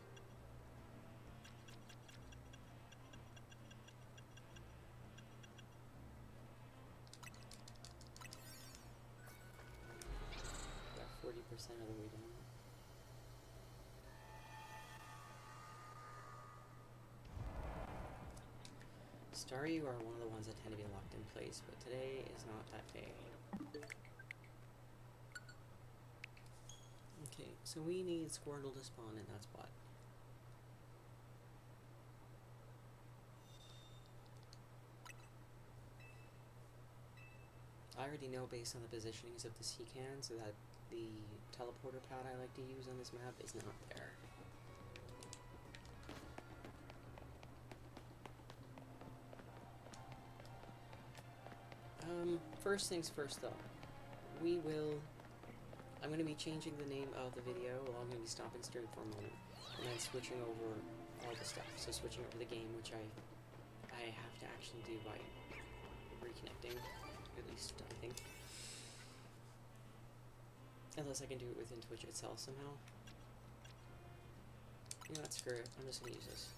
About 40% of the way down. Staryu are one of the ones that tend to be locked in place, but today is not that day. Okay, so we need Squirtle to spawn in that spot. I already know based on the positionings of the Seacan, so that the teleporter pad I like to use on this map is not there. First things first though, I'm going to be changing the name of the video, well, I'm going to be stopping stream for a moment, and then switching over all the stuff, so switching over the game, which I have to actually do by reconnecting, at least, I think. Unless I can do it within Twitch itself somehow. You know what, screw it, I'm just going to use this.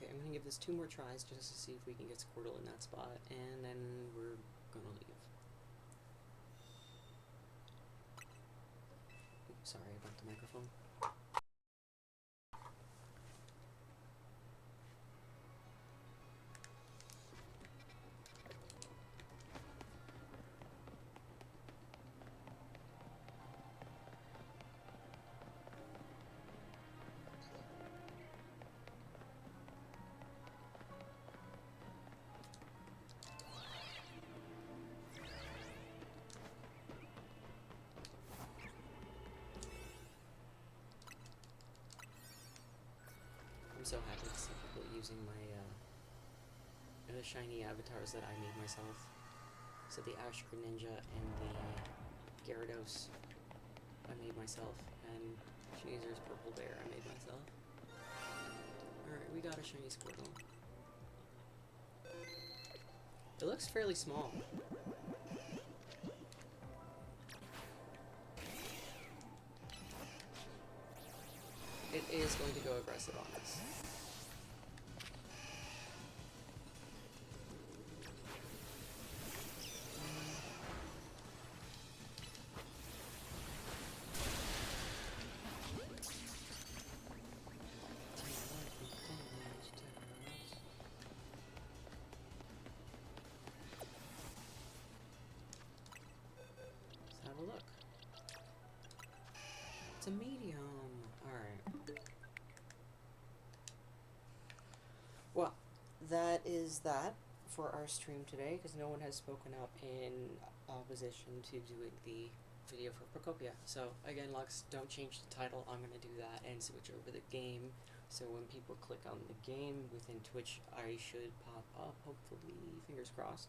I'm going to give this 2 more tries just to see if we can get Squirtle in that spot, and then we're going to leave. Oops, sorry about the microphone. I'm so happy to see people using my the shiny avatars that I made myself. So the Ash Greninja and the Gyarados I made myself, and Sneezer's Purple Bear I made myself. Alright, we got a shiny Squirtle. It looks fairly small. It is going to go aggressive on us. Let's have a look. It's a medium. Alright. Well, that is that for our stream today, because no one has spoken up in opposition to doing the video for Procopia. So, again, Lux, don't change the title. I'm going to do that and switch over the game. So when people click on the game within Twitch, I should pop up, hopefully, fingers crossed.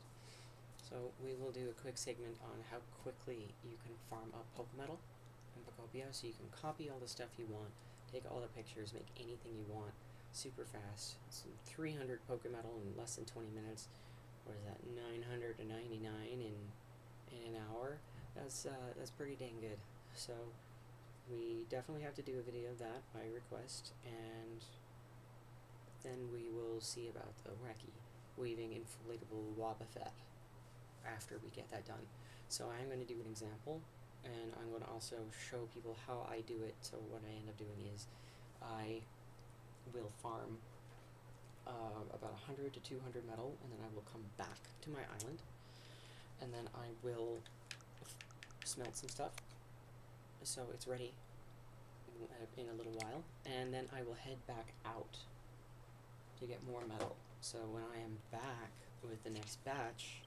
So we will do a quick segment on how quickly you can farm up Pokemetal in Pokopia, so you can copy all the stuff you want, take all the pictures, make anything you want super fast. It's 300 Pokemetal in less than 20 minutes. What is that? 999 in an hour. That's pretty dang good. So we definitely have to do a video of that by request, and then we will see about the wacky weaving inflatable Wobbuffet after we get that done. So I'm going to do an example, and I'm going to also show people how I do it. So what I end up doing is I will farm about 100 to 200 metal, and then I will come back to my island, and then I will smelt some stuff so it's ready in a little while, and then I will head back out to get more metal. So when I am back with the next batch,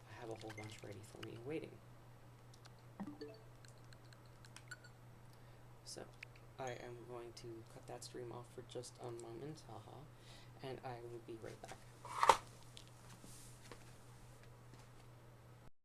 I have a whole bunch ready for me waiting. So I am going to cut that stream off for just a moment, haha, and I will be right back.